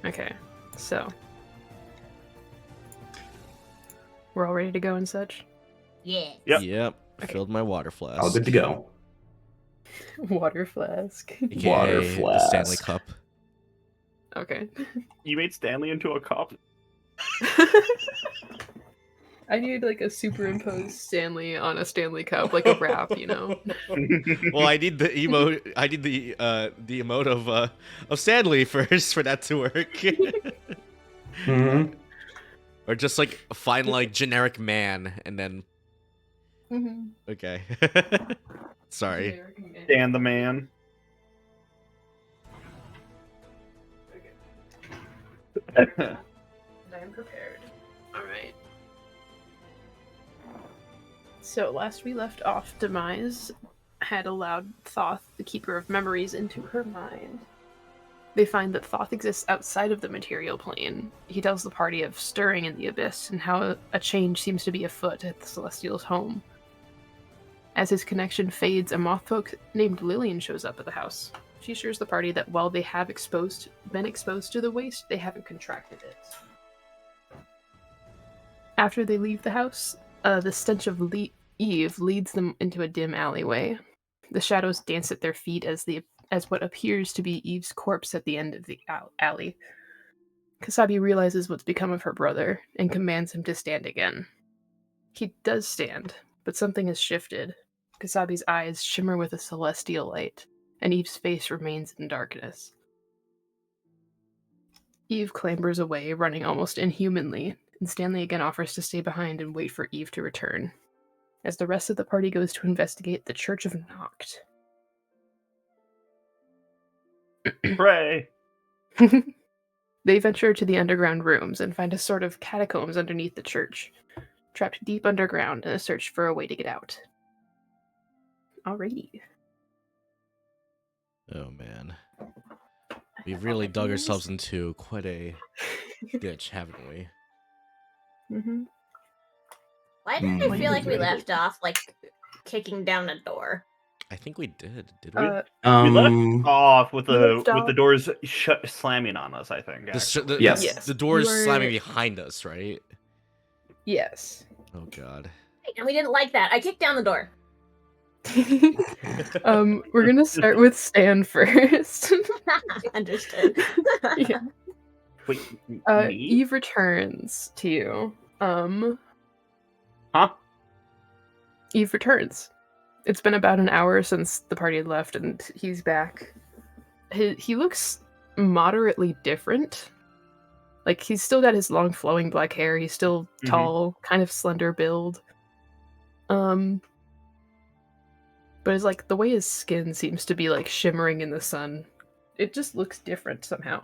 Okay, so we're all ready to go and such. Yeah. Yep. Okay. Filled my water flask. All good to go. Water flask. AKA Water the Stanley flask. Cup. Okay. You made Stanley into a cup? I need like a superimposed Stanley on a Stanley Cup, like a wrap, you know. Well, I need the emote. I need the emote of Stanley first for that to work. Mm-hmm. Or just like find like generic man and then okay. Sorry. Dan the man. I am prepared. Alright. So last we left off, Demise had allowed Thoth, the Keeper of Memories, into her mind. They find that Thoth exists outside of the material plane. He tells the party of stirring in the abyss and how a change seems to be afoot at the Celestial's home. As his connection fades, a mothfolk named Lillian shows up at the house. She assures the party that while they have been exposed to the waste, they haven't contracted it. After they leave the house, the stench of Eve leads them into a dim alleyway. The shadows dance at their feet as what appears to be Eve's corpse at the end of the alley. Skhappy realizes what's become of her brother and commands him to stand again. He does stand, but something has shifted. Skhappy's eyes shimmer with a celestial light, and Eve's face remains in darkness. Eve clambers away, running almost inhumanly, and Stanley again offers to stay behind and wait for Eve to return. As the rest of the party goes to investigate the Church of Noct. Pray. They venture to the underground rooms and find a sort of catacombs underneath the church, trapped deep underground in a search for a way to get out. Alrighty. Oh man. We've really dug ourselves into quite a ditch, haven't we? Mm-hmm. Why did I feel like we left off like kicking down a door? I think we did we? We left off with the doors slamming on us, I think. Yes. The doors You were- slamming behind us, right? Yes. Oh god. And we didn't like that. I kicked down the door. We're gonna start with Stan first. Understood. Yeah. Wait, me? Eve returns to you. Huh? Eve returns. It's been about an hour since the party had left, and he's back. He looks moderately different. Like, he's still got his long flowing black hair. He's still tall, kind of slender build. But it's like the way his skin seems to be like shimmering in the sun. It just looks different somehow.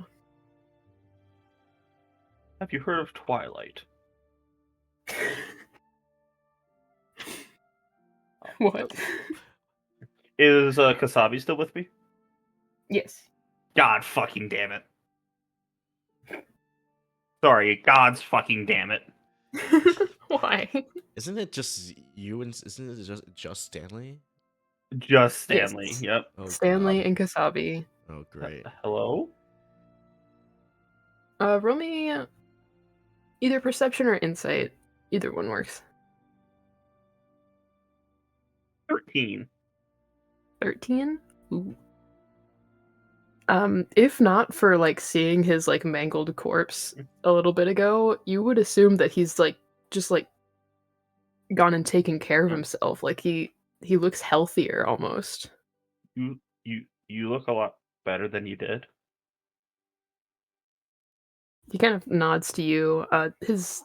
Have you heard of Twilight? What? Is Kasabi still with me? Yes. God fucking damn it. Sorry, God's fucking damn it. Why? Isn't it just you and isn't it just Stanley? Just Stanley, Yes. yep. Oh, Stanley God. and Kasabi. Oh great. Hello? Roll me either perception or insight. Either one works. 13. 13? Ooh. If not for like seeing his like mangled corpse a little bit ago, you would assume that he's like just like gone and taken care of himself. Like he looks healthier almost. You look a lot better than you did. He kind of nods to you. His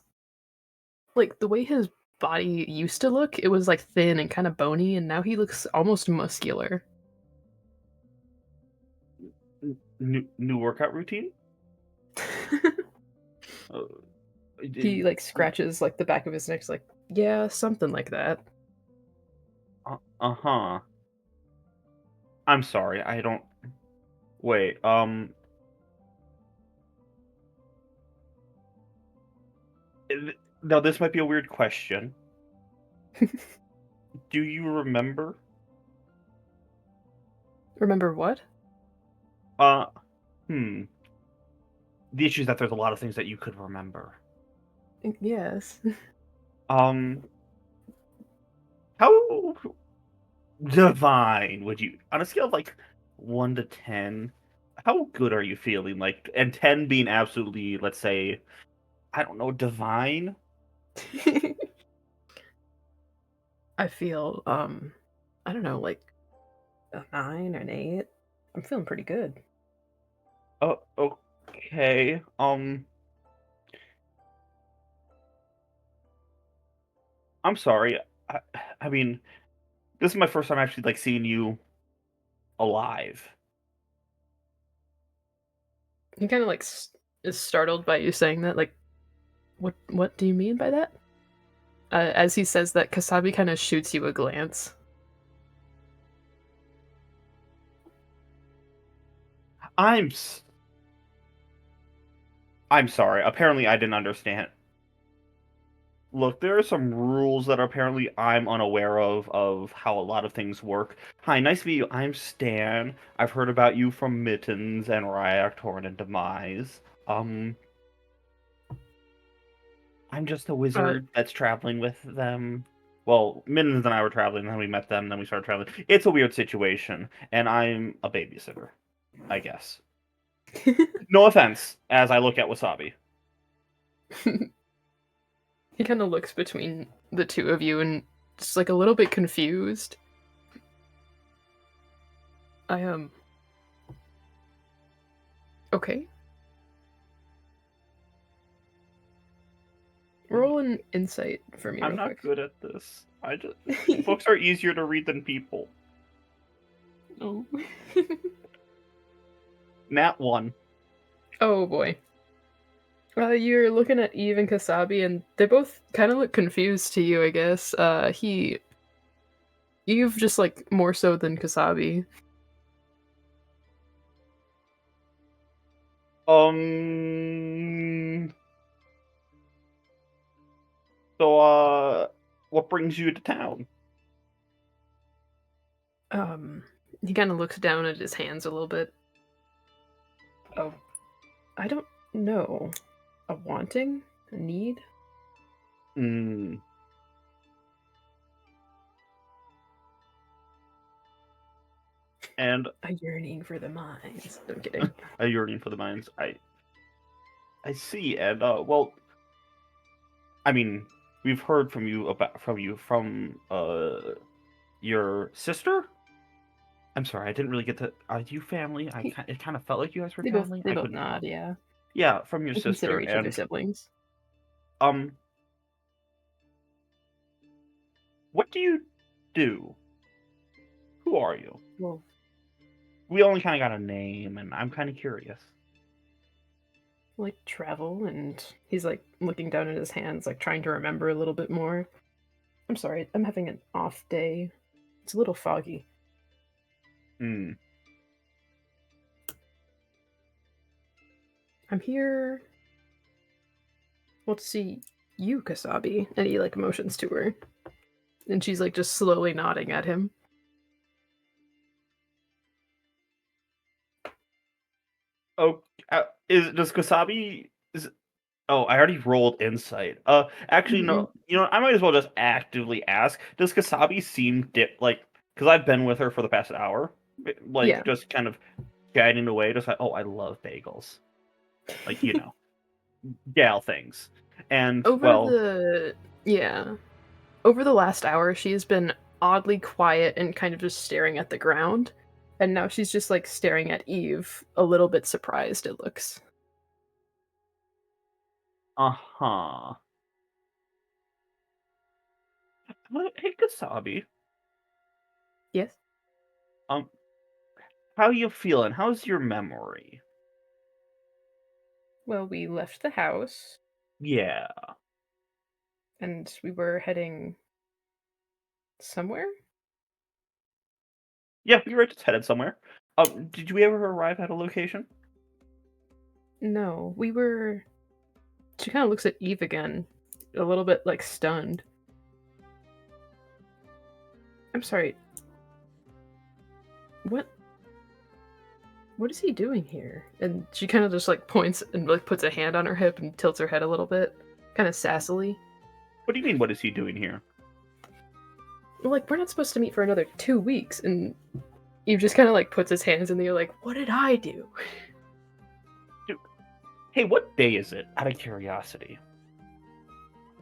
like the way his body used to look, it was like thin and kind of bony, and now he looks almost muscular. New workout routine? He like scratches like the back of his neck, like, yeah, something like that. Uh-huh. I'm sorry, I don't... Wait, Now, this might be a weird question. Do you remember? Remember what? the issue is that there's a lot of things that you could remember. Yes. How divine would you, on a scale of like 1 to 10, how good are you feeling? Like, and 10 being absolutely, let's say, I don't know, divine? I feel I don't know, like a 9 or an 8. I'm feeling pretty good. Oh, okay. I'm sorry. I mean, this is my first time actually like seeing you alive. He kind of like is startled by you saying that. Like, what do you mean by that? As he says that, Kasabi kind of shoots you a glance. I'm sorry. Apparently, I didn't understand. Look, there are some rules that apparently I'm unaware of how a lot of things work. Hi, nice to meet you. I'm Stan. I've heard about you from Mittens and Rhaiac, Torin, and Demise. I'm just a wizard that's traveling with them. Well, Mittens and I were traveling, then we met them, then we started traveling. It's a weird situation, and I'm a babysitter, I guess. No offense, as I look at Wasabi. He kind of looks between the two of you and just like a little bit confused. I okay. Roll an insight for me I'm real not quick. good at this. Books are easier to read than people. Oh. Nat 1. Oh boy. You're looking at Eve and Kasabi, and they both kind of look confused to you, I guess. Eve just like more so than Kasabi. So, what brings you to town? He kind of looks down at his hands a little bit. Oh, I don't know. A wanting? A need? Hmm. And A yearning for the mines. I'm kidding. a yearning for the mines. I see. And well, I mean, we've heard from your sister. I'm sorry, I didn't really get to. Are you family? It kind of felt like you guys were family. They I both couldn't nod, tell. yeah. Yeah, from your They consider sister. each other And siblings. um, what do you do? Who are you? Well, We only kind of got a name, and I'm kind of curious. like travel, and he's like looking down at his hands, like trying to remember a little bit more. I'm sorry, I'm having an off day. It's a little foggy. Hmm. I'm here. Well, to see you, Kasabi. And he like motions to her. And she's like just slowly nodding at him. Oh, does Kasabi is Oh, I already rolled insight. Actually, no. You know, I might as well just actively ask. Does Kasabi seem like? Because I've been with her for the past hour, like Yeah. just kind of chatting away. Just like, oh, I love bagels, like gal things, and Over well, the yeah. Over the last hour, she has been oddly quiet and kind of just staring at the ground. And now she's just like staring at Eve, a little bit surprised, it looks. uh-huh. Hey, Kasabi, Yes? um, how you feeling? How's your memory? Well, we left the house Yeah, and we were heading somewhere? yeah, we were just headed somewhere. Did we ever arrive at a location? No, we were. She kind of looks at Eve again, a little bit like stunned. I'm sorry. What? what is he doing here? And she kind of just like points and like puts a hand on her hip and tilts her head a little bit, kind of sassily. What do you mean? What is he doing here? Like, we're not supposed to meet for another 2 weeks, and Eve just kind of like puts his hands in the air, like, what did I do? Hey, what day is it? Out of curiosity.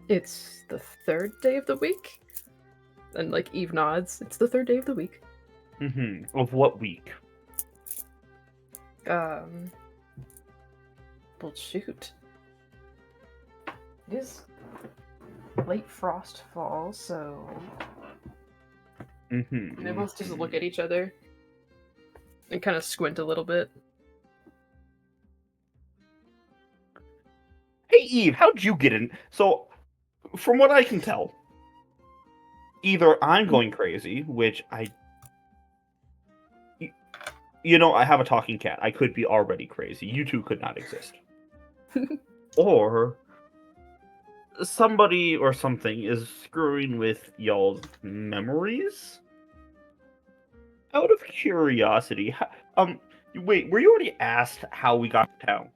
It's the 3rd day of the week? And like Eve nods. It's the 3rd day of the week. Mm-hmm. Of what week? Well, shoot. It is late frost fall, so... Mm-hmm. They both just look at each other and kind of squint a little bit. Hey, Eve, how'd you get in? So, from what I can tell, either I'm going crazy, which you know, I have a talking cat. I could be already crazy. You two could not exist. Or somebody or something is screwing with y'all's memories? Out of curiosity, wait, were you already asked how we got to town?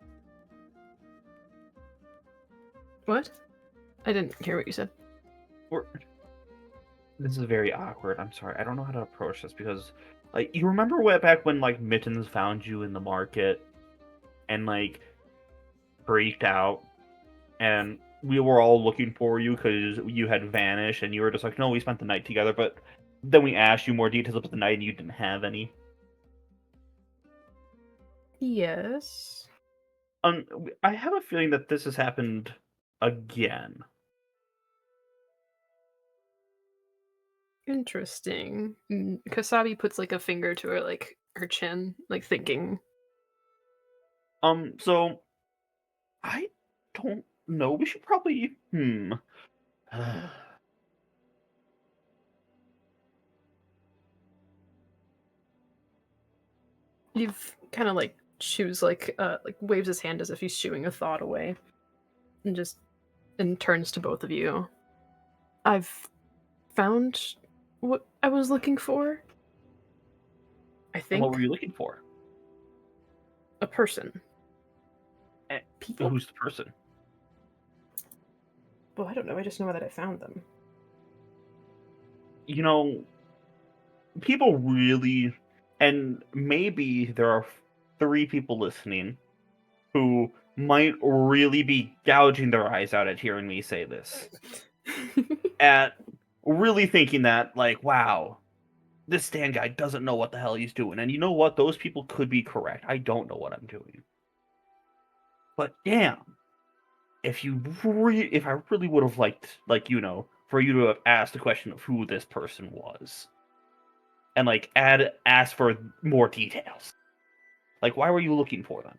What? I didn't hear what you said. This is very awkward. I'm sorry. I don't know how to approach this because, like, you remember way back when, like, Mittens found you in the market and, like, freaked out, and we were all looking for you because you had vanished, and you were just like, no, we spent the night together, but then we asked you more details about the night and you didn't have any. Yes. I have a feeling that this has happened again. Interesting. Kasabi puts like a finger to her chin, like thinking. So I don't know. We should probably You've kind of like chews like waves his hand as if he's shooing a thought away, and turns to both of you. I've found what I was looking for. I And think what were you looking for? a person. People? Who's the person? Well, I don't know. I just know that I found them. You know, people really, and maybe there are 3 people listening who might really be gouging their eyes out at hearing me say this. At really thinking that, like, wow, this Stan guy doesn't know what the hell he's doing. And you know what? Those people could be correct. I don't know what I'm doing. But damn, if I really would have liked, like, you know, for you to have asked the question of who this person was. And, like, ask for more details. Like, why were you looking for them?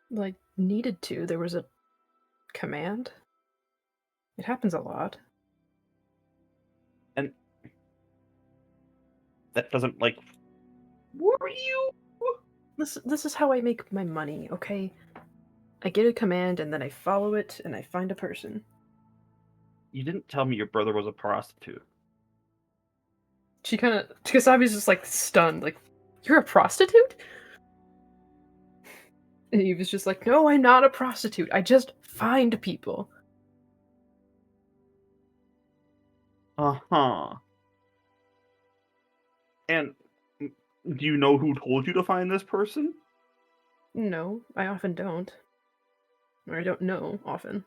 Like, needed to. There was a command. It happens a lot. And that doesn't, like, worry you? This is how I make my money, okay? I get a command and then I follow it and I find a person. You didn't tell me your brother was a prostitute. She kind of... Kasabi's just, like, stunned. Like, you're a prostitute? And he was just like, no, I'm not a prostitute. I just find people. Uh-huh. And do you know who told you to find this person? No, I often don't. Or I don't know often.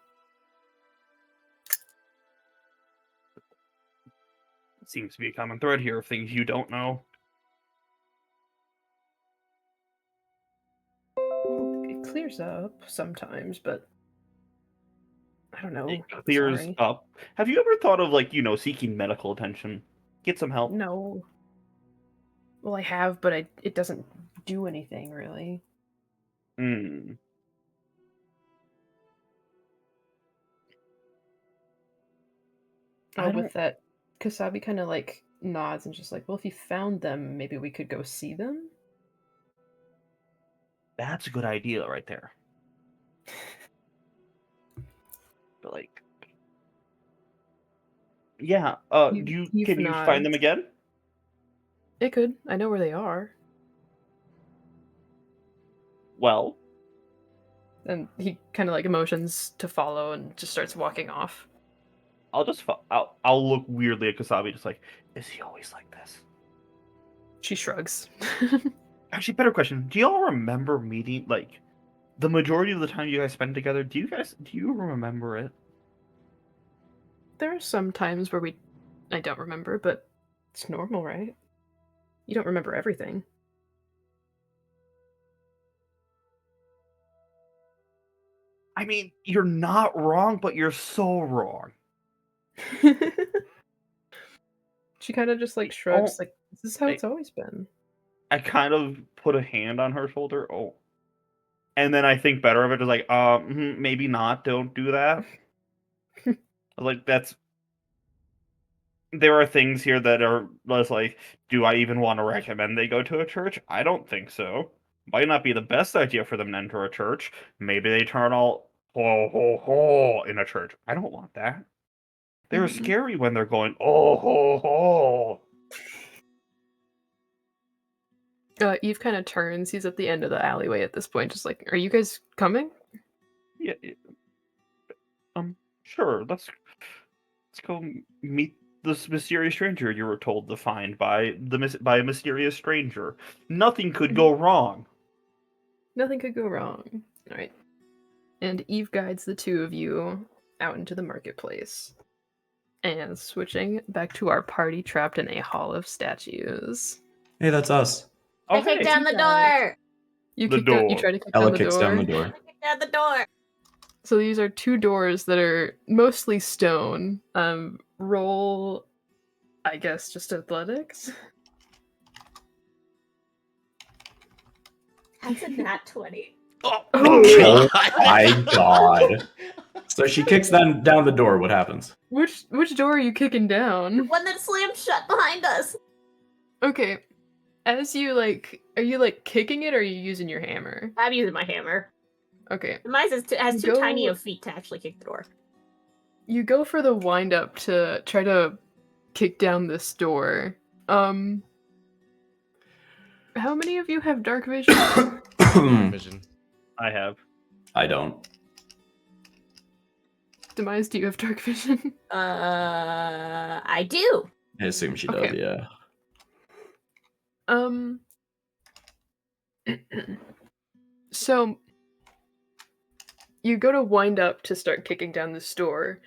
Seems to be a common thread here of things you don't know. It clears up sometimes, but I don't know. It clears up. Have you ever thought of, like, you know, seeking medical attention? Get some help? No. Well, I have, but it doesn't do anything, really. Hmm. With that, Kasabi kind of, like, nods and just like, well, if you found them, maybe we could go see them? That's a good idea right there. But, like... Yeah, can you find them again? It could. I know where they are. Well, And he kind of like motions to follow and just starts walking off. I'll look weirdly at Kasabi, just like, is he always like this? She shrugs. Actually, better question. Do y'all remember meeting, like, the majority of the time you guys spend together? Do you remember it? There are some times where I don't remember, but it's normal, right? You don't remember everything. I mean, you're not wrong, but you're so wrong. She kind of just like shrugs, Oh, like, this is how it's always been. I kind of put a hand on her shoulder. Oh. And then I think better of it is like, maybe not. Don't do that. Like, there are things here that are less like, do I even want to recommend they go to a church? I don't think so. Might not be the best idea for them to enter a church. Maybe they turn all ho ho ho in a church. I don't want that. They're scary when they're going oh ho ho. Eve kind of turns. He's at the end of the alleyway at this point, just like, are you guys coming? Yeah. Sure. Let's go meet this mysterious stranger you were told to find by a mysterious stranger. Nothing could go wrong. Nothing could go wrong. All right. And Eve guides the two of you out into the marketplace. And switching back to our party trapped in a hall of statues. Hey, that's us. I kicked down the door. You The you try to kick Ella down the kicks door. down the door. I kicked down the door. So these are two doors that are mostly stone. Roll, I guess, just athletics. That's a nat 20. Oh, Oh God. my god. So she kicks down the door. What happens? Which door are you kicking down? One that slammed shut behind us. Okay. As you are you kicking it or are you using your hammer? I'm using my hammer. Okay. Demise has too Go- tiny of feet to actually kick the door. You go for the wind up to try to kick down this door. How many of you have dark vision? Vision. I have. I don't. Demise, do you have dark vision? I do. I assume she does, Okay. yeah. So you go to wind up to start kicking down this door,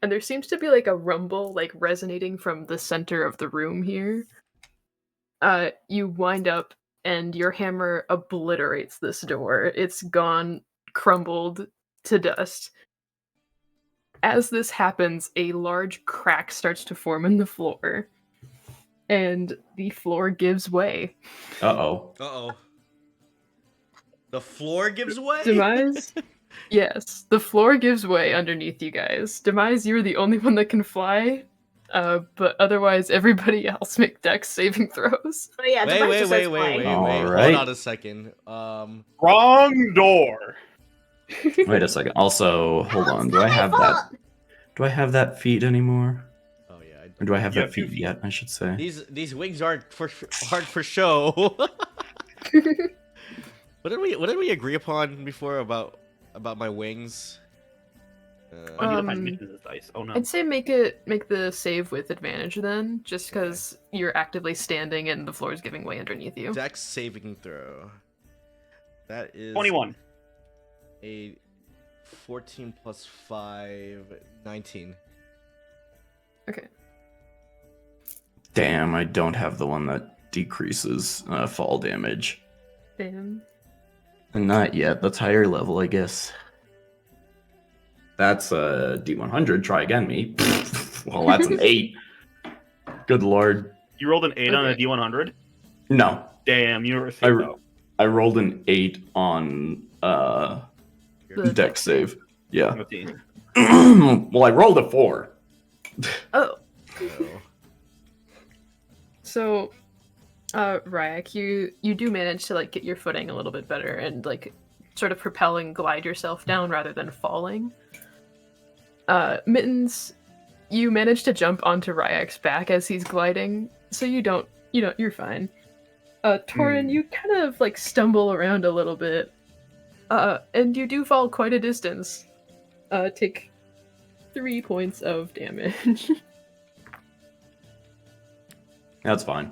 and there seems to be like a rumble resonating from the center of the room here. You wind up and your hammer obliterates this door. It's gone, crumbled to dust. As this happens, a large crack starts to form in the floor, and the floor gives way. Uh-oh. Uh-oh. The floor gives way? Demise? Yes, the floor gives way underneath you guys. Demise, you're the only one that can fly, but otherwise everybody else make dex saving throws. Oh yeah, Wait, Demise wait, just wait, says wait, play. wait, All wait. right. Hold on a second. Wrong door. Wait a second. Also, hold on. Do I have that? Do I have that feat anymore? Oh yeah. Or do I have Yep. that feat yet, I should say? These wings aren't hard for show. What did we agree upon before about my wings? I need to find Mittens' dice. Oh no. I'd say make the save with advantage then, just because you're actively standing and the floor is giving way underneath you. Dex saving throw. That is 21. A 14 plus 5, 19. Okay. Damn, I don't have the one that decreases fall damage. Damn. Not yet. That's higher level, I guess. That's a D100. Try again, me. Well, that's an 8. Good lord. You rolled an 8 on a Okay. D100? No. Damn, you were a though. I rolled an 8 on The dex save. Yeah. 15. Well, I rolled a 4. Oh. So, So, Rhaiac, you do manage to get your footing a little bit better and sort of propel and glide yourself down rather than falling. Mittens, you manage to jump onto Rhaiac's back as he's gliding, so you're fine. Torin, you kind of stumble around a little bit, And you do fall quite a distance. Take 3 points of damage. That's fine.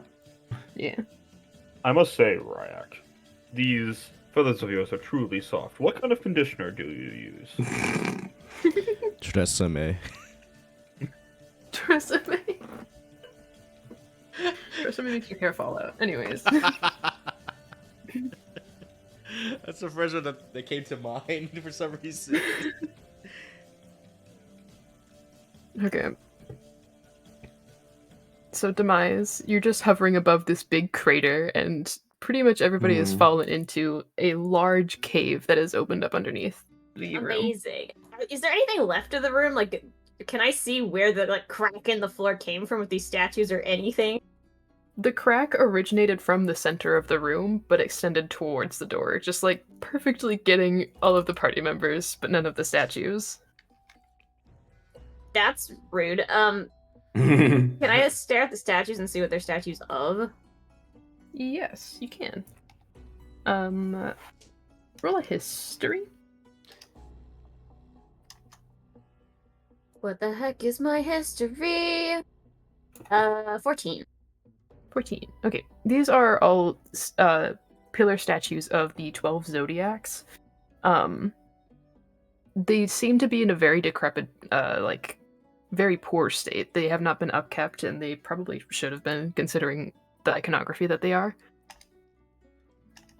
Yeah. I must say, Rhaiac, these feathers of yours are truly soft. What kind of conditioner do you use? Tresemme. Tresemme. Tresemme makes your hair fall out. Anyways. That's the first one that came to mind for some reason. Okay. So, Demise, you're just hovering above this big crater, and pretty much everybody has fallen into a large cave that has opened up underneath the room. Amazing. Is there anything left of the room? Like, can I see where the crack in the floor came from with these statues or anything? The crack originated from the center of the room, but extended towards the door, just perfectly getting all of the party members, but none of the statues. That's rude. Can I just stare at the statues and see what they're statues of? Yes, you can. Roll a history. What the heck is my history? 14. 14. Okay, these are all pillar statues of the 12 zodiacs. They seem to be in a very decrepit, very poor state. They have not been upkept, and they probably should have been, considering the iconography that they are.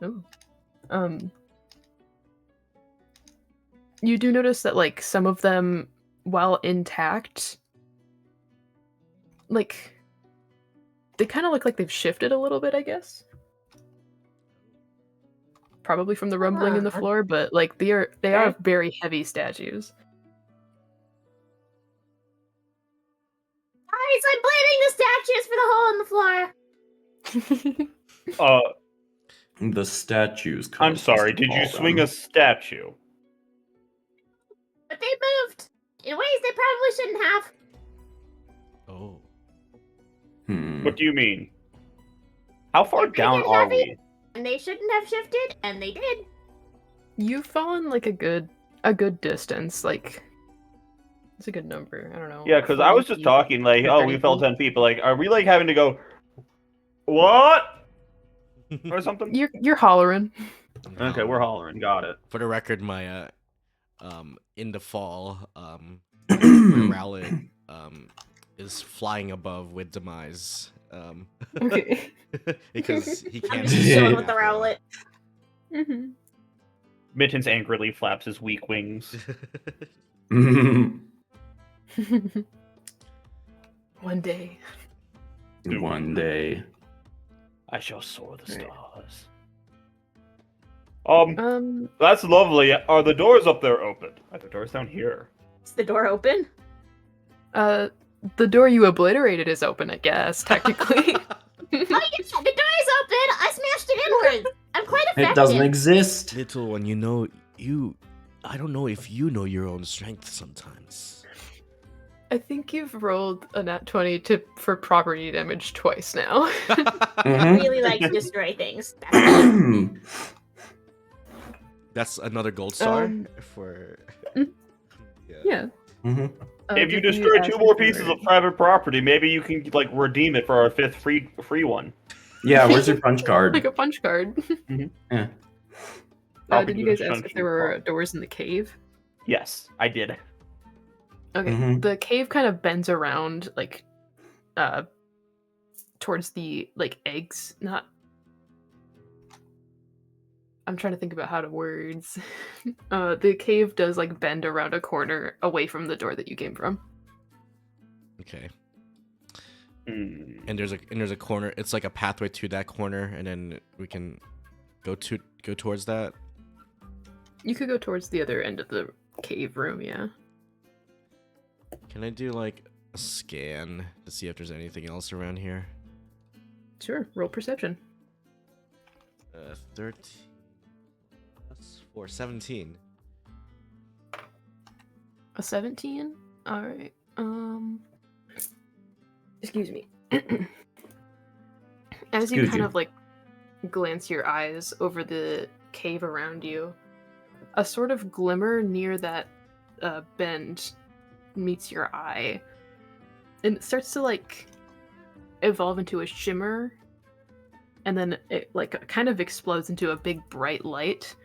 Oh. You do notice that, some of them, while intact, they kind of look like they've shifted a little bit, I guess. Probably from the rumbling in the floor, but they are very heavy statues. Guys, I'm blaming the statues for the hole in the floor. The statues. I'm sorry, did you swing a statue? But they moved in ways they probably shouldn't have. Oh. What do you mean? How far down are we? And they shouldn't have shifted, and they did. You've fallen a good distance. It's a good number. I don't know. Yeah, because I was just talking we fell 10 feet, but are we having to go, what? Or something? You're hollering. Okay, we're hollering. Got it. For the record, my in the fall, Rowlet is flying above with Demise. Okay. Because he I'm can't. just chilling with the Rowlet. Mm-hmm. Mittens angrily flaps his weak wings. One day. One day. I shall soar the stars. Um. That's lovely. Are the doors up there open? Are the doors down here? Is the door open? The door you obliterated is open, I guess, technically. Oh yeah, the door is open! I smashed it inwards! I'm quite effective! It doesn't exist. Little one, I don't know if you know your own strength sometimes. I think you've rolled a nat 20 for property damage twice now. I really like to destroy things. That's another gold star for. Yeah. Mm-hmm. If you destroy 2 more pieces of private property, maybe you can redeem it for our 5th free one. Yeah, where's your punch card? Like a punch card. Yeah. Did you guys ask if there were doors in the cave? Yes, I did. Okay. The cave kind of bends around towards the eggs. Not. I'm trying to think about how to words. The cave does bend around a corner away from the door that you came from. Okay. And there's a corner. It's like a pathway to that corner, and then we can go towards that. You could go towards the other end of the cave room, yeah. Can I do a scan to see if there's anything else around here? Sure. Roll perception. 13 plus 4, 17. A 17? Alright. Excuse me. As you kind of glance your eyes over the cave around you, a sort of glimmer near that bend meets your eye, and it starts to like evolve into a shimmer, and then it like kind of explodes into a big bright light,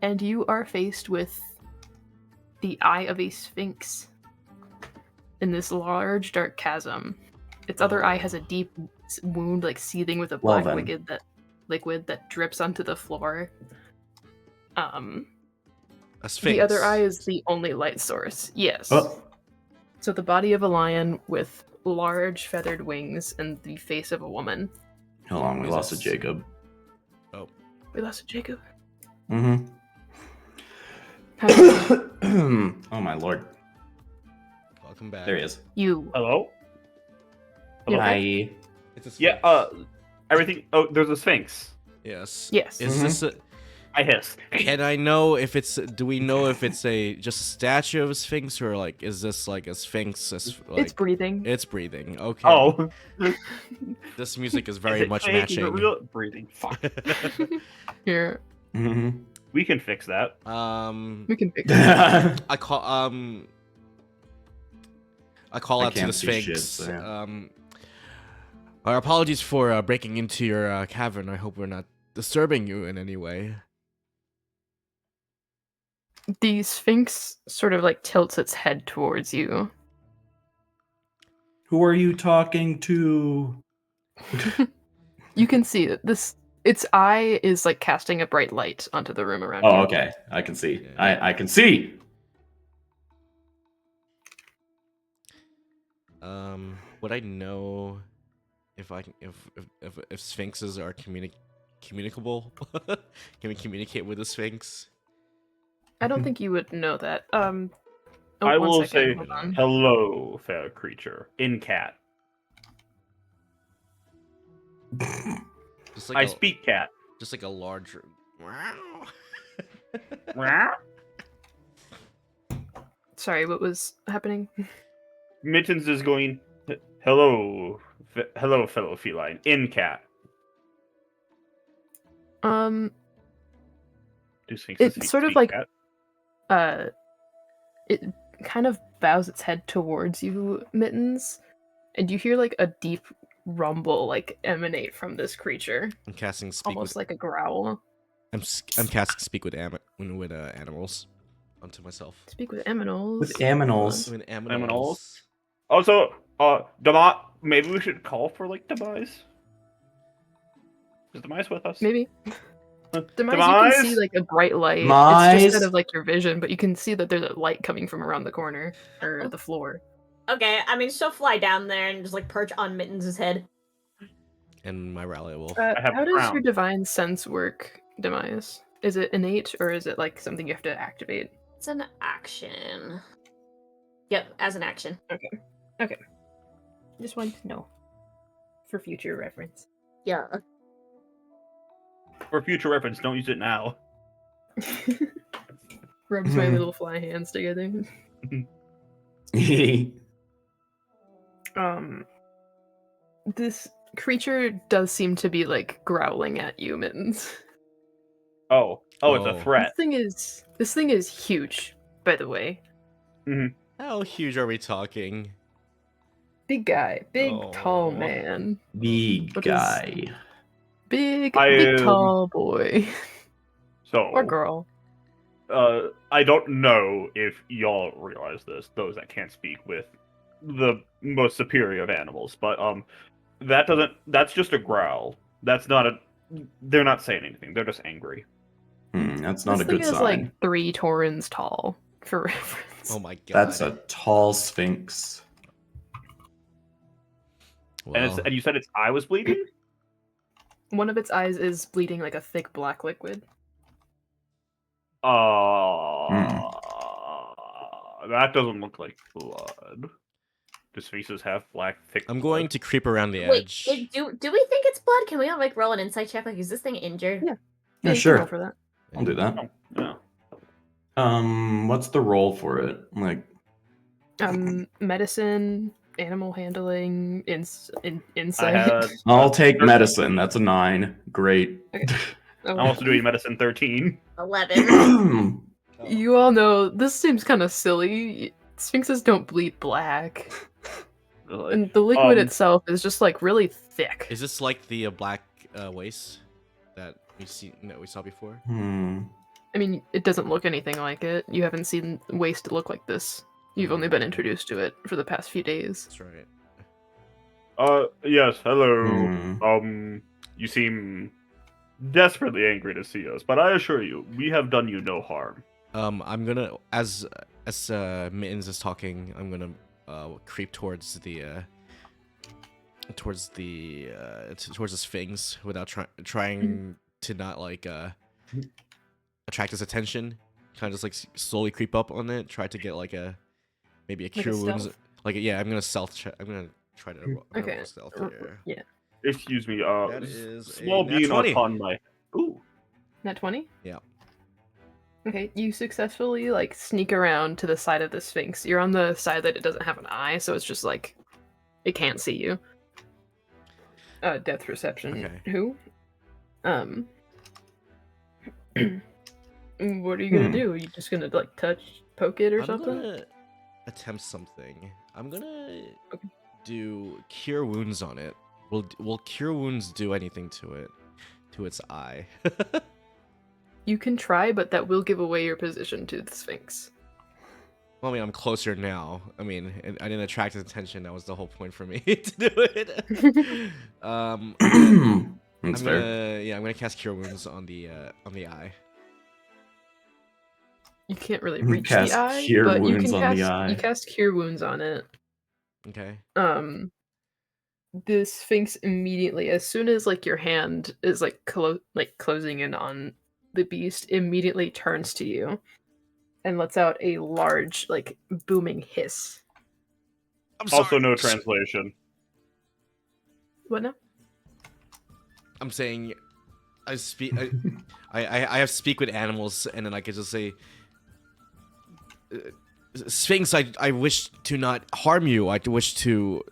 and you are faced with the eye of a sphinx in this large dark chasm. Its other eye has a deep wound, like seething with a Well black then. liquid that drips onto the floor. A sphinx. The other eye is the only light source. Yes. Oh, So the body of a lion with large feathered wings and the face of a woman. hold on, we Is lost a this- Jacob. Oh, We lost a Jacob. Mm-hmm. How did Oh my lord. welcome back. There he is. you? Hello? You Hello? okay? Hi. It's a Yeah, sphinx. everything. Oh, there's a sphinx. Yes. Yes. Is Mhm. this a... I hiss. Can I know if it's... Do we know if it's a just a statue of a sphinx, or like is this like a sphinx? Like, It's breathing. It's breathing. Okay. Oh. This music is Is very it much fake? Is it matching. real? Breathing. Fuck. Here, Mm-hmm. We can fix that. we can fix it. I call I out to can't the see Sphinx. shit, so yeah. Our apologies for breaking into your cavern. I hope we're not disturbing you in any way. The Sphinx sort of like tilts its head towards you. Who are you talking to? You can see that its eye is like casting a bright light onto the room around Oh, you. okay. I can see. Yeah. I can see. Would I know if I can if sphinxes are communicable? Can we communicate with a sphinx? I don't think you would know that. Oh, I one will second, say hold on. hello, fair creature. In cat. Just I speak cat. Just like a large. Sorry, what was happening? Mittens is going. Hello, hello, fellow feline. In cat. Um, Do sphinxes It's sort of speak like- cat? It kind of bows its head towards you, Mittens, and you hear like a deep rumble like emanate from this creature, I'm casting speak almost with. like a growl. I'm casting speak with animals onto myself. Speak with aminals. With aminals. With Aminals? Also, Demise. Maybe we should call for like Demise. Is Demise with us? Maybe. Demise, you Demise? can see like a bright light. It's Demise? just out of like your vision, but you can see that there's a light coming from around the corner or the floor. Okay, I mean, she'll fly down there and just like perch on Mittens' head. And my rally will. I have How a does crown. your divine sense work, Demise? Is it innate or is it like something you have to activate? It's an action. Yep, as an action. Just wanted to know for future reference. Yeah. For future reference, don't use it now. Rubs my little fly hands together. This creature does seem to be like growling at you, Mittens. Oh, it's Oh. a threat. This thing is huge, by the way. How huge are we talking? Big guy, big Oh. tall man, Big What is- guy. big I, tall boy So, or girl. I don't know if y'all realize this, those that can't speak with the most superior of animals, but that's just a growl. That's not they're not saying anything. They're just angry. That's not This a thing good is sign. like 3 Torins tall, for reference. Oh my god. That's a tall sphinx. Well, And you said its eye was bleeding? One of its eyes is bleeding like a thick black liquid. That doesn't look like blood. Do sphinxes have black, thick I'm blood? going to creep around the Wait, edge. do we think it's blood? Can we like roll an insight check? Like, is this thing injured? Yeah. Yeah, you can sure. roll for that. I'll do that. Oh, yeah. What's the roll for it? Like, Medicine, animal handling, I insight. had I'll take medicine. That's a 9. Great. Okay. I'm also doing medicine 13. 11. You all know this seems kind of silly. Sphinxes don't bleed black, and the liquid itself is just like really thick. Is this like the black waste that we saw before? I mean, it doesn't look anything like it. You haven't seen waste look like this. You've only been introduced to it for the past few days. That's right. Yes, hello. You seem desperately angry to see us, but I assure you, we have done you no harm. I'm gonna, as Mittens is talking, I'm gonna creep towards the Sphinx without trying to not like attract his attention. Kind of just like slowly creep up on it, try to get like maybe a cure wounds. Like yeah, I'm gonna stealth check. I'm gonna try to roll stealth here. Yeah. Excuse me. That is small a nat being 20. upon my. Ooh. Nat 20? Yeah. Okay, you successfully like sneak around to the side of the Sphinx. You're on the side that it doesn't have an eye, so it's just like it can't see you. Depth perception. Okay. Who? What are you gonna do? Are you just gonna like poke it or something? I'm gonna attempt something. I'm gonna do cure wounds on it. Will cure wounds do anything to it? To its eye? You can try, but that will give away your position to the Sphinx. Well, I mean, I'm closer now. I mean, I didn't attract its attention. That was the whole point for me to do it. That's fair. I'm gonna cast cure wounds on the eye. You can't really reach Cast the eye, cure but you wounds can on the cast. eye. You cast cure wounds on it. Okay. The Sphinx immediately, as soon as like your hand is like closing in on the beast, immediately turns to you and lets out a large like booming hiss. I'm sorry. Also, no translation. What now? I'm saying, I speak. I have speak with animals, and then I could just say, Sphinx, I wish to not harm you. I wish to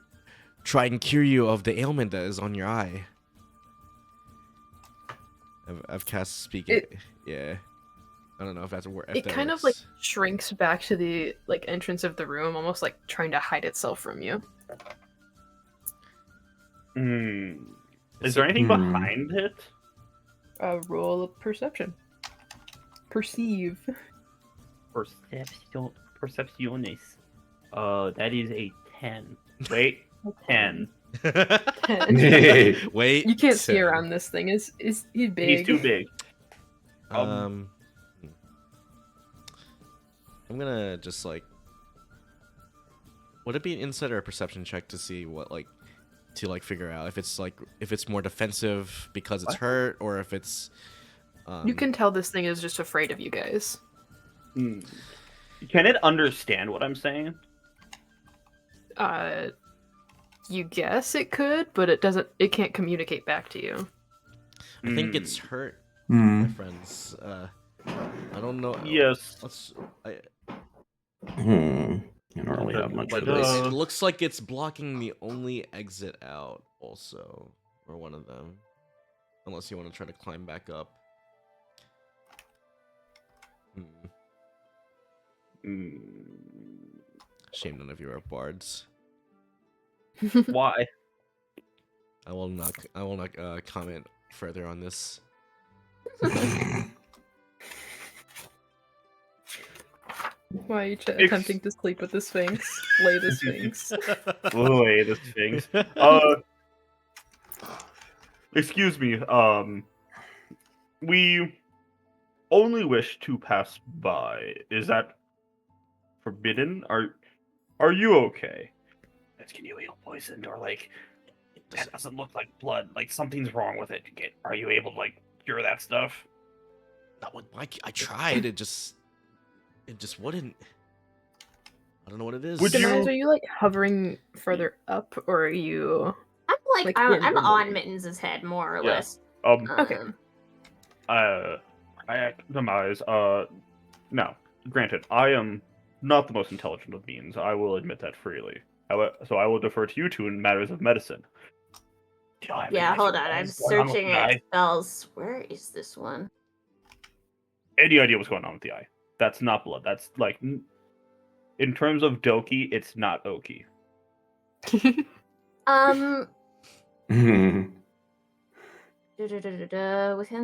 try and cure you of the ailment that is on your eye. I've cast speak. Yeah. I don't know if that's a word. It kind of like shrinks back to the like entrance of the room, almost like trying to hide itself from you. Is there anything behind it? Roll of perception. Perceive. Percepciones. That is a 10. Wait, 10. 10. Wait. You can't see around this thing. Is he big? He's too big. I'm gonna just like. Would it be an insight or a perception check to see what to figure out if it's more defensive because it's hurt or if it's. You can tell this thing is just afraid of you guys. Can it understand what I'm saying? You guess it could, but it doesn't. It can't communicate back to you. I think it's hurt, my friends. I don't know. Yes. I don't really have much of this. It looks like it's blocking the only exit out, also, or one of them, unless you want to try to climb back up. Shame none of you are bards. Why? I will not comment further on this. Why are you attempting to sleep with the Sphinx? Lay the Sphinx. Lay the Sphinx. Excuse me. We only wish to pass by. Is that forbidden? Are you okay? Can you heal poisoned or that doesn't look like blood? Like something's wrong with it. Are you able to cure that stuff? I tried. It just wouldn't. I don't know what it is. Demise, are you hovering further up, or are you? I'm on Mittens' head more or less. Okay. Demise. No. Granted, I am not the most intelligent of beings. I will admit that freely. So I will defer to you two in matters of medicine. Do I have Yeah, any hold idea on. I'm what's going on with searching the eye? spells. Where is this one? Any idea what's going on with the eye? That's not blood. That's like, in terms of Doki, it's not Oki. Within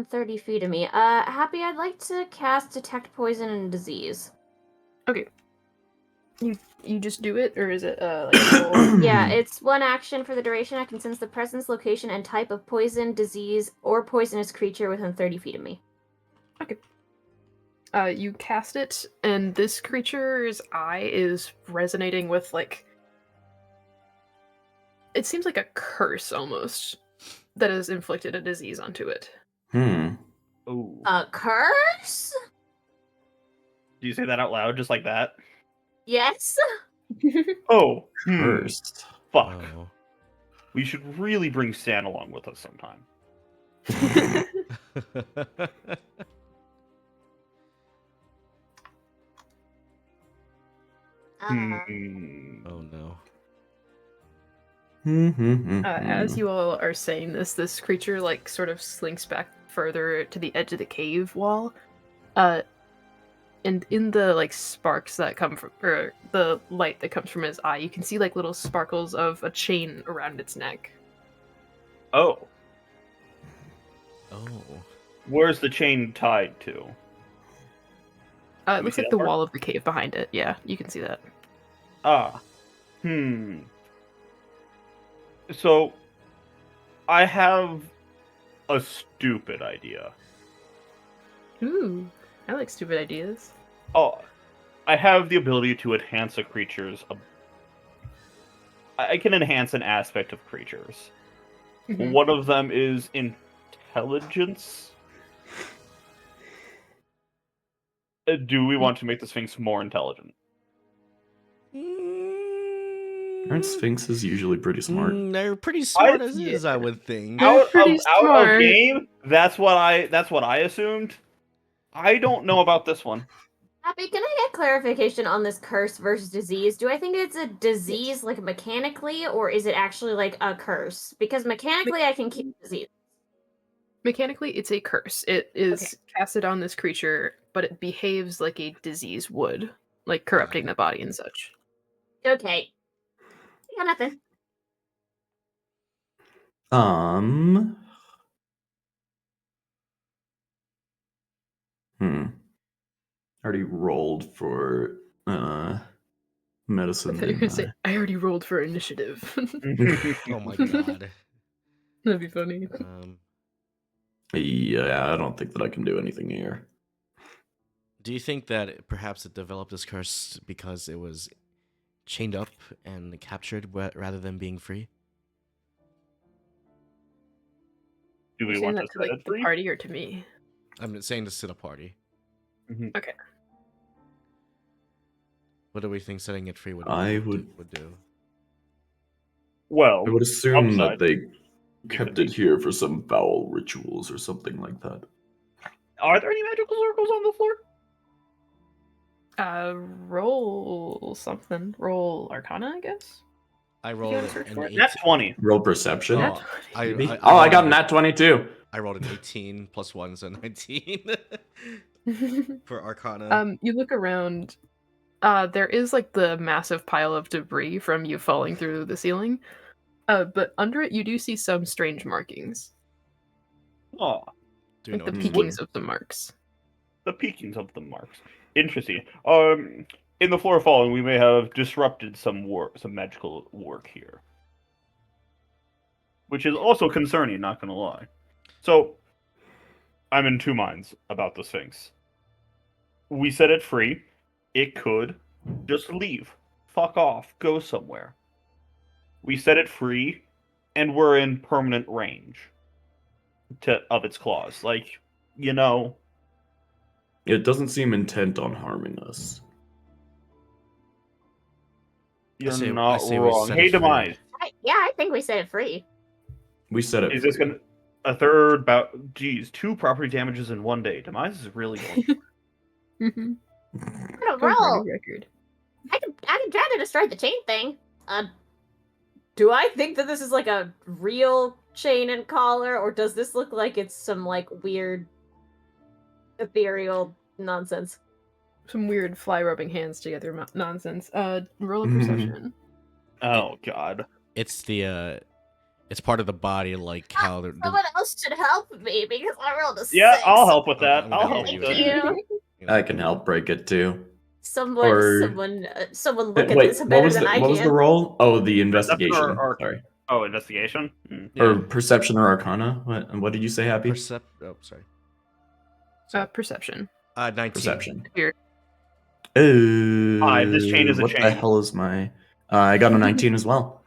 30 feet of me. Happy, I'd like to cast Detect Poison and Disease. Okay. You just do it, or is it like a roll? Yeah, it's one action for the duration. I can sense the presence, location, and type of poison, disease, or poisonous creature within 30 feet of me. Okay. You cast it, and this creature's eye is resonating with, like... It seems like a curse, almost, that has inflicted a disease onto it. Ooh. A curse? Do you say that out loud, just like that? Yes. Oh, Cursed. fuck. Oh. We should really bring Stan along with us sometime. Oh no. As you all are saying this creature, like, sort of slinks back further to the edge of the cave wall. And in the, like, sparks that come from, or the light that comes from his eye, you can see, like, little sparkles of a chain around its neck. Oh, Oh. where's the chain tied to? It looks see like that the part? wall of the cave behind it. Yeah, you can see that. Ah. So, I have a stupid idea. Ooh, I like stupid ideas. Oh, I have the ability to enhance a creature's... I can enhance an aspect of creatures. Mhm. One of them is intelligence. Do we want to make the Sphinx more intelligent? Aren't sphinxes usually pretty smart? They're pretty smart as yeah. is, I would think. They're pretty Out of smart. game, that's what I assumed. I don't know about this one. Happy, can I get clarification on this curse versus disease? Do I think it's a disease, like, mechanically, or is it actually, like, a curse? Because mechanically, I can keep disease. Mechanically, it's a curse. It is casted on this creature, but it behaves like a disease would, like corrupting the body and such. Okay. Yeah, nothing. Already rolled for medicine. I thought you were gonna say, I already rolled for initiative. Oh my god. That'd be funny. Yeah, I don't think that I can do anything here. Do you think that perhaps it developed this curse because it was chained up and captured rather than being free? Do You're we saying want that to to, set like, it the free? party or to me? I'm saying to sit a party. Okay. What do we think setting it free would do? Well, I would assume that upside, they kept it here for some foul rituals or something like that. Are there any magical circles on the floor? Roll something. Roll Arcana, I guess? I You rolled wanna search an for it? 18. That's 20. Roll perception. Oh, maybe? I I rolled got an a nat 22. I rolled an 18 plus 1, so 19 for Arcana. You look around. There is, like, the massive pile of debris from you falling through the ceiling. But under it, you do see some strange markings. Oh, Do you Like the know? peakings of the marks. the peakings of the marks. Interesting. In the floor falling, we may have disrupted some magical work here, which is also concerning. Not gonna lie. So, I'm in two minds about the Sphinx. We set it free. It could just leave, fuck off, go somewhere. We set it free, and we're in permanent range of its claws. Like, you know. It doesn't seem intent on harming us. You're I not say we wrong. set Hey, it free. Demise. I think we set it free. We said it. Is this free. gonna a third bout? Geez, 2 property damages in one day. Demise is really going. Mm-hmm. I don't Go for a roll. new record. I can try to destroy the chain thing. Do I think that this is like a real chain and collar, or does this look like it's some like weird ethereal nonsense? Some weird fly rubbing hands together nonsense. Roll a perception. Oh God. It's the it's part of the body, like how Someone else should help me because I rolled a 6. Yeah, I'll help with that. I'm I'll gonna help help with you that. with Thank you. I can help break it too. Someone Or- look at Wait, this what better was than the I what was can. the roll? Oh, the investigation. or- Sorry. Oh, investigation. Or perception or arcana? What did you say, Happy? Oh, sorry. Perception. 19. Perception. Here. This chain is a what the chain. hell is my? I got a 19 as well.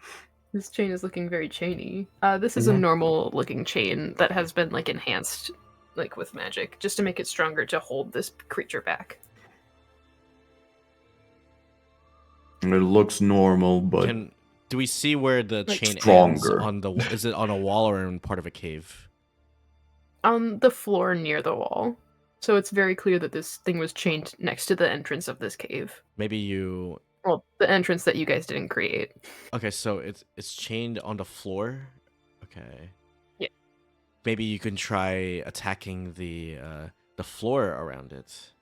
This chain is looking very chainy. This is Yeah. a normal looking chain that has been like enhanced, like with magic, just to make it stronger to hold this creature back. It looks normal, but Do we see where the Like, chain stronger. ends on the? Is it on a wall or in part of a cave? On the floor near the wall. So it's very clear that this thing was chained next to the entrance of this cave. Maybe you. Well, the entrance that you guys didn't create. Okay, so it's chained on the floor. Okay. Yeah. Maybe you can try attacking the floor around it.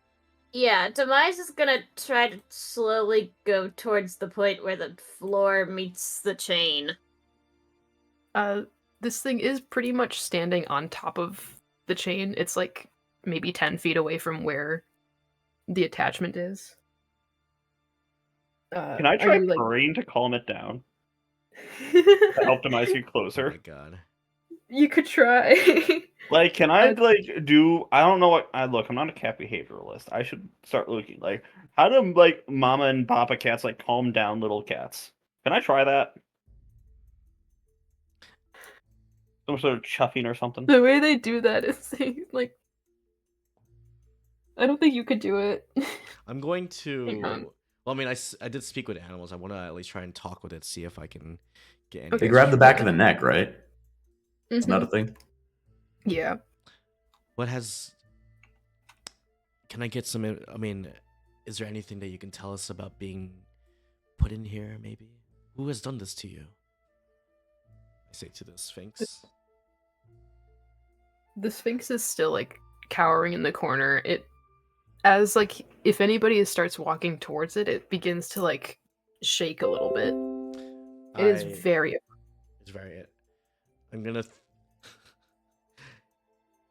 Yeah, Demise is gonna try to slowly go towards the point where the floor meets the chain. This thing is pretty much standing on top of the chain. It's like maybe 10 feet away from where the attachment is. Can I try praying to calm it down? To help Demise get Oh closer? my god. You could try. Like, can I do? I don't know what. Look, I'm not a cat behavioralist. I should start looking like how do like mama and papa cats like calm down little cats? Can I try that? Some sort of chuffing or something. The way they do that is they like. I don't think you could do it. I'm going to. Hang on. Well, I mean, I did speak with animals. I want to at least try and talk with it, see if I can get any. Okay. they grab the back of the neck, right? It's Mhm. not a thing. Yeah. What has? Can I get some? I mean, is there anything that you can tell us about being put in here? Maybe who has done this to you? I say to the Sphinx. The Sphinx is still like cowering in the corner. It, as like if anybody starts walking towards it, it begins to like shake a little bit. It is very. It's very. I'm gonna.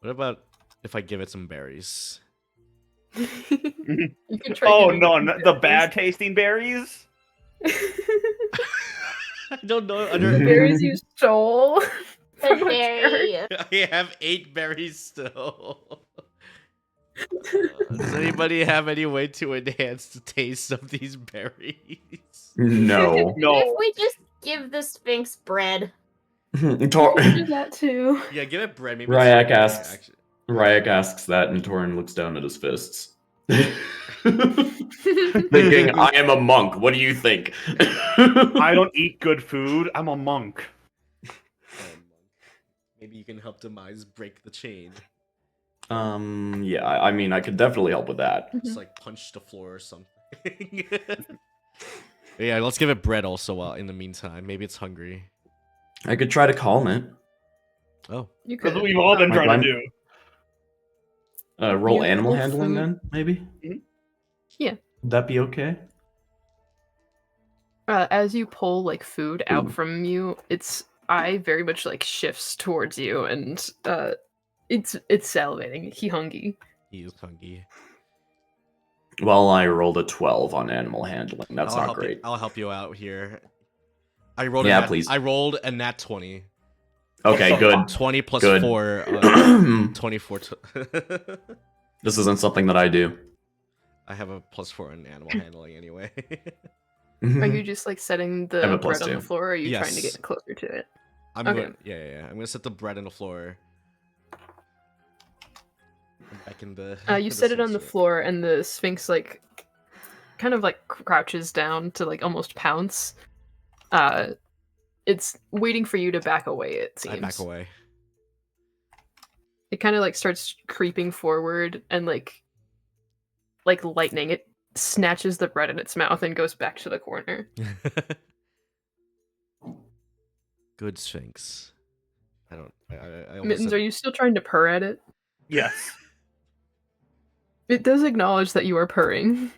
What about if I give it some berries? You can try Oh giving no, it the berries. bad tasting berries. I don't know. Berries you stole. The from a berry. I have 8 berries still. Does anybody have any way to enhance the taste of these berries? No. No. If we just give the Sphinx bread. Do that too. Yeah, give it bread. Maybe Rhaiac it's- asks. actually- Rhaiac asks that, and Torin looks down at his fists. Thinking, I am a monk. What do you think? I don't eat good food. I'm a monk. Maybe you can help Demise break the chain. Yeah, I mean, I could definitely help with that. Just like punch the floor or something. Yeah, let's give it bread also while in the meantime. Maybe it's hungry. I could try to calm it. Oh. You That's could. what we've all been Like, trying to I'm- do. Roll You animal pull handling food. then, maybe? Yeah. Would that be okay? As you pull like food out Ooh. from you, its eye very much like shifts towards you, and it's salivating. He hungry. He is hungry. Well, I rolled a 12 on animal handling. That's I'll not help great. I'll help you out here. I rolled Yeah, a nat, please. I rolled a nat 20. Okay, good. 20 plus Good. 4. 24. This isn't something that I do. I have a plus 4 in animal handling anyway. Are you just like setting I have the a plus bread on the 2. floor, or are you trying to Yes. get closer to it? I'm Okay. going. Yeah. I'm gonna set the bread on the floor. I'm back in the. You set it on the floor, and the Sphinx like kind of like crouches down to like almost pounce. It's waiting for you to back away. It seems. I back away. It kind of like starts creeping forward, and like lightning, it snatches the bread in its mouth and goes back to the corner. Good Sphinx. I don't. I almost Mittens, said, are you still trying to purr at it? Yes. It does acknowledge that you are purring.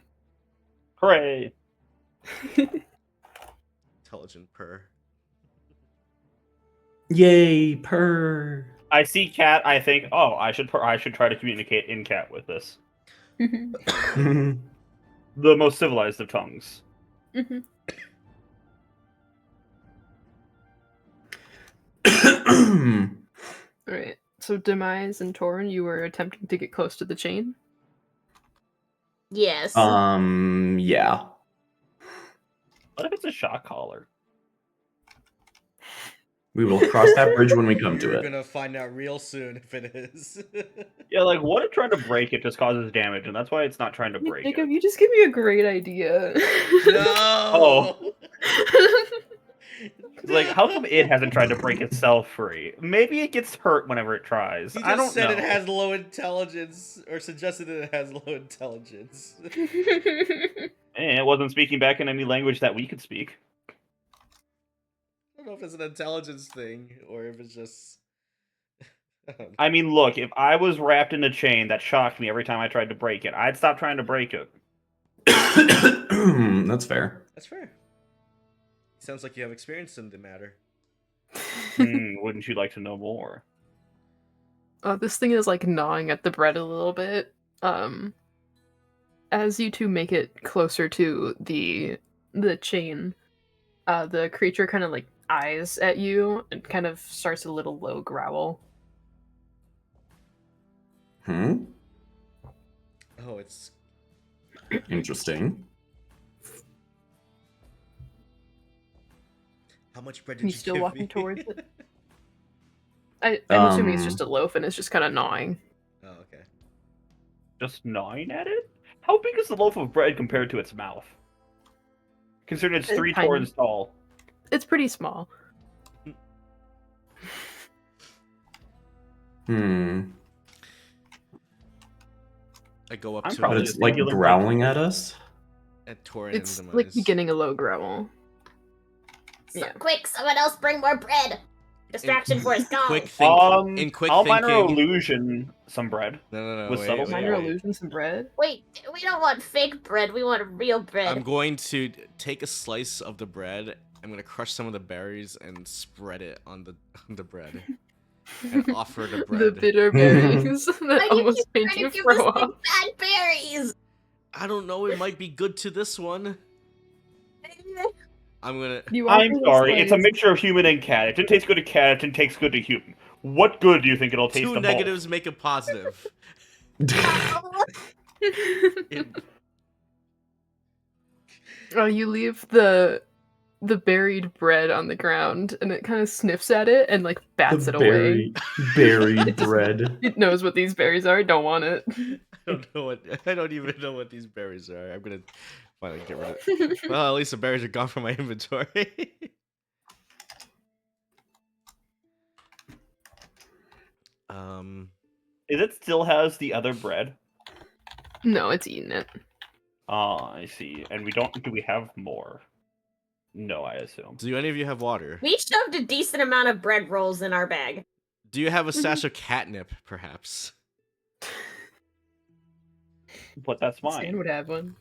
Hooray! intelligent purr. Yay, purr. I see cat. I think, oh, I should try to communicate in cat with this. Mhm. The most civilized of tongues. Mhm. Alright, so Demise and Torin, you were attempting to get close to the chain? Yes. Yeah. What if it's a shock collar? We will cross that bridge when we come to You're it. gonna find out real soon if it is. Yeah, like, what if trying to break it just causes damage, and that's why it's not trying to break Jacob, it? you just gave me a great idea. No. Like, how come it hasn't tried to break itself free? Maybe it gets hurt whenever it tries. He I don't just said know. it has low intelligence, or suggested that it has low intelligence. And it wasn't speaking back in any language that we could speak. I don't know if it's an intelligence thing or if it's just. I don't know. I mean, look, if I was wrapped in a chain that shocked me every time I tried to break it, I'd stop trying to break it. That's fair. That's fair. Sounds like you have experience in the matter. Wouldn't you like to know more? This thing is like gnawing at the bread a little bit. As you two make it closer to the chain, the creature kind of like eyes at you and kind of starts a little low growl. Hmm? Oh, it's. Interesting. How much bread did He's you still give walking me? towards it. I'm assuming it's just a loaf and it's just kind of gnawing. Oh, okay. Just gnawing at it? How big is the loaf of bread compared to its mouth? Considering it's It's 3 tiny. torrens tall. It's pretty small. Hmm. I go up I'm to probably But it it's just like regular growling at us. at Torin It's and like Demise. beginning a low growl. So, Yeah. quick, someone else bring more bread. Distraction force, go. Quick in quick I'll minor thinking. illusion some bread. No, with wait, subtle wait, Minor wait. illusions and bread. Wait, we don't want fake bread. We want real bread. I'm going to take a slice of the bread. I'm gonna crush some of the berries and spread it on the bread, and offer the bread. The bitter berries Why that do you almost keep made trying you to give throw us the up. bad berries? I don't know. It might be good to this one. I'm gonna. You I'm offer this, sorry, it's a like- mixture of human and cat. If it tastes good to cat, if it tastes good to human. What good do you think it'll taste Two to negatives make a positive. Oh, you leave the buried bread on the ground, and it kind of sniffs at it and like bats it away. Buried bread. It knows what these berries are. Don't want it. I don't even know what these berries are. I'm gonna finally get rid of it. Well, at least the berries are gone from my inventory. Is it still has the other bread? No, it's eating it. Oh, I see. And we don't. Do we have more? No, I assume. Do any of you have water? We shoved a decent amount of bread rolls in our bag. Do you have a stash of catnip, perhaps? But that's Stan mine. would have one.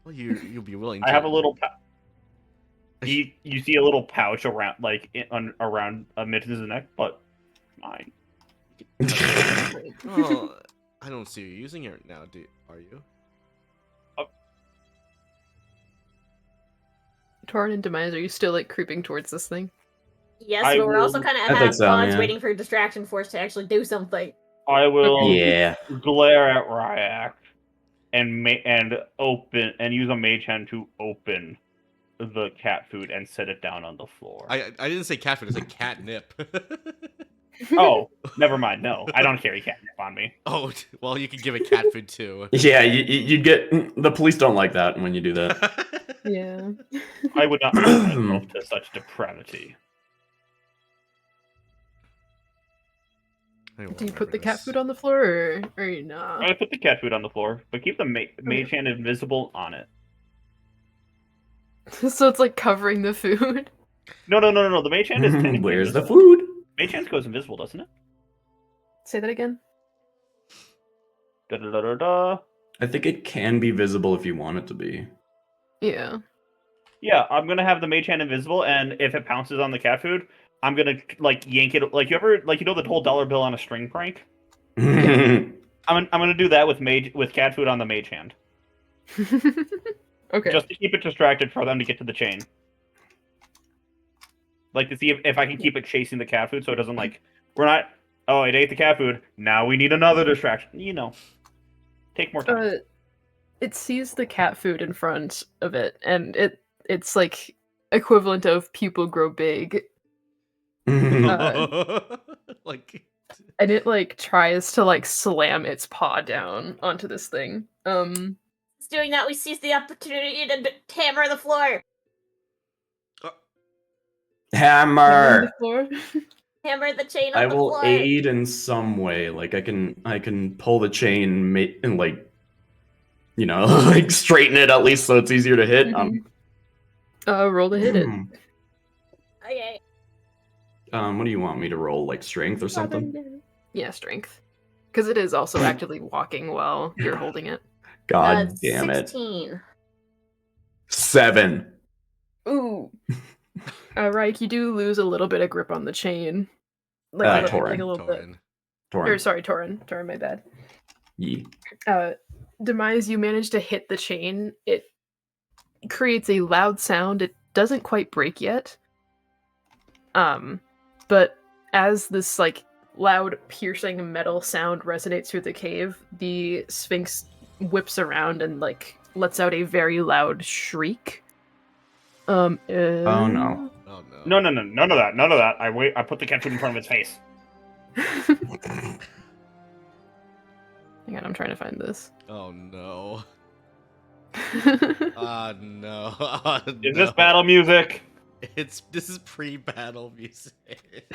Well, you'll be willing. I to. have a little. You see a little pouch around, like around Mittens' neck, but mine. Well, I don't see you using it now. Are you? Torin and Demise, are you still like creeping towards this thing? Yes, I but we're also will- kind I of think half so, pods yeah. waiting for distraction force to actually do something. I will Yeah. glare at Rhaiac and open and use a mage hand to open the cat food and set it down on the floor. I didn't say cat food. I said catnip. Oh, never mind. No, I don't carry catnip on me. Oh, well, you can give it cat food too. Yeah, you get the police don't like that when you do that. Yeah. I would not put myself to such depravity. Do you put the cat food on the floor or you not? I put the cat food on the floor, but keep the mage hand invisible on it. So it's like covering the food. No. The mage hand is technically Where's the invisible. food? Mage Hand goes invisible, doesn't it? Say that again. Da da da da da. I think it can be visible if you want it to be. Yeah. Yeah, I'm gonna have the Mage Hand invisible, and if it pounces on the cat food, I'm gonna like yank it. Like you know the whole dollar bill on a string prank. I'm gonna do that with cat food on the Mage Hand, Okay. just to keep it distracted for them to get to the chain. Like to see if I can keep it chasing the cat food, so it doesn't like we're not. Oh, it ate the cat food. Now we need another distraction. You know, take more time. It sees the cat food in front of it, and it's like equivalent of pupil grow big, Like, and it like tries to like slam its paw down onto this thing. It's doing that. We seize the opportunity to hammer the floor. Hammer. The floor. Hammer the chain I on the will floor. aid in some way. Like I can pull the chain and like, you know, like straighten it at least so it's easier to hit. Roll to hit it. Okay. What do you want me to roll? Like strength or something? Yeah, strength, because it is also actively walking while you're holding it. God damn it! 16. 7. Ooh. Right, you do lose a little bit of grip on the chain. Like Torin. a little bit. Torin. Or sorry, Torin. Torin, my bad. Yee. Demise, you manage to hit the chain. It creates a loud sound. It doesn't quite break yet. But as this like loud piercing metal sound resonates through the cave, the Sphinx whips around and like lets out a very loud shriek. Oh no. oh no. No, none of that. I put the cat food in front of its face. Hang on, I'm trying to find this. Oh no. No. Is this battle music? This is pre-battle music.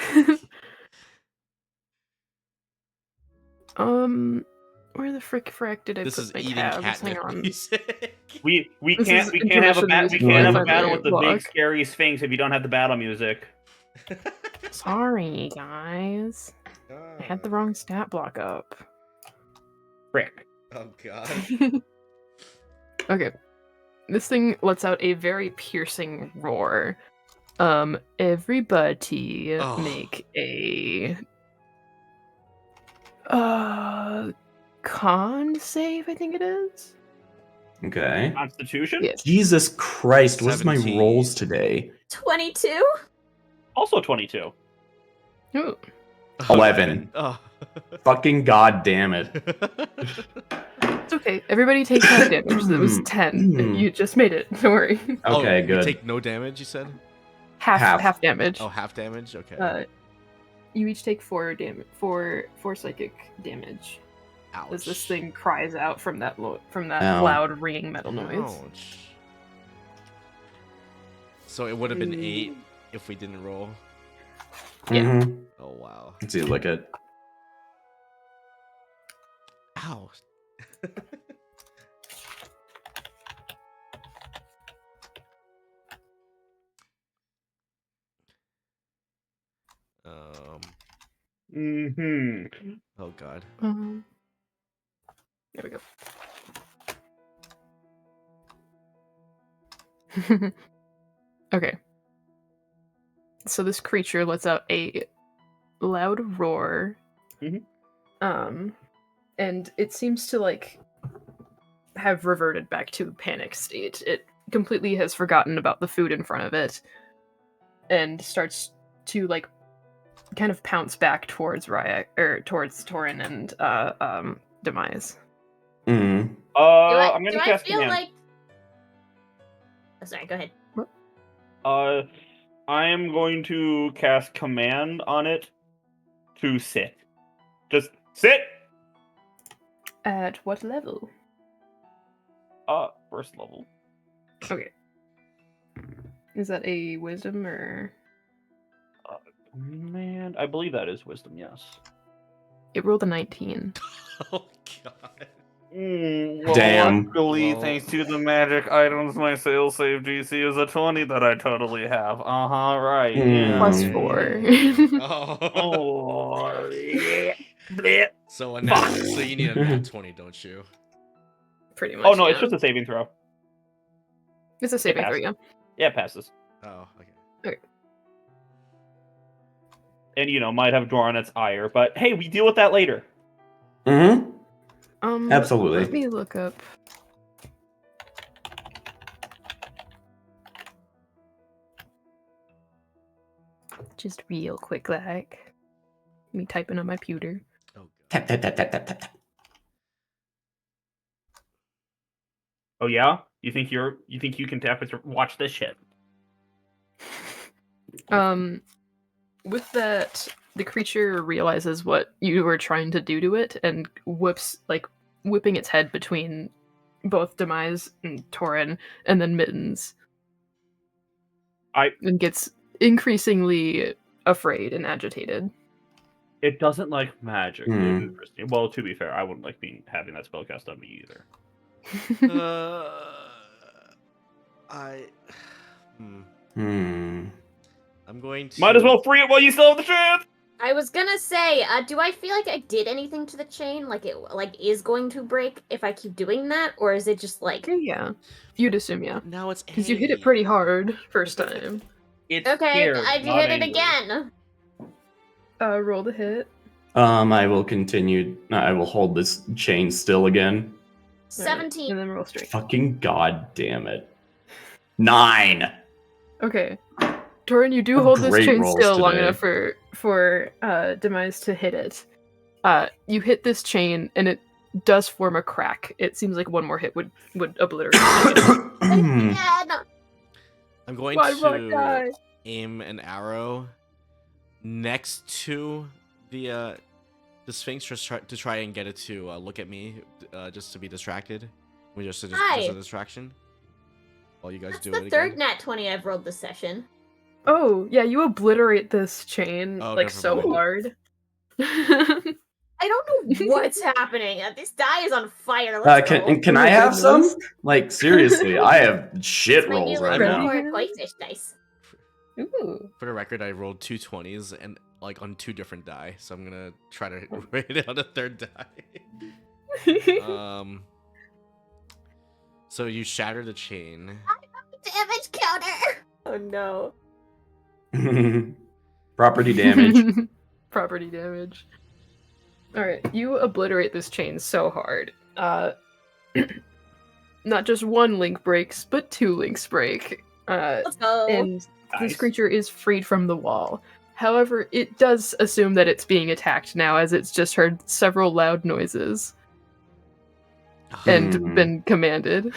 Where the frick did I This put is my eating tabs? catnip Hang on. music. We This can't is have a intermission music we can't have a for battle the with the block. big scary Sphinx if you don't have the battle music. Sorry, guys. I had the wrong stat block up. Frick. Oh god. Okay. This thing lets out a very piercing roar. Everybody make a con save, I think it is. Okay. Constitution? Yes. Jesus Christ, what's my 17. rolls today? 22? Also 22. Ooh. 11. Oh. Fucking god damn it. It's okay. Everybody takes half damage. That was 10. You just made it. Don't worry. Okay, You good. take no damage, you said? Half damage. Oh, half damage? Okay. You each take 4 psychic damage. Ouch. As this thing cries out from that Ow. loud ringing metal noise. Ouch. So it would have been 8 if we didn't roll. Yeah. Mhm. Oh wow. Let's see, look at. Ow. Oh god. There we go. Okay. So this creature lets out a loud roar. And it seems to like have reverted back to panic state. It completely has forgotten about the food in front of it and starts to like kind of pounce back towards Rhaiac or towards Torin and Demise. Mm. I'm gonna do I cast feel command. like... Oh, sorry, go ahead. I am going to cast command on it to sit. Just sit. At what level? First level. Okay. Is that a wisdom or? Man, I believe that is wisdom. Yes. It rolled a 19. Oh god. Well, Damn. luckily, Well- thanks to the magic items, my sales save DC is a 20 that I totally have. Right. Yeah. Plus Mm. 4. Oh. Oh, yeah. Bleh. So so you need a nat 20, don't you? Pretty much. Oh, no, yeah. it's just a saving throw. It's a saving throw, passed. yeah. Yeah, it passes. Oh, okay. And, might have drawn its ire, but hey, we deal with that later. Mm-hmm. Absolutely. Absolutely. Let me look up. Just real quick, like me typing on my pewter. Oh, God. Tap, tap, tap, tap, tap, tap, tap. Oh yeah? You think you can tap it? Watch this shit. With that, the creature realizes what you were trying to do to it and whipping its head between both Demise and Torin, and then Mittens. And gets increasingly afraid and agitated. It doesn't like magic. Hmm. Well, to be fair, I wouldn't like having that spell cast on me either. I'm going to. Might as well free it while you still have the chance. I was gonna say, do I feel like I did anything to the chain? Like it is going to break if I keep doing that, or is it just like? Yeah, you'd assume, yeah, Now it's because you hit it angry. pretty hard first time. It's Okay, scared, I not hit it angry. again. Roll the hit. I will continue. I will hold this chain still again. 17. And then roll straight. Fucking god damn it. 9. Okay. Torin, you do hold this Great chain rolls still long today. enough for Demise to hit it. You hit this chain and it does form a crack. It seems like one more hit would obliterate it. Again. I'm going Why won't to I? aim an arrow next to the Sphinx to try and get it to look at me, just to be distracted. Just a distraction. While you guys That's do the it third again. nat 20 I've rolled this session. Oh, yeah, you obliterate this chain Oh, like never so mind. hard. I don't know what's happening. This die is on fire. Let's go. Can Oh I my have some? goodness. Like, seriously, I have shit It's my new rolls right little now. Ready? koi fish dice. Ooh. For the record, I rolled 2 20s and like on 2 different die, so I'm gonna try to rate it on a third die. So you shatter the chain. Damage counter. Oh no. Property damage. Property damage. Alright, you obliterate this chain so hard. Not just one link breaks, but 2 links break. Let's go. And Nice. this creature is freed from the wall. However, it does assume that it's being attacked now, as it's just heard several loud noises and been commanded.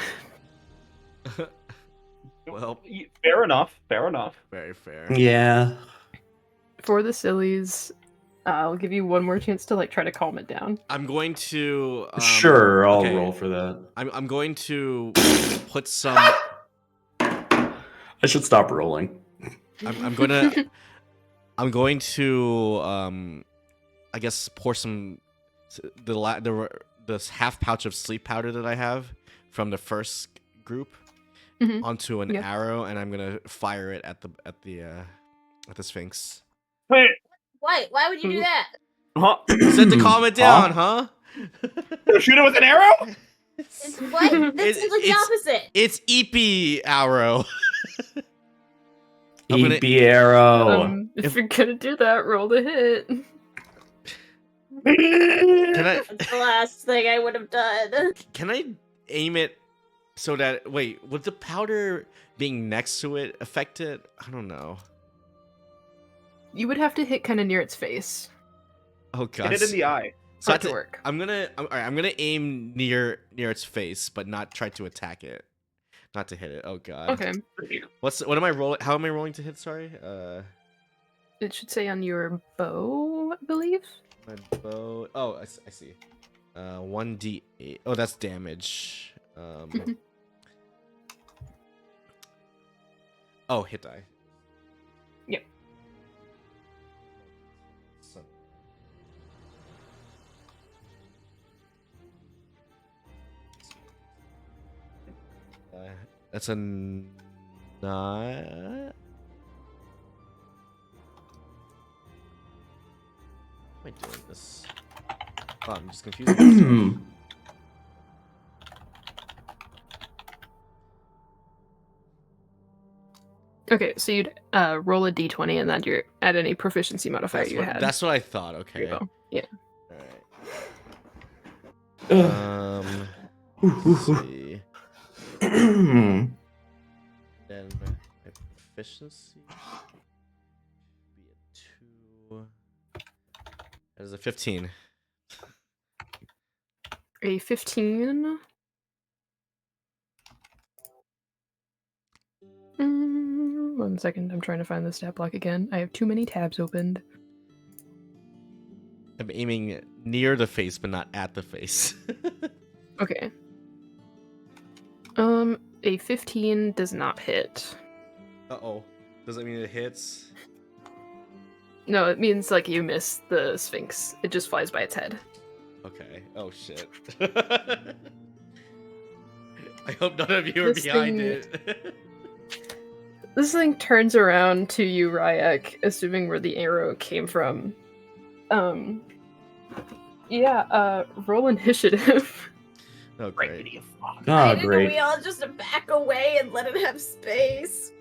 Well, Fair enough. Fair enough. very fair. Yeah. For the sillies, I'll give you one more chance to try to calm it down. I'm going to Sure, I'll okay. roll for that. I'm going to put some. I should stop rolling. I'm going to I guess pour some this half pouch of sleep powder that I have from the first group Mhm. onto an Yep. arrow, and I'm gonna fire it at the Sphinx. Wait, Why? Why would you do that? huh? You said to calm it down, huh? Shoot it with an arrow? It's what? This is like the opposite. It's EP arrow. I'm gonna- EP arrow. If you're gonna do that, roll the hit. Can I That's the last thing I would have done. can I aim it so that would the powder being next to it affect it? I don't know. You would have to hit kind of near its face. Oh god. Hit it in the eye. So For it to work. I'm gonna aim near its face, but not try to attack it. Not to hit it. Oh god. Okay. What am I rolling? How am I rolling to hit? Sorry. It should say on your bow, I believe. My bow. Oh, I see. 1d8. Oh, that's damage. Oh, hit die. Yep. That's a not. Am I doing this? Oh, I'm just confused. Okay, so you'd roll a d20 and then you're at any proficiency modifier you had. That's what I thought. Okay. There you go. Yeah. All right. Let's see. Then my proficiency be a 2. That is a 15. A 15. One second, I'm trying to find the stat block again. I have too many tabs opened. I'm aiming near the face, but not at the face. Okay. A 15 does not hit. Uh-oh. Does that mean it hits? No, it means like you miss the Sphinx. It just flies by its head. Okay. Oh, shit. I hope none of you are This behind thing- it. This thing turns around to you, Rhaiac, assuming where the arrow came from. Roll initiative. Oh, great. I Oh, didn't great. we all just back away and let it have space?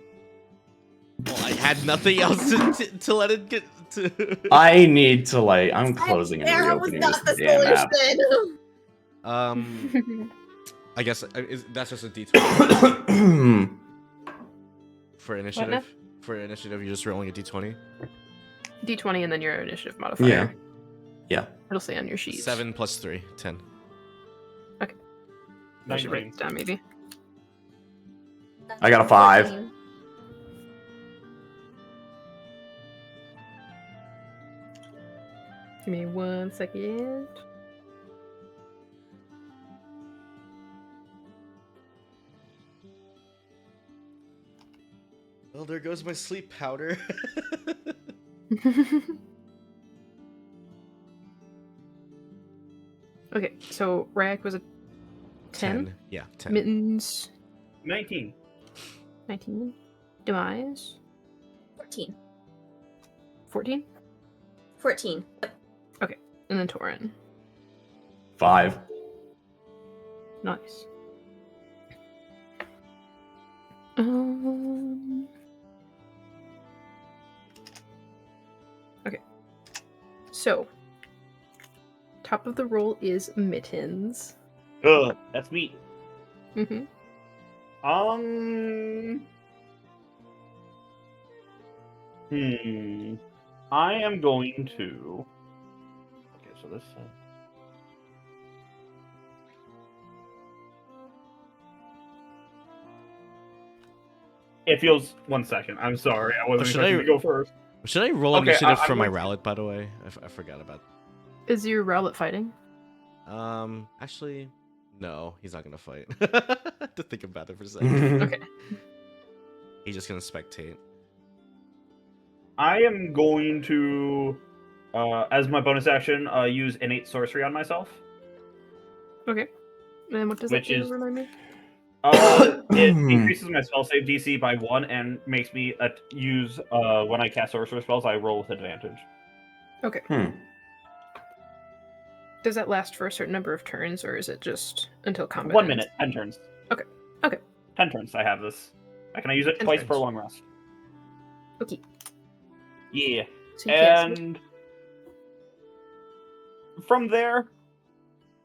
Well, I had nothing else to let it get to. I need to like. I'm closing and Arrow was reopening not this the damn app. solution. I guess that's just a d20 for initiative. For initiative, you're just rolling a d20. D20 and then your initiative modifier. Yeah. It'll say on your sheet. 7 plus 3, 10. I should write it down, maybe. I got a 5. 14. Give me 1 second. Well, there goes my sleep powder. Okay, so Rhaiac was a 10. Yeah, 10. Mittens, 19. 19. Demise, 14. 14. 14. And then Torin. 5. Nice. Okay. So, top of the roll is Mittens. Ugh, that's me. Mm-hmm. I am going to. Okay, so this. It feels. 1 second. I'm sorry. I wasn't should expecting I- to go first. Should I roll Okay, initiative I'm for my going to- rowlet, by the way? I forgot about. Is your Rowlet fighting? Actually, no, he's not gonna fight. To think about it for a second. Okay. He's just gonna spectate. I am going to, as my bonus action, use innate sorcery on myself. Okay. And what does Which that do, is- remind me? It increases my spell save DC by 1 and makes me use when I cast sorcerer spells, I roll with advantage. Okay. Does that last for a certain number of turns, or is it just until combat 1 ends? minute, 10 turns. Okay. Okay. 10 turns. I have this. I can use it 10 twice per turns. long rest. Okay. Yeah. So you cast it. And from there,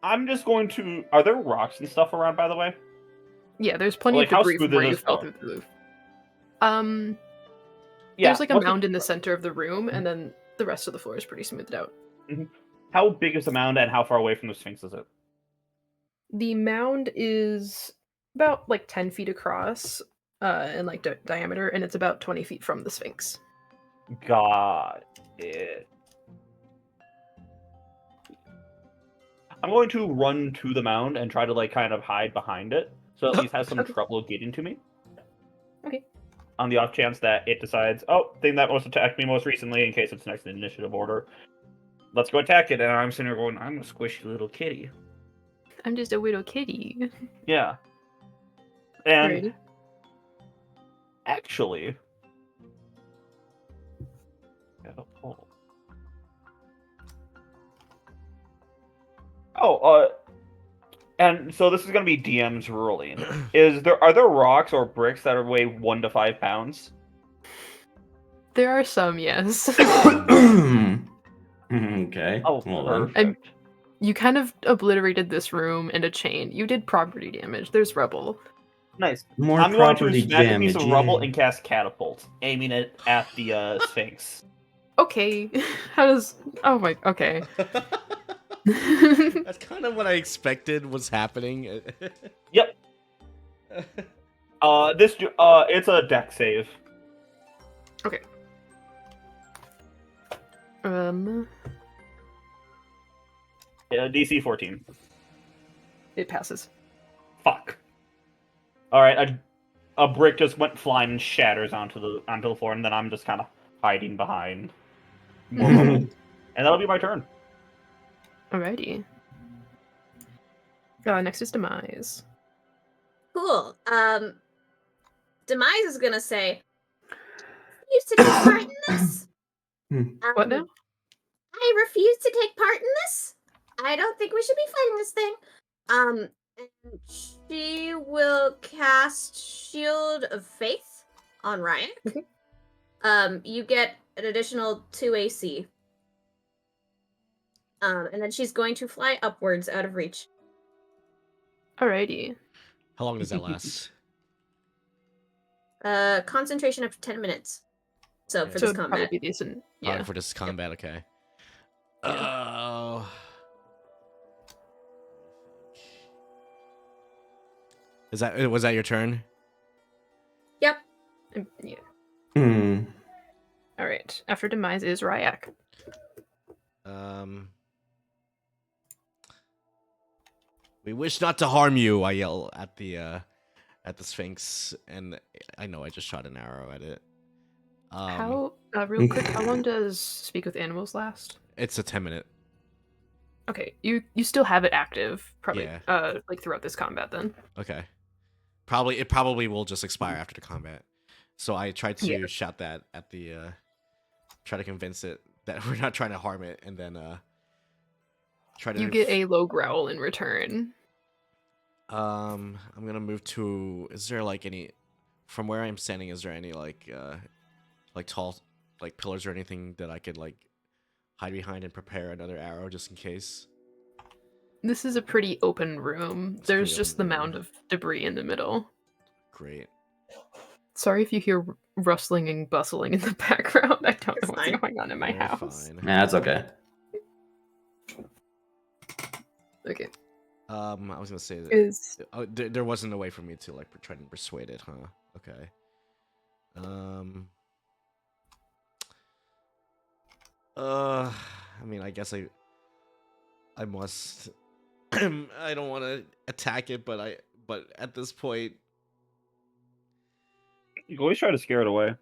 I'm just going to. Are there rocks and stuff around, by the way? Yeah, there's plenty Like, of how debris from smooth where is you this fell floor? through the roof. Yeah. There's like a what's mound in the center of the room, and then the rest of the floor is pretty smoothed out. How big is the mound, and how far away from the Sphinx is it? The mound is about like 10 feet across, and like diameter, and it's about 20 feet from the Sphinx. Got it. I'm going to run to the mound and try to like kind of hide behind it, so at least has some Okay. trouble getting to me. Okay. On the off chance that it decides, oh, thing that most attacked me most recently, in case it's next in initiative order, let's go attack it. And I'm sitting there going, I'm a squishy little kitty. I'm just a little kitty. Yeah. And Alrighty. actually, and so this is going to be DM's ruling. Are there rocks or bricks that weigh 1 to 5 pounds? There are some, yes. Okay. Oh, Well then. perfect. You kind of obliterated this room and a chain. You did property damage. There's rubble. Nice. More I'm going to property smack a piece damage. of rubble yeah. and cast catapult, aiming it at the Sphinx. Okay. How does... Oh my... Okay. That's kind of what I expected was happening. Yep. It's a deck save. Okay. Yeah, DC 14. It passes. Fuck. All right, a brick just went flying and shatters onto the floor, and then I'm just kind of hiding behind more rubble. And that'll be my turn. Alrighty. Next is Demise. Cool. Demise is gonna say, "Refuse to take part in this." What now? I refuse to take part in this. I don't think we should be fighting this thing. And she will cast Shield of Faith on Rhaiac. Okay. You get an additional 2 AC. And then she's going to fly upwards out of reach. Alrighty. How long does that last? Concentration up to 10 minutes. So for So this it'd combat. probably be decent. Oh, Yeah. for this combat, okay. Yeah. Oh. Was that your turn? Yep. Yeah. Hmm. Alright. After Demise is Rhaiac. We wish not to harm you, I yell at the Sphinx, and I know I just shot an arrow at it. How real quick, how long does Speak with Animals last? It's a 10-minute. Okay, you still have it active, probably Yeah. like throughout this combat then. Okay. It probably will just expire after the combat. So I tried to shout that at the try to convince it that we're not trying to harm it, and then try to You get a low growl in return. I'm gonna move to, is there like any, from where I'm standing, is there any like tall like pillars or anything that I could like hide behind and prepare another arrow just in case? This is a pretty open room. It's There's pretty just the open room. mound of debris in the middle. Great. Sorry if you hear rustling and bustling in the background. I don't It's know what's fine. going on in my You're house. fine. Nah, that's okay. Okay. I was gonna say that Is there wasn't a way for me to like try to persuade it, huh? Okay. I mean, I guess I must. I don't want to attack it, but at this point, You can always try to scare it away.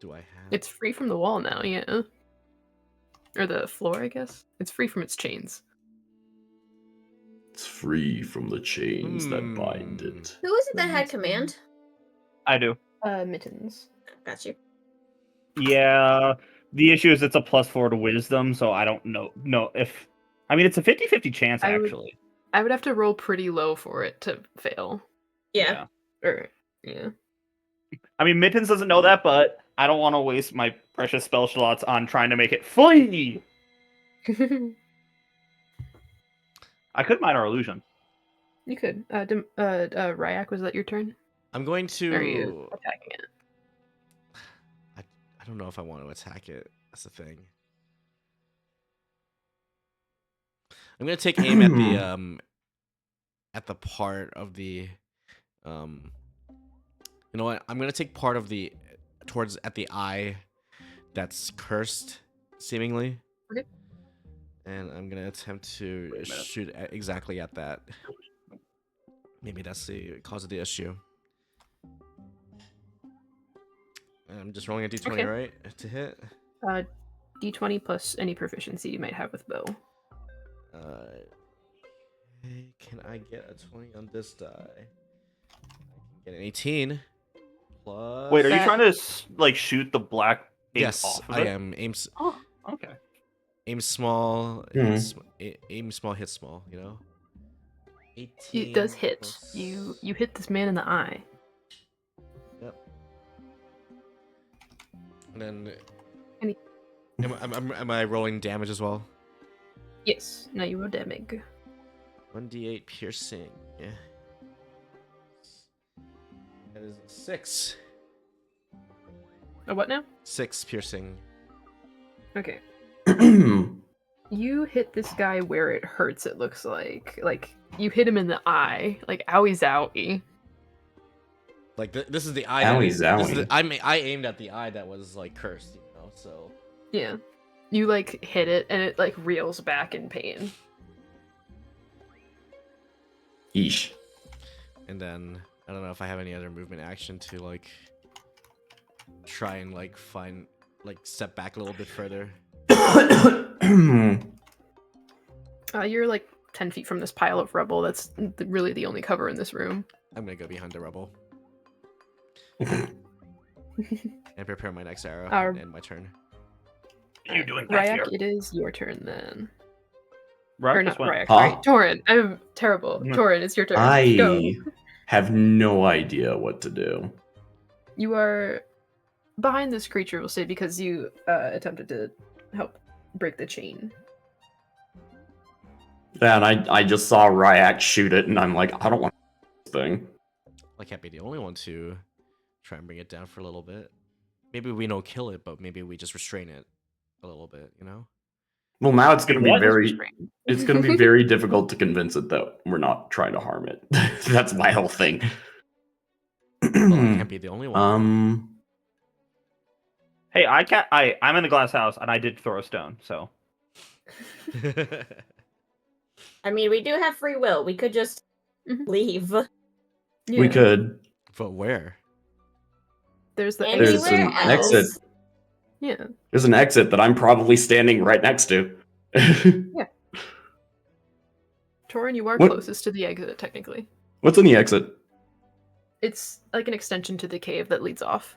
do I have? it's free from the wall now, yeah. Or the floor, I guess. It's free from its chains. It's free from the chains that bind it. Who is it that had command? I do. Mittens. Got you. Yeah. The issue is it's a +4 to wisdom, so I don't know if. I mean, it's a 50-50 chance, actually. I would have to roll pretty low for it to fail. Yeah. Or, yeah. I mean, Mittens doesn't know that, but I don't want to waste my precious spell slots on trying to make it flee. I could minor illusion. You could. Rhaiac, was that your turn? I'm going Or are you to. attacking it? I don't know if I want to attack it. That's the thing. I'm gonna take aim at the part of the you know what? I'm gonna take part of the at the eye that's cursed, seemingly. Okay. And I'm gonna attempt to shoot exactly at that. Maybe that's the cause of the issue. I'm just rolling a d20, Okay. right, to hit. D20 plus any proficiency you might have with bow. Okay, can I get a 20 on this die? I can get an 18. Plus. Wait, are you That- trying to like shoot the black ink Yes, off of I it? am. Oh, okay. Aim small. Hmm. Aim small, hit small. You know. 18. It does hit. plus- You hit this man in the eye. Yep. And then. Any- Am I rolling damage as well? Yes. Now you roll damage. 1d8 piercing. Yeah. That is 6. A what now? 6 piercing. Okay. You hit this guy where it hurts, it looks like. Like, you hit him in the eye. Like, owie zowie. Like this is the eye. Owie This is zowie. I aimed at the eye that was like cursed, you know. So Yeah. You, like, hit it, and it, like, reels back in pain. Yeesh. and then I don't know if I have any other movement action to like try and like find like step back a little bit further. You're, like, 10 feet from this pile of rubble. That's really the only cover in this room. I'm gonna go behind the rubble and prepare my next arrow and end my turn. What are you doing back here? Rhaiac, it is your turn then. Rhaiac Or just not went. Rhaiac, Huh? sorry. Torin. I'm terrible. No. Torin, it's your turn. I Go. have no idea what to do. You are behind this creature, we'll say, because you attempted to help break the chain. And I just saw Rhaiac shoot it, and I'm like, I don't want this thing. I can't be the only one to try and bring it down for a little bit. Maybe we don't kill it, but maybe we just restrain it a little bit, you know? Well, now it's gonna be What? it's gonna be very difficult to convince it that we're not trying to harm it. That's my whole thing. Well, I can't be the only one. Hey, I can't. I'm in the glass house, and I did throw a stone. So I mean, we do have free will. We could just Mhm. leave. We Yeah. could. But where? There's the There's Anywhere an else. exit. Yeah. There's an exit that I'm probably standing right next to. Torin, you are What- closest to the exit, technically. What's in the exit? It's like an extension to the cave that leads off.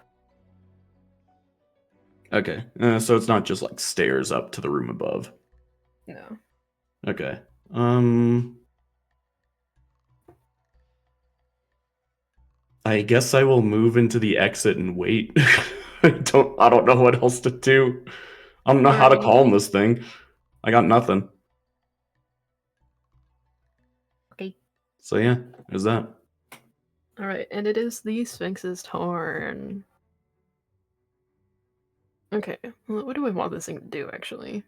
Okay, so it's not just like stairs up to the room above. No. Okay. I guess I will move into the exit and wait. I don't know what else to do. I don't know how to Alrighty. calm this thing. I got nothing. Okay. So yeah, there's that. Alright, and it is the Sphinx's turn. Okay, well, what do I want this thing to do, actually?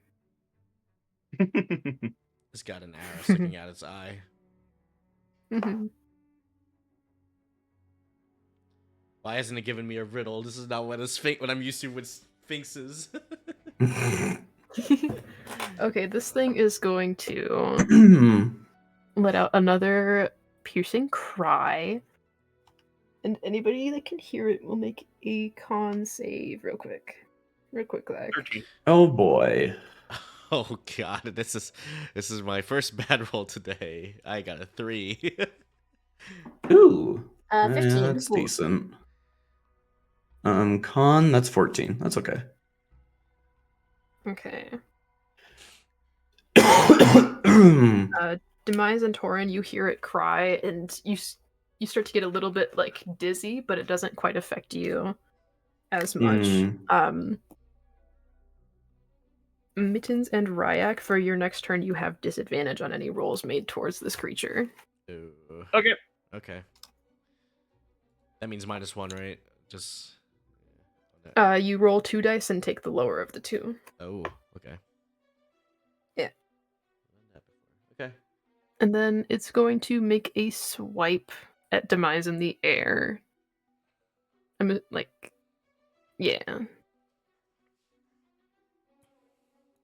It's got an arrow sticking out its eye. Mhm. Why hasn't it given me a riddle? This is not what I'm used to with sphinxes. Okay, this thing is going to let out another piercing cry. And anybody that can hear it will make a con save real quick. Real quick, like. 13. Oh boy. Oh god, this is my first bad roll today. I got a 3. Ooh. 15. Yeah, that's decent. Con, that's 14. That's okay. Okay. Hmm. Demise and Torin, you hear it cry, and you start to get a little bit like dizzy, but it doesn't quite affect you as much. Mittens and Rhaiac, for your next turn, you have disadvantage on any rolls made towards this creature. Ooh. Okay. Okay. That means -1, right? Just. You roll 2 dice and take the lower of the 2. Oh, okay. Yeah. Okay. And then it's going to make a swipe at Demise in the air. I'm like, yeah.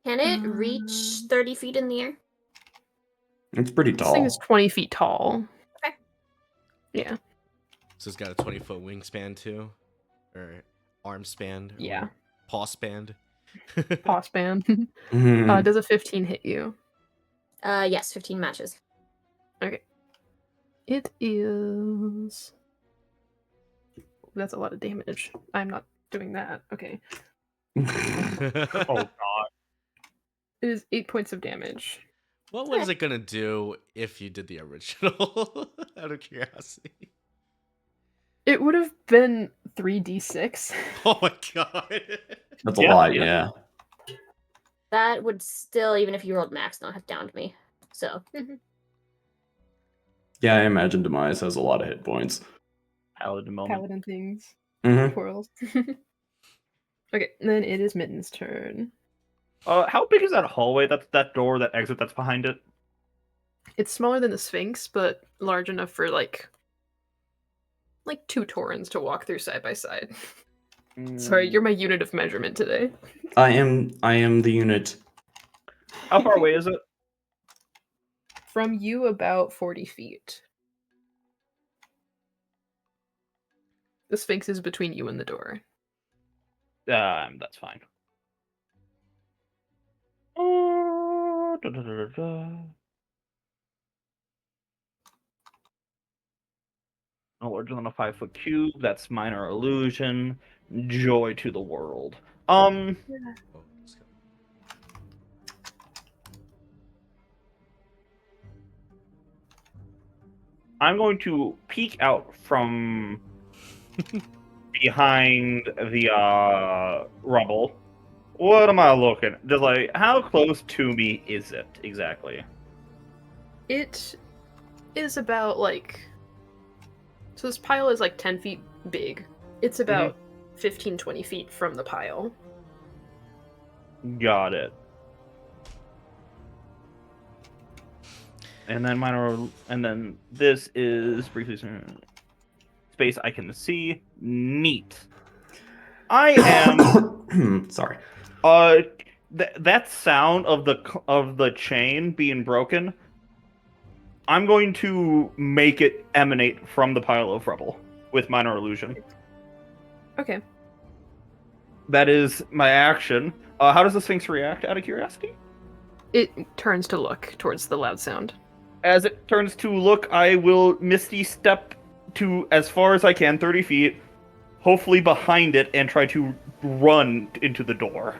Can it reach 30 feet in the air? It's pretty This thing tall. is 20 feet tall. Okay. Yeah. So it's got a 20-foot wingspan too, or arm span. Or Yeah. Paw span. Paw span. Mhm. Does a 15 hit you? Yes, 15 matches. Okay. It is. That's a lot of damage. I'm not doing that. Okay. Oh god. It is 8 points of damage. What was it gonna do if you did the original? Out of curiosity. It would have been 3d6. Oh my god. That's a Yeah, lot, yeah. yeah. That would still, even if you rolled max, not have downed me. So Yeah, I imagine Demise has a lot of hit points. Paladin moment. Paladin things. Mm-hmm. Quarrels. Okay, then it is Mittens' turn. How big is that hallway? That door, that exit that's behind it? It's smaller than the Sphinx, but large enough for like 2 Torins to walk through side by side. Sorry, you're my unit of measurement today. I am the unit. How far away is it? From you, about 40 feet. The Sphinx is between you and the door. That's fine. No larger than a 5-foot cube. That's minor illusion. Joy to the world. I'm going to peek out from behind the rubble. What am I looking? Just like, how close to me is it exactly? It is about so this pile is 10 feet big. It's about 15-20 feet from the pile. Got it. And then this is briefly space I can see. Neat. I am Sorry. that sound of the chain being broken. I'm going to make it emanate from the pile of rubble with minor illusion. Okay. That is my action. How does the Sphinx react, out of curiosity? It turns to look towards the loud sound. As it turns to look, I will Misty step to as far as I can, 30 feet, hopefully behind it, and try to run into the door.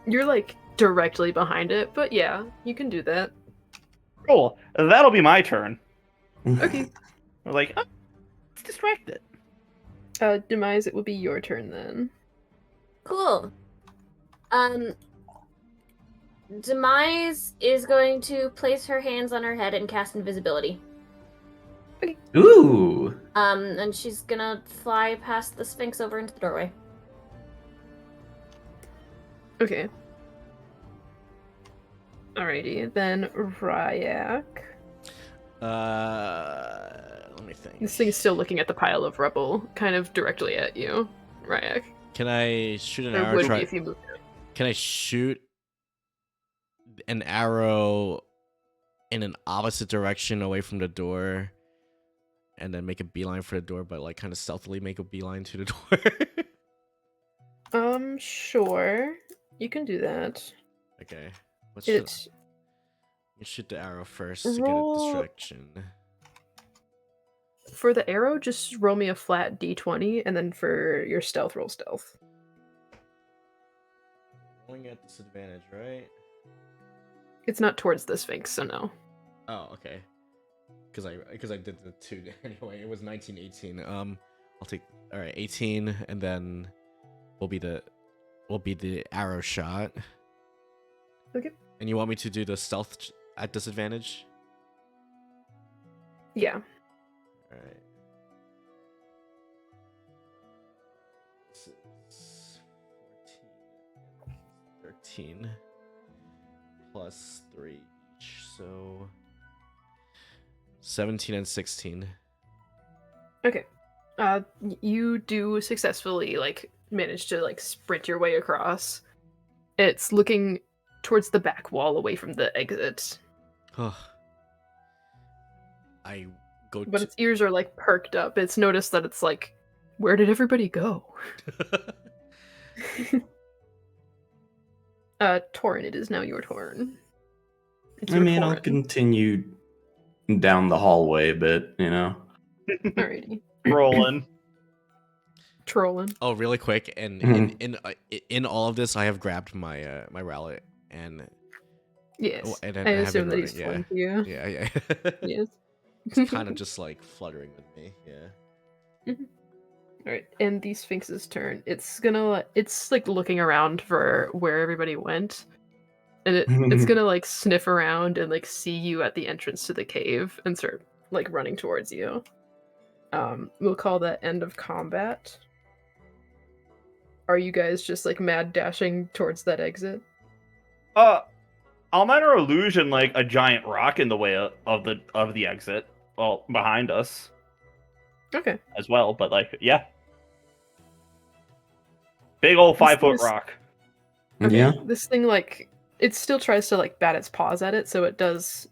You're directly behind it, but yeah, you can do that. Cool. That'll be my turn. Okay. We're like, oh, let's distract it. Demise, it will be your turn then. cool. Demise is going to place her hands on her head and cast invisibility. Ooh. And she's gonna fly past the Sphinx over into the doorway. Okay. Alrighty, then Rhaiac. Let me think. This thing is still looking at the pile of rubble, kind of directly at you, Rhaiac. Can I shoot an Or arrow? would be if you moved it. Can I shoot an arrow in an opposite direction away from the door, and then make a beeline for the door, but kind of stealthily make a beeline to the door? Sure. You can do that. Okay. Let's It shoot the arrow first to get a Roll- distraction. For the arrow, just roll me a flat d20, and then for your stealth, roll stealth. Rolling at disadvantage, right? It's not towards the Sphinx, so no. Oh, okay. Because I did the 2 anyway. It was 19, 18. I'll take 18, and then will be the arrow shot. Okay. And you want me to do the stealth at disadvantage? Yeah. Alright. 6, 14, 13, plus 3 each, so 17 and 16. Okay. You do successfully manage to sprint your way across. It's looking towards the back wall away from the exit. I go But its ears are perked up. It's noticed that it's where did everybody go? Torin, it is now your turn. It's I your mean, I'll Torin. continue down the hallway a bit, you know. Alrighty. Rolling. Trolling. Oh, really quick, and in all of this, I have grabbed my my rallet and Yes. and I I have assume been that he's running. flying to you. Yeah. Yes. It's kind of just like fluttering with me. Yeah. Alright, and the Sphinx's turn. It's like looking around for where everybody went. And it's gonna like sniff around and like see you at the entrance to the cave and start like running towards you. We'll call that end of combat. Are you guys just like mad dashing towards that exit? I'll minor illusion like a giant rock in the way of the exit, well, behind us Okay. as well. But like, yeah, big old This 5 thing foot is- rock. Okay. Yeah. This thing like it still tries to like bat its paws at it, so it does.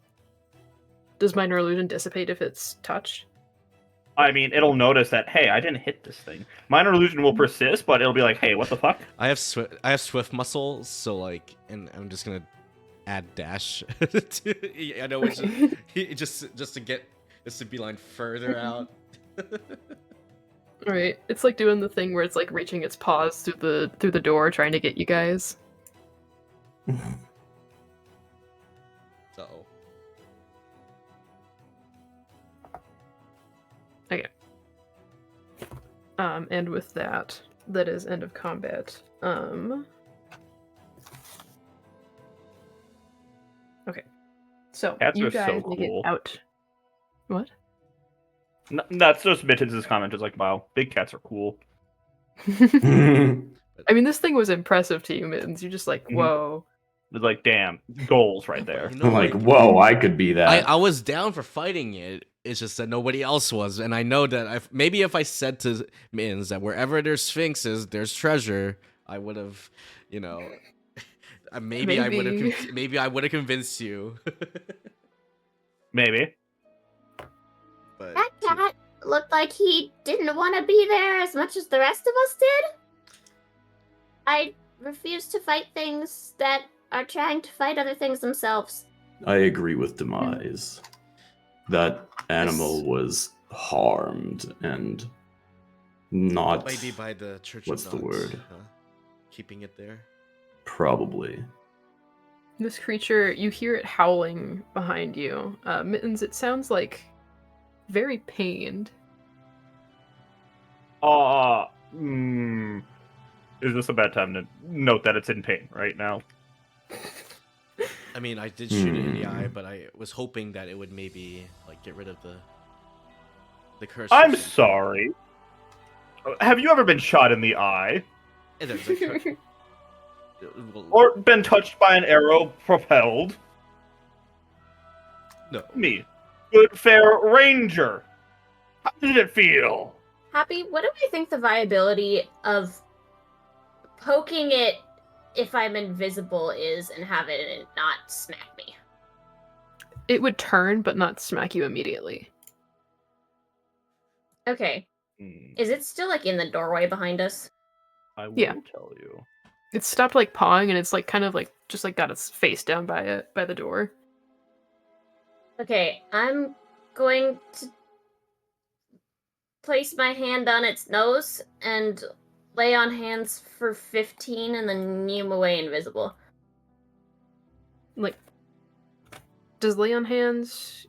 Does minor illusion dissipate if it's touched? I mean, it'll notice that, hey, I didn't hit this thing. Minor illusion will persist, but it'll be like, hey, what the fuck? I have swift muscle, so like, and I'm just gonna add dash. I know it's just to get this to beeline further out. Alright. It's like doing the thing where it's like reaching its paws through the door trying to get you guys. So Okay. And with that, that is end of combat. Okay. So Cats you are so guys make it cool. out. What? That's just Mittens' comment. Is like, wow, big cats are cool. I mean, this thing was impressive to you, Mittens. You're just like, Mhm. whoa. It's like, damn, goals right there. You know, Like, whoa, I could be that. I was down for fighting it. It's just that nobody else was, and I know that maybe if I said to Mittens that wherever there's sphinxes, there's treasure, I would have, you know, maybe I would Maybe. have, maybe I would have convinced you. Maybe. But That cat looked like he didn't want to be there as much as the rest of us did. I refuse to fight things that are trying to fight other things themselves. I agree with Demise. That animal was harmed and not maybe by the Church What's of the Nuns, word? huh? Keeping it there. probably. This creature, you hear it howling behind you. Mittens, it sounds like very pained. Is this a bad time to note that it's in pain right now? I mean, I did shoot it in the eye, but I was hoping that it would maybe like get rid of the curse. or I'm something. sorry. Have you ever been shot in the eye? And there's a cur- well, Or been touched by an arrow propelled? no. Me. Good fair ranger. How did it feel? Happy, what do we think the viability of poking it if I'm invisible is and having it not smack me? It would turn, but not smack you immediately. Okay. Is it still like in the doorway behind us? I will Yeah. tell you. It's stopped like pawing, and it's like kind of like just like got its face down by the door. Okay, I'm going to place my hand on its nose and lay on hands for 15 and then neum away invisible. Like, does lay on hands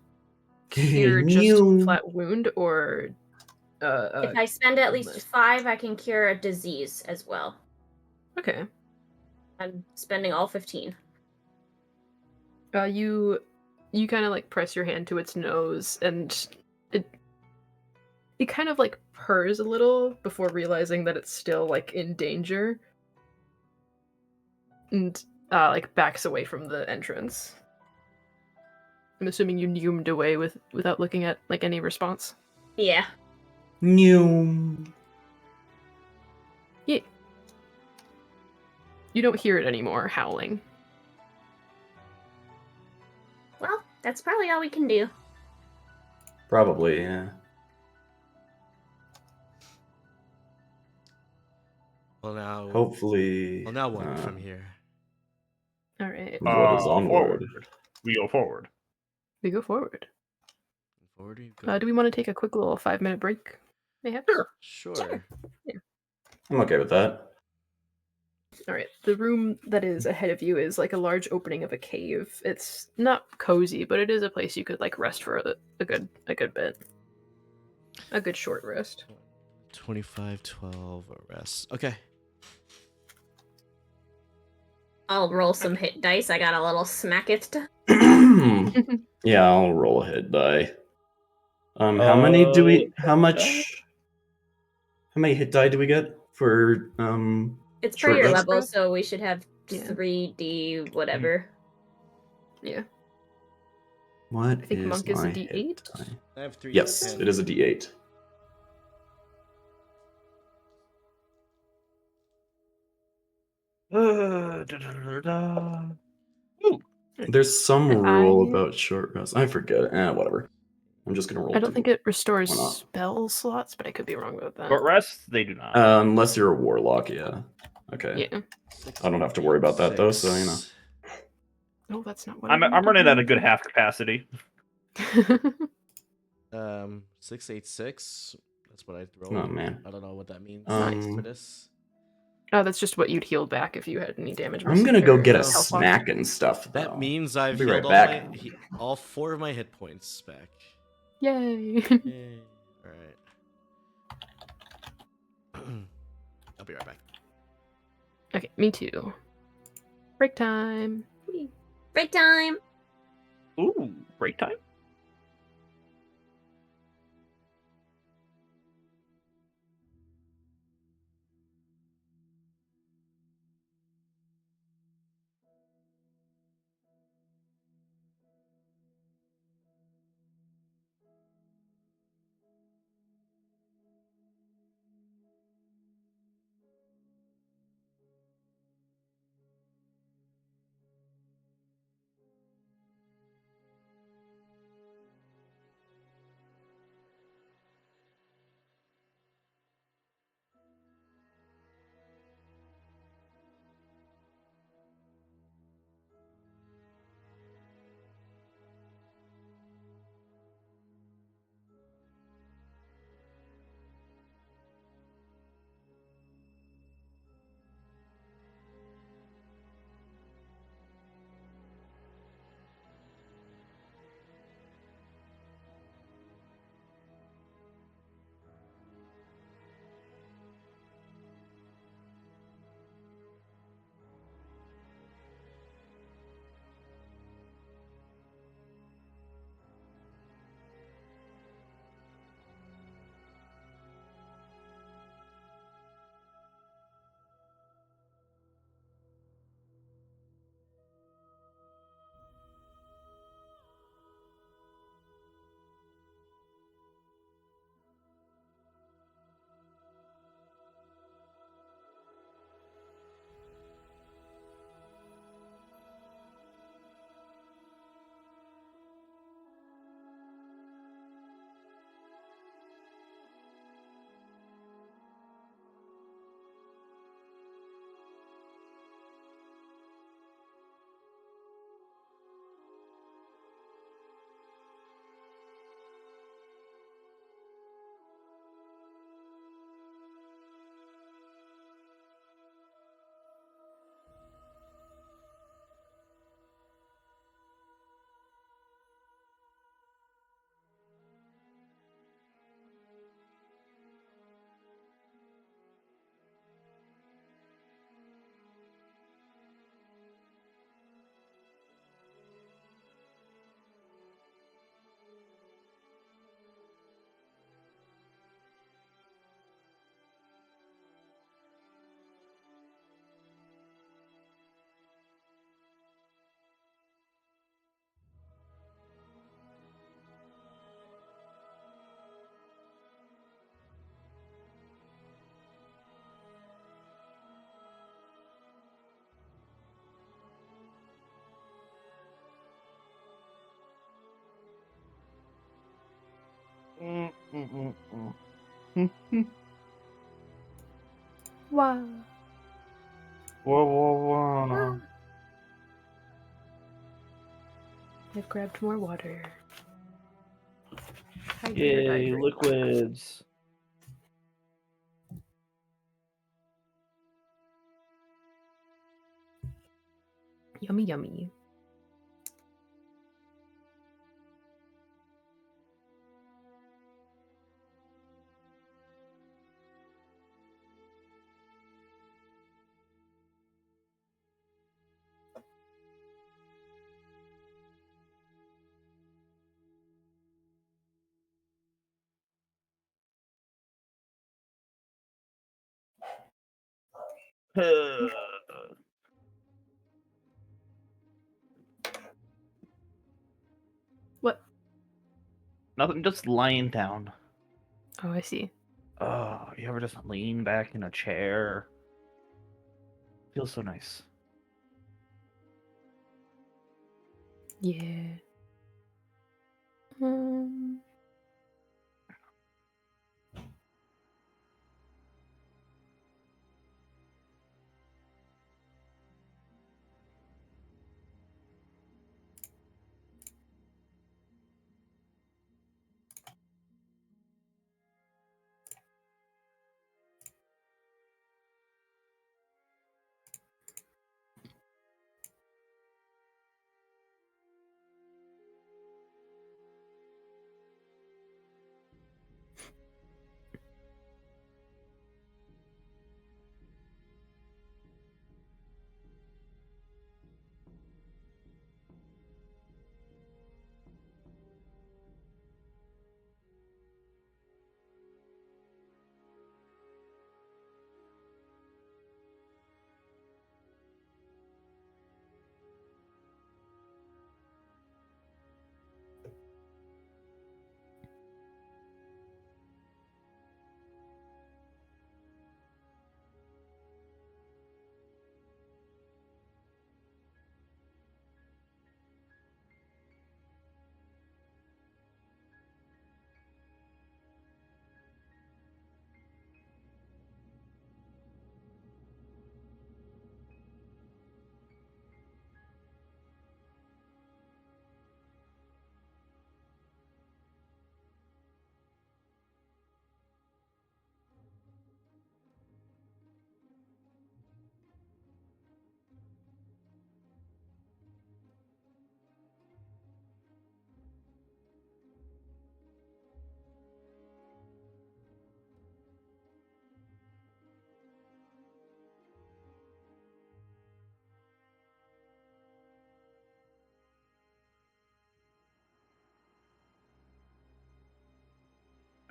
cure just New. flat wound, or If I spend at least illness? 5, I can cure a disease as well. Okay. I'm spending all 15. You kind of like press your hand to its nose, and it kind of like purrs a little before realizing that it's still like in danger, and like backs away from the entrance. I'm assuming you neumed away without looking at like any response. Yeah. New. Yeah. You don't hear it anymore howling. Well, that's probably all we can do. Probably, yeah. Well now. Hopefully. Well now what from here? All right, What is onward? Forward. We go forward. we go forward. 40. Good. Do we want to take a quick little 5-minute break? Mayhaps? Sure. I'm okay with that. All right. The room that is ahead of you is like a large opening of a cave. It's not cozy, but it is a place you could like rest for a good bit. A good short rest. 25, 12, arrest. Okay. I'll roll some hit dice. I got a little smack it. Yeah, I'll roll a hit die. How many do we? How much? How many hit die do we get for It's per short your rest? level, so we should have Yeah. 3d whatever. Yeah. What I think is monk is a my D8. hit die? I have 3. Yes, it is a D8. Ooh, There's some And rule I- about short rest. I forget. Whatever. I'm just gonna roll. I don't think it restores Why not? spell slots, but I could be wrong about that. short rests, they do not. Unless you're a warlock, yeah. Okay. Yeah. I don't have to worry about that though, so you know. Oh, that's not what I'm running at a good half capacity. 686. That's what I throw. Oh man. I don't know what that means Nice. for this. Oh, that's just what you'd heal back if you had any damage. I'm gonna go get a health loss. snack and stuff. That though. means I've I'll be healed right back. all 4 of my hit points back. Yay! Yay. All right. I'll be right back. Okay, me too. Break time. Break time. Ooh, break time. Wow. Whoa. I've grabbed more water. Yay, Hydrate. liquids. Yummy, yummy. What? Nothing, just lying down. Oh, I see. Oh, you ever just lean back in a chair? Feels so nice. Yeah.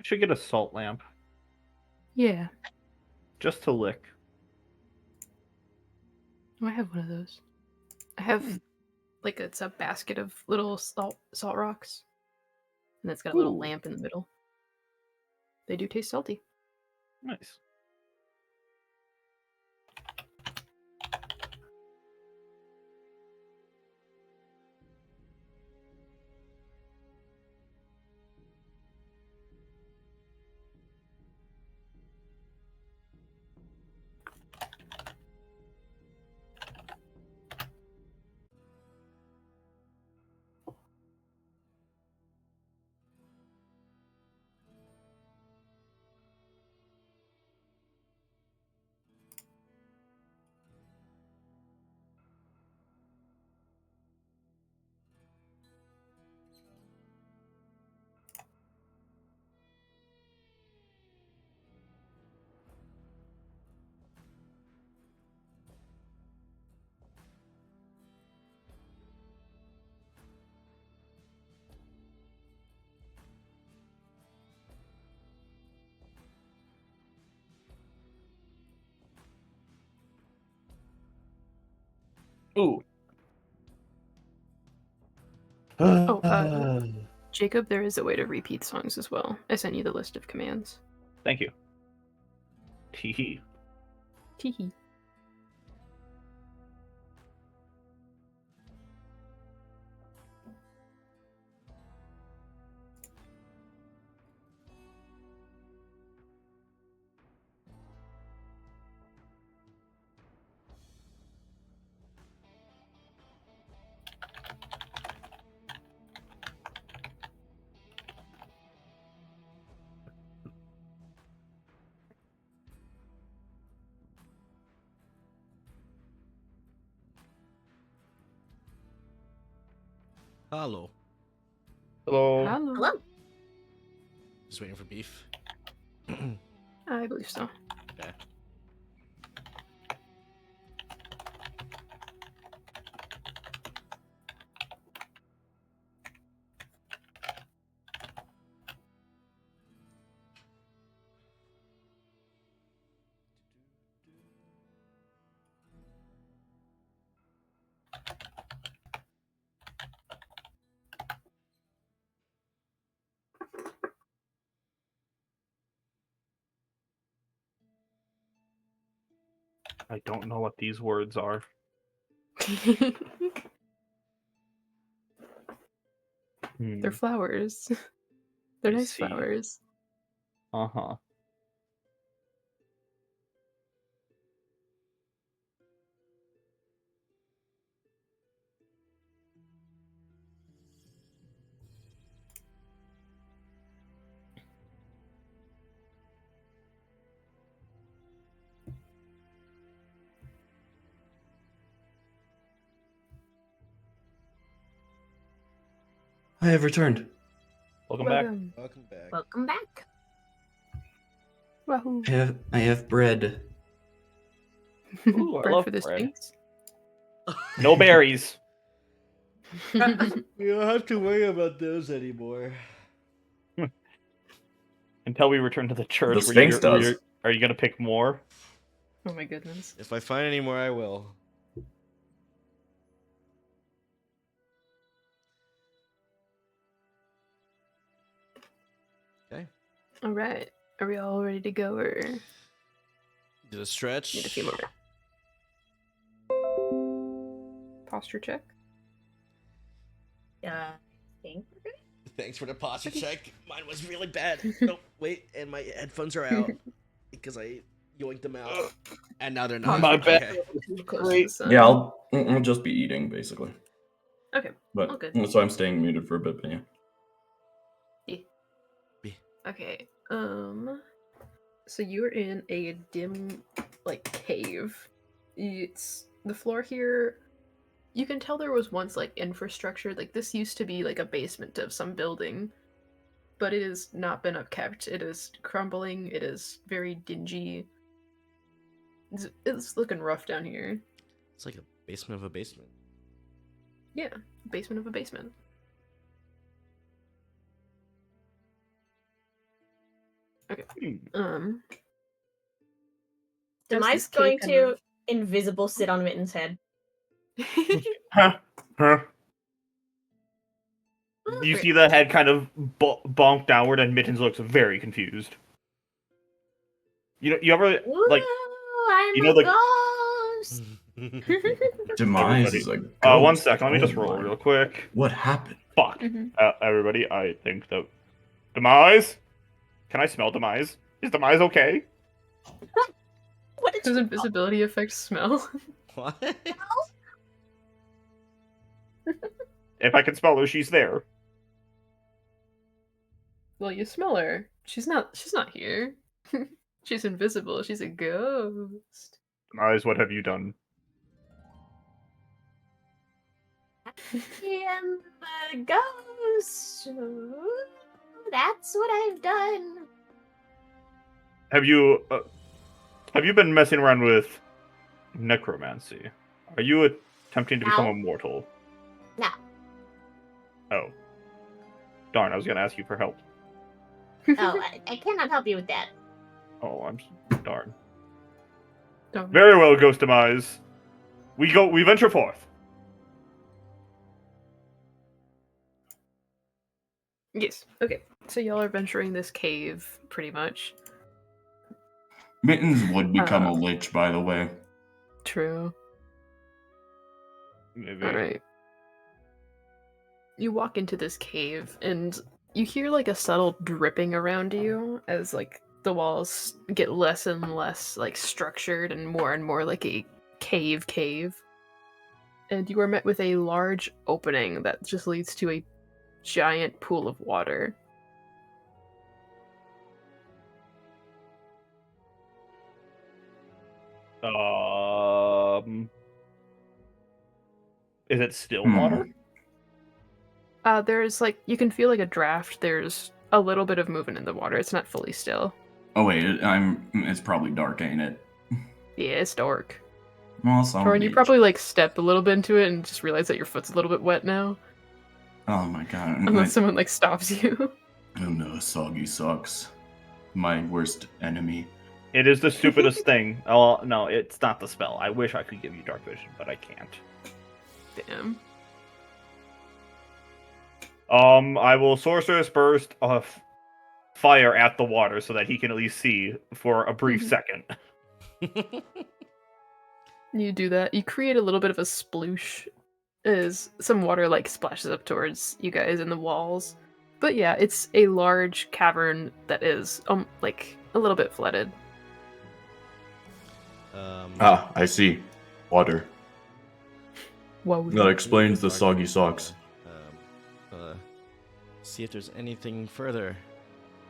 I should get a salt lamp Yeah. just to lick. Oh, I have one of those. I have like it's a basket of little salt rocks, and it's got a little Ooh. lamp in the middle. They do taste salty. Nice. Ooh. Oh, Jacob, there is a way to repeat songs as well. I sent you the list of commands. Thank you. Teehee. Teehee. Hello. Hello. Hello. Hello. Just waiting for beef. I believe so. Okay. I don't know what these words are. They're flowers. They're I nice see. flowers. Uh-huh. I have returned. Welcome back. Welcome back. Welcome back. Wahoo. I have bread. Ooh, I Bread love for the bread. Sphinx. No berries. We don't have to worry about those anymore. Until we return to the church. The Sphinx does. Are you gonna pick more? Oh my goodness. If I find any more, I will. Okay. All right. Are we all ready to go, or Do the stretch. need a few more? Posture check. I think we're good. Thanks for the posture check. Mine was really bad. Oh, wait, and my headphones are out because I yoinked them out, and now they're not. My bad. Okay. Close to the sun. Yeah, I'll just be eating basically. Okay. But All good. so I'm staying muted for a bit. But yeah. Okay. So you're in a dim, like, cave. It's the floor here. You can tell there was once like infrastructure. Like this used to be like a basement of some building, but it has not been upkept. It is crumbling. It is very dingy. It's looking rough down here. It's like a basement of a basement. Yeah, basement of a basement. Okay. As Demise this going cave to invisible sit on Mittens' head. Huh? You Okay. see the head kind of bonk downward, and Mittens looks very confused. You ever like? Ooh, I'm You know a the- ghost. Demise Everybody. is a ghost. 1 second, let me just Oh roll my. real quick. What happened? Fuck. Mhm. Everybody, I think that Demise. Can I smell Demise? Is Demise okay? What did Does you invisibility affect smell? What? If I can smell her, she's there. Well, you smell her. She's not here. She's invisible. She's a ghost. Demise, what have you done? I am a ghost. Ooh, that's what I've done. Have you been messing around with necromancy? Are you attempting to become No. immortal? No. Oh. Darn, I was gonna ask you for help. Oh, I cannot help you with that. Oh, I'm darn. Don't. Very well, Ghost Demise. We venture forth. Yes. Okay. So y'all are venturing this cave, pretty much. Mittens would become a lich, by the way. True. Maybe. All right. You walk into this cave, and you hear like a subtle dripping around you as like the walls get less and less like structured and more like a cave. And you are met with a large opening that just leads to a giant pool of water. Is it still water? There's like you can feel like a draft. There's a little bit of movement in the water. It's not fully still. Oh wait, it's probably dark, ain't it? Yeah, it's dark. Well, son of a Torin, you bitch. probably like stepped a little bit into it and just realized that your foot's a little bit wet now. Oh my god. Unless someone like stops you. Oh no, Soggy sucks. My worst enemy. It is the stupidest thing. Oh no, it's not the spell. I wish I could give you dark vision, but I can't. Damn. I will sorcerer's burst of fire at the water so that he can at least see for a brief second. You do that. You create a little bit of a sploosh as some water like splashes up towards you guys in the walls. But yeah, it's a large cavern that is like a little bit flooded. I see. Water. Whoa. That explains the soggy socks. See if there's anything further.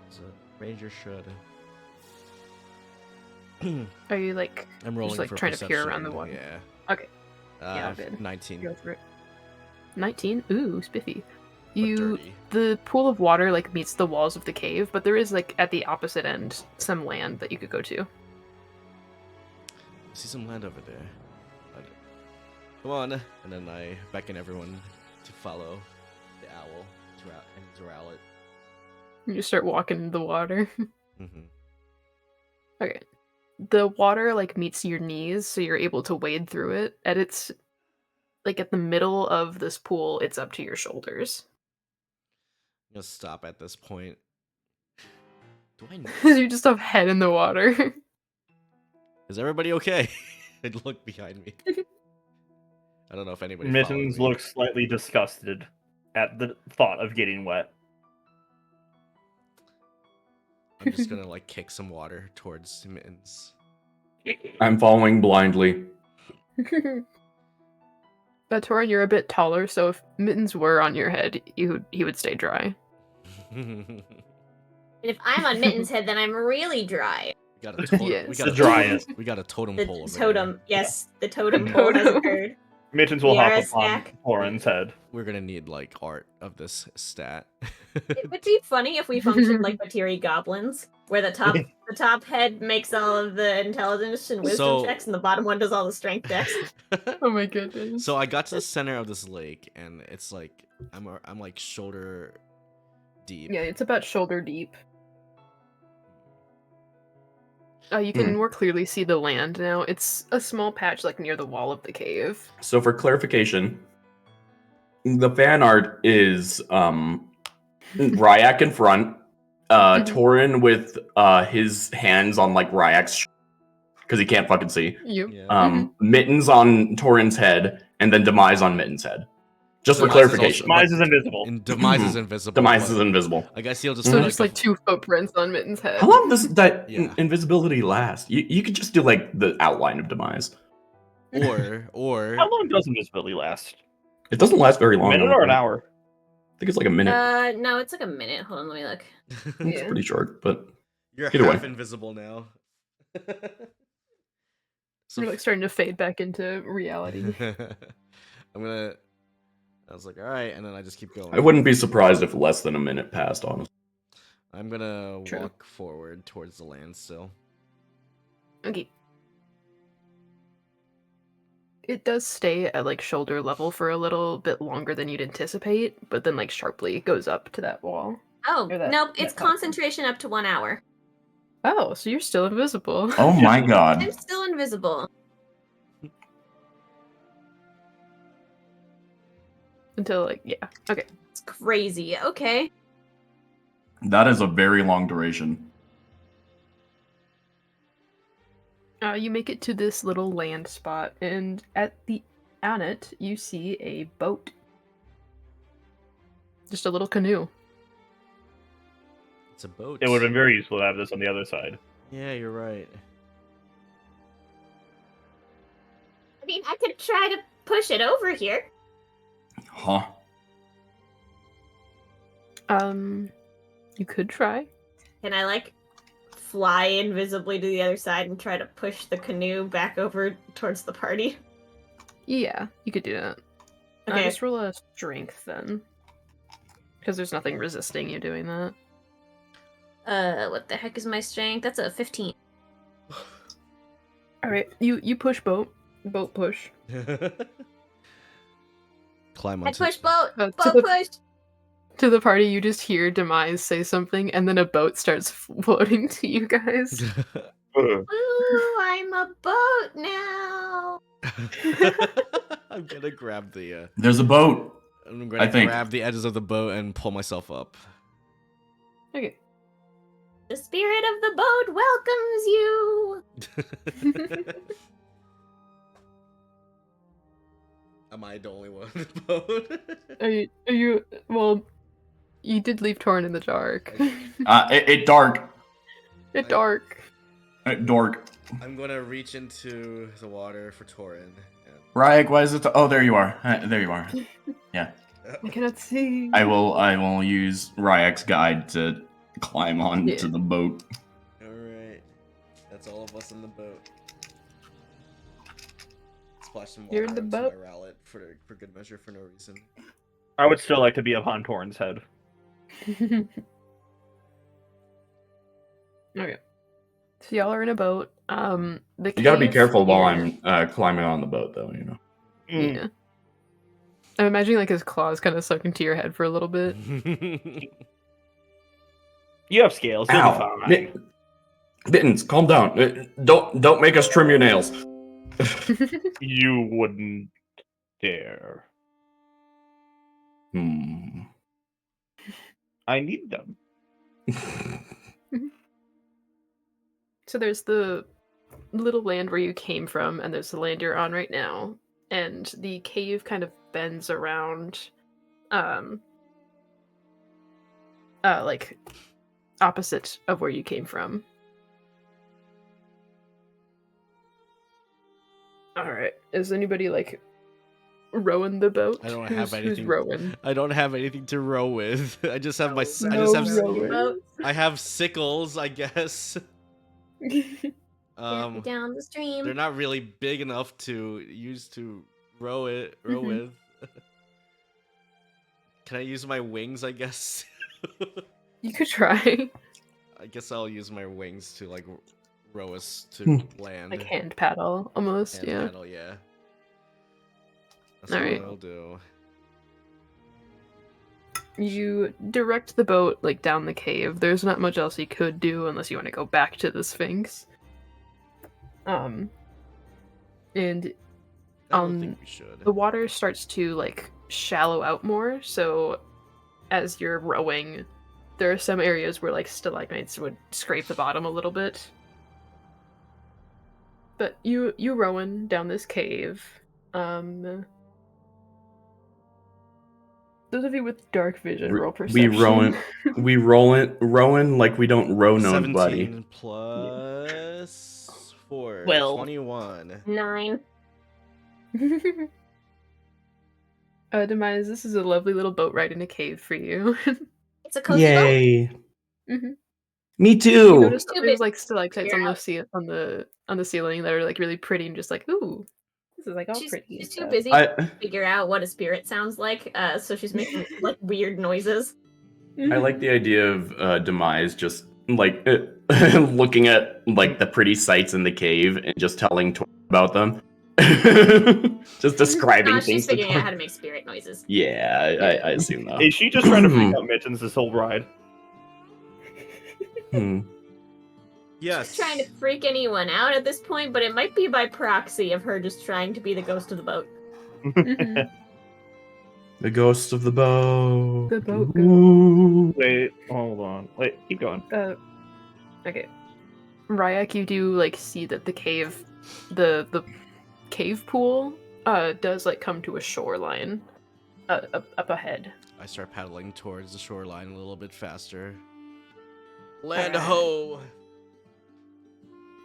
As a ranger should. Are you like I'm rolling just like for trying to peer around the perception, water? Yeah. Okay. Yeah, good. 19. Go through it. 19? Ooh, spiffy. but You dirty. the pool of water like meets the walls of the cave, but there is like at the opposite end some land that you could go to. I see some land over there. Come on, and then I beckon everyone to follow the owl and drowl it. You start walking into the water. Mm-hmm. Okay. The water like meets your knees, so you're able to wade through it. At its like at the middle of this pool, it's up to your shoulders. I'm gonna stop at this point. Do I know? You just have head in the water. Is everybody okay? I look behind me. I don't know if anybody. Mittens followed me. looks slightly disgusted at the thought of getting wet. I'm just gonna like kick some water towards Mittens. I'm following blindly. But Torin, you're a bit taller, so if Mittens were on your head, he would stay dry. And if I'm on Mittens' head, then I'm really dry. We got a totem. Yes. We got The a driest. We got a totem The pole. Over totem, there. yes, the totem pole has occurred. Mittens will We are hop a upon snack. Thorin's head. We're gonna need like art of this stat. It would be funny if we functioned like Batiri goblins, where the top head makes all of the intelligence and wisdom So- checks, and the bottom one does all the strength checks. Oh my goodness. So I got to the center of this lake, and it's like I'm like shoulder deep. Yeah, it's about shoulder deep. You can more clearly see the land now. It's a small patch like near the wall of the cave. So for clarification, the fan art is Rhaiac in front, Torin with his hands on like Rhaiac's because he can't fucking see. You. Yeah. Mittens on Torin's head, and then Demise on Mitten's head. Just for Demise is clarification. also- Demise is invisible. And Demise is invisible. Demise but is invisible. I guess he'll just. So be just like like two footprints on Mitten's head. How long does that Yeah. invisibility last? You could just do like the outline of Demise. or How long does invisibility last? It doesn't last very A long. minute I don't or an think. hour? I think it's like a minute. No, it's like a minute. Hold on, let me look. It's Yeah. pretty short, but you're Either way. half invisible now. So You're like starting to fade back into reality. I was like, all right, and then I just keep going. I wouldn't be surprised if less than a minute passed, honestly. I'm gonna True. walk forward towards the land still. Okay. It does stay at like shoulder level for a little bit longer than you'd anticipate, but then like sharply goes up to that wall. Oh, Or that- nope, it's that platform. concentration up to 1 hour. Oh, so you're still invisible. Oh my god. I'm still invisible. Until like, yeah. Okay. It's crazy. Okay. That is a very long duration. You make it to this little land spot, and on it you see a boat. Just a little canoe. It's a boat. It would have been very useful to have this on the other side. Yeah, you're right. I mean, I could try to push it over here. Huh. You could try. Can I, like, fly invisibly to the other side and try to push the canoe back over towards the party? Yeah, you could do that. Okay. Just roll a strength then. Because there's nothing resisting you doing that. What the heck is my strength? That's a 15. Alright, you push boat. Boat push. Climb I onto. push boat! to Boat the- push! To the party, you just hear Demise say something, and then a boat starts floating to you guys. Ooh, I'm a boat now! I'm gonna grab the. There's a boat. I'm gonna I think. grab the edges of the boat and pull myself up. Okay. The spirit of the boat welcomes you! Am I the only one on the boat? Are you well, you did leave Torin in the dark. It dark. It dark. Dork. I'm gonna reach into the water for Torin. Rhaiac, why is it? Oh, there you are. There you are. Yeah. I cannot see. I will use Rhaiac's guide to climb onto Yeah. the boat. Alright. That's all of us in the boat. Splash some You're water in the onto boat? my rowlet for good measure for no reason. I would still like to be upon Torin's head. Okay. So y'all are in a boat. The You gotta be cave careful while is- I'm climbing on the boat, though. You know. Yeah. I'm imagining like his claws kind of sunk into your head for a little bit. You have scales. You'll be Ow! fine. Mittens, calm down. Don't make us trim your nails. You wouldn't dare. I need them. So there's the little land where you came from, and there's the land you're on right now. And the cave kind of bends around, like opposite of where you came from. All right, is anybody like rowing the boat? I don't Who's have anything. rowing? I don't have anything to row with. I just have my. I No just have. rowing. I have sickles, I guess. Get me down the stream. They're not really big enough to use to row with. Can I use my wings? I guess. You could try. I guess I'll use my wings to like row us to land. Like hand paddle, almost. Hand Yeah. paddle, yeah. That's Alright. what I'll do. You direct the boat like down the cave. There's not much else you could do unless you want to go back to the Sphinx. And I don't think we should. the water starts to like shallow out more, so as you're rowing, there are some areas where like stalagmites would scrape the bottom a little bit. But you rowing down this cave. Those of you with dark vision, roll perception. We rowing like we don't row nobody. 17 plus 4. Well. 21. 9. Demise, this is a lovely little boat ride in a cave for you. It's a cozy boat. Yay! Mhm. Me You too. notice Too that there's big like stalactites figure on the ceiling that are like really pretty and just like, ooh, this is like all pretty. She's and too stuff. busy to figure out what a spirit sounds like, so she's making like weird noises. I like the idea of Demise just like looking at like the pretty sights in the cave and just telling Tor about them. Just describing No, things. she's figuring out how to make spirit noises. Yeah, I assume that. Is she just trying to freak out Mittens this whole ride? Yes. She's trying to freak anyone out at this point, but it might be by proxy of her just trying to be the ghost of the boat. Mhm. The ghost of the boat. The boat ghost. Ooh. Wait, hold on. Wait, keep going. Okay. Rhaiac, you do like see that the cave pool does like come to a shoreline up ahead. I start paddling towards the shoreline a little bit faster. Land Alright. ho!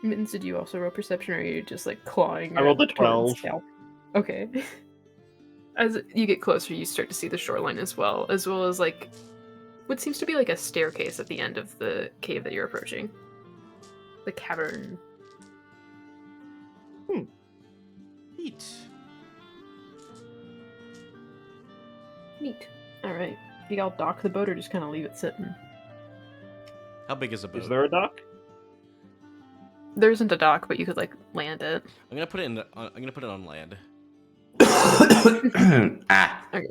Mittens, did you also roll perception, or are you just like clawing? I rolled a at Torin's 12. scalp? Okay. As you get closer, you start to see the shoreline as well as like what seems to be like a staircase at the end of the cave that you're approaching. The cavern. Neat. Neat. All right. y'all dock the boat or just kind of leave it sitting? How big is a boat? Is there a dock? There isn't a dock, but you could like land it. I'm gonna put it in. I'm gonna put it on land. Ah. Okay.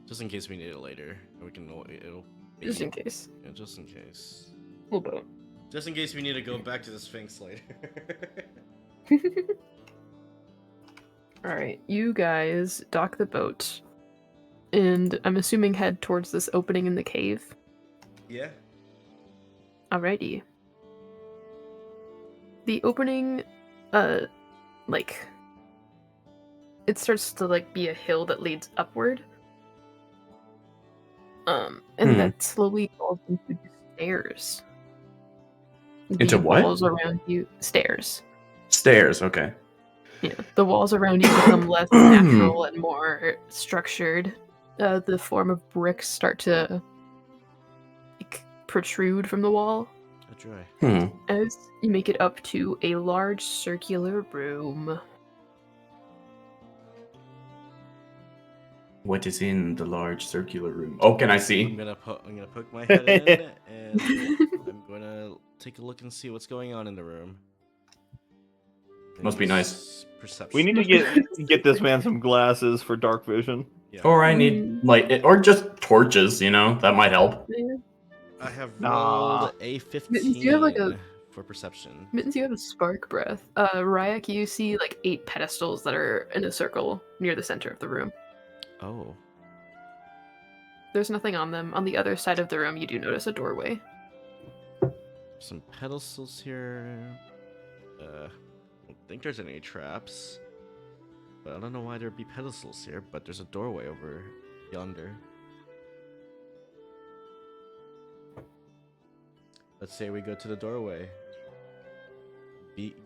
Just in case we need it later. We can. It'll. Be, Just in case. Yeah, just in case. Little boat. Just in case we need to go back to the Sphinx later. Alright, you guys dock the boat. And I'm assuming head towards this opening in the cave. Yeah. Alrighty. The opening, like, it starts to, like, be a hill that leads upward. And that slowly falls into stairs. Into The what? walls around you, stairs. Stairs, okay. Yeah, the walls around you become less natural and more structured. The form of bricks start to like, protrude from the wall Try. as you make it up to a large circular room. What is in the large circular room? Oh, can I I'm see? gonna poke my head in, and I'm gonna take a look and see what's going on in the room. Must be nice. Perception. We need to get this man some glasses for dark vision. Yeah. Or I need or just torches. That might help. Yeah. I have Nah. rolled a 15 Mittens, you have, like, for perception. Mittens, you have a spark breath. Rhaiac, you see like 8 pedestals that are in a circle near the center of the room. Oh. There's nothing on them. On the other side of the room, you do notice a doorway. Some pedestals here. I don't think there's any traps. But I don't know why there'd be pedestals here, but there's a doorway over yonder. Let's say we go to the doorway.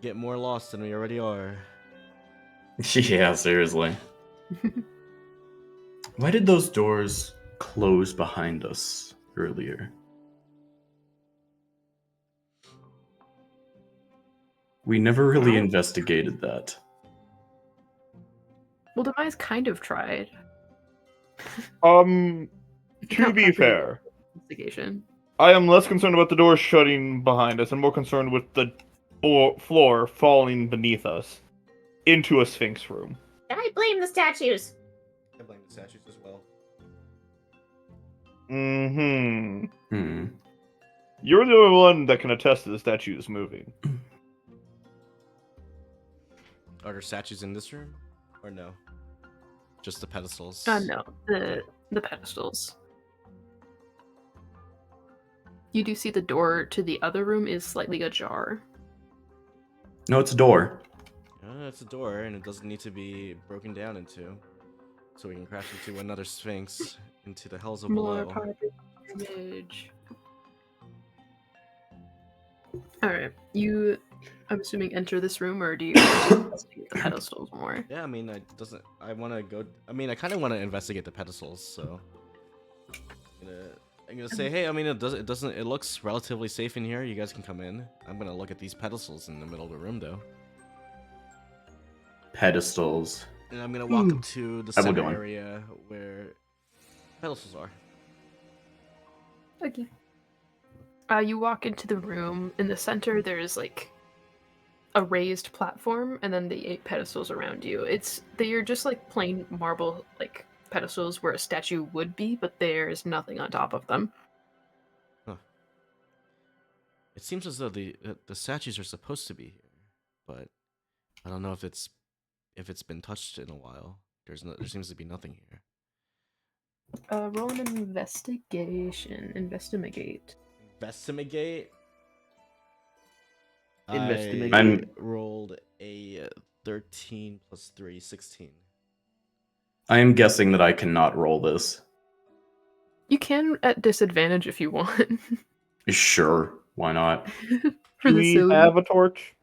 Get more lost than we already are. Yeah, seriously. Why did those doors close behind us earlier? We never really investigated that. Well, Demise kind of tried. To Not be properly fair, investigation. I am less concerned about the door shutting behind us and more concerned with the floor falling beneath us into a sphinx room. I blame the statues. I blame the statues as well. Mm-hmm. You're the only one that can attest to the statues moving. Are there statues in this room? Or no? Just the pedestals? No, the pedestals. You do see the door to the other room is slightly ajar. No, it's a door. It's a door, and it doesn't need to be broken down into. So we can crash into another sphinx into the hells of More below. part of the image. Alright, you, I'm assuming, enter this room, or do you investigate the pedestals more? Yeah, I mean, I want to go. I mean, I kind of want to investigate the pedestals, so. I'm gonna say, hey, I mean, it looks relatively safe in here. You guys can come in. I'm gonna look at these pedestals in the middle of the room, though. Pedestals. And I'm gonna walk up to the I will center go in. area where pedestals are. Okay. You walk into the room. In the center, there's like a raised platform, and then the 8 pedestals around you. They're just like plain marble like pedestals where a statue would be, but there's nothing on top of them. Huh. It seems as though the statues are supposed to be here, but I don't know if it's been touched in a while. There seems to be nothing here. Roll an investigation. Investigate. Investigate. Investigate. I rolled a 13 plus 3, 16. I am guessing that I cannot roll this. You can at disadvantage if you want. Sure, why not? For Do the we silly. have a torch?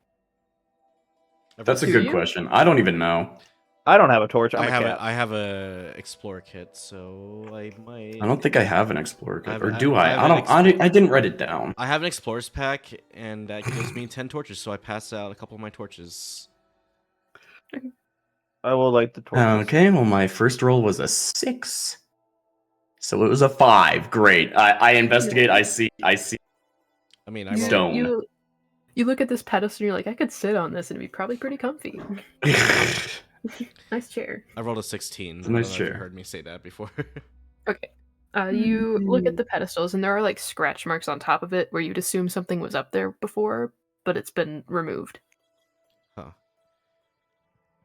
That's a Do good you? question. I don't even know. I don't have a torch. I'm I a have cat. I have a explorer kit, so I might. I don't think I have an explorer kit, or I do I? have an I didn't write it down. I have an explorer's pack, and that gives me 10 torches, so I pass out a couple of my torches. I will light the torch. Okay, well, my first roll was a 6. So it was a 5. Great. I investigate. I see. I mean, I You- rolled. Stone. You look at this pedestal and you're like, I could sit on this and it'd be probably pretty comfy. Nice chair. I rolled a 16. It's a nice I don't know if you chair. heard me say that before. Okay. You look at the pedestals and there are like scratch marks on top of it where you'd assume something was up there before, but it's been removed. Huh.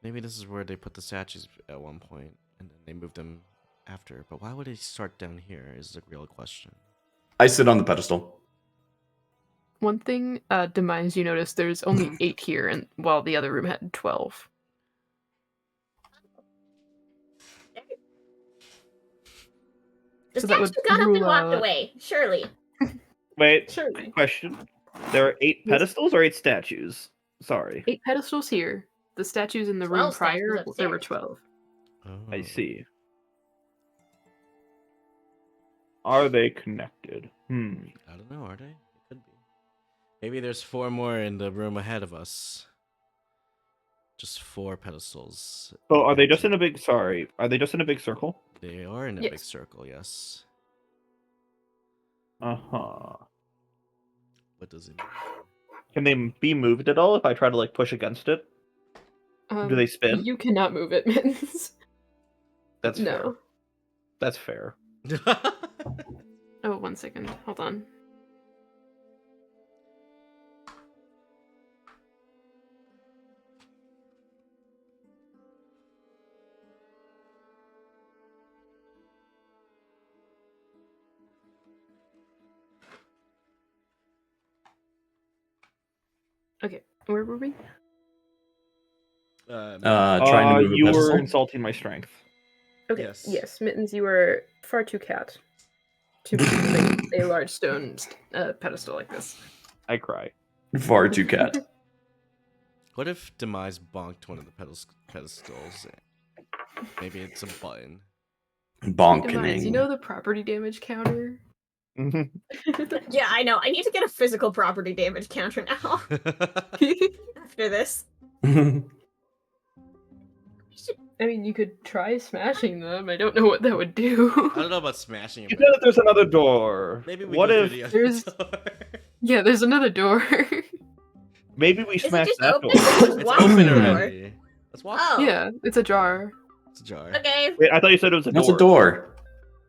Maybe this is where they put the statues at one point, and then they moved them after. But why would they start down here is the real question. I sit on the pedestal. One thing, Demise, you notice there's only 8 here, and while the other room had 12. The So that would statue got up and rule walked out- away. Surely. Wait, Surely. question. There are 8 Yes. pedestals or 8 statues? Sorry. 8 pedestals here. The statues in the 12 room prior, statues there were upstairs. 12. Oh. I see. Are they connected? I don't know, are they? It could be. Maybe there's 4 more in the room ahead of us. Just 4 pedestals. So are they just in a big are they just in a big circle? They are in a Yes. big circle, yes. Uh-huh. What does it mean? Can they be moved at all if I try to like push against it? Do they spin? You cannot move it, Mittens. That's fair. No. That's fair. Oh, 1 second. Hold on. Okay, where were we? Trying to move the You were pedestal. insulting my strength. Okay, Yes. yes, Mittens, you were far too cat to be using a large stone pedestal like this. I cry. Far too cat. What if Demise bonked one of the pedestals? Maybe it's a button. Demise, Bonkening. you know the property damage counter? Yeah, I know. I need to get a physical property damage counter now after this. I mean, you could try smashing them. I don't know what that would do. I don't know about smashing it. You said that there's another door. Maybe we what go if through the other there's- door. Yeah, there's another door. maybe we Is it smash just that open? door? It's Walk open through the door. already. Let's walk. Oh. Yeah, it's a jar. It's a jar. Okay. Wait, I thought you said it was a That's door. a door.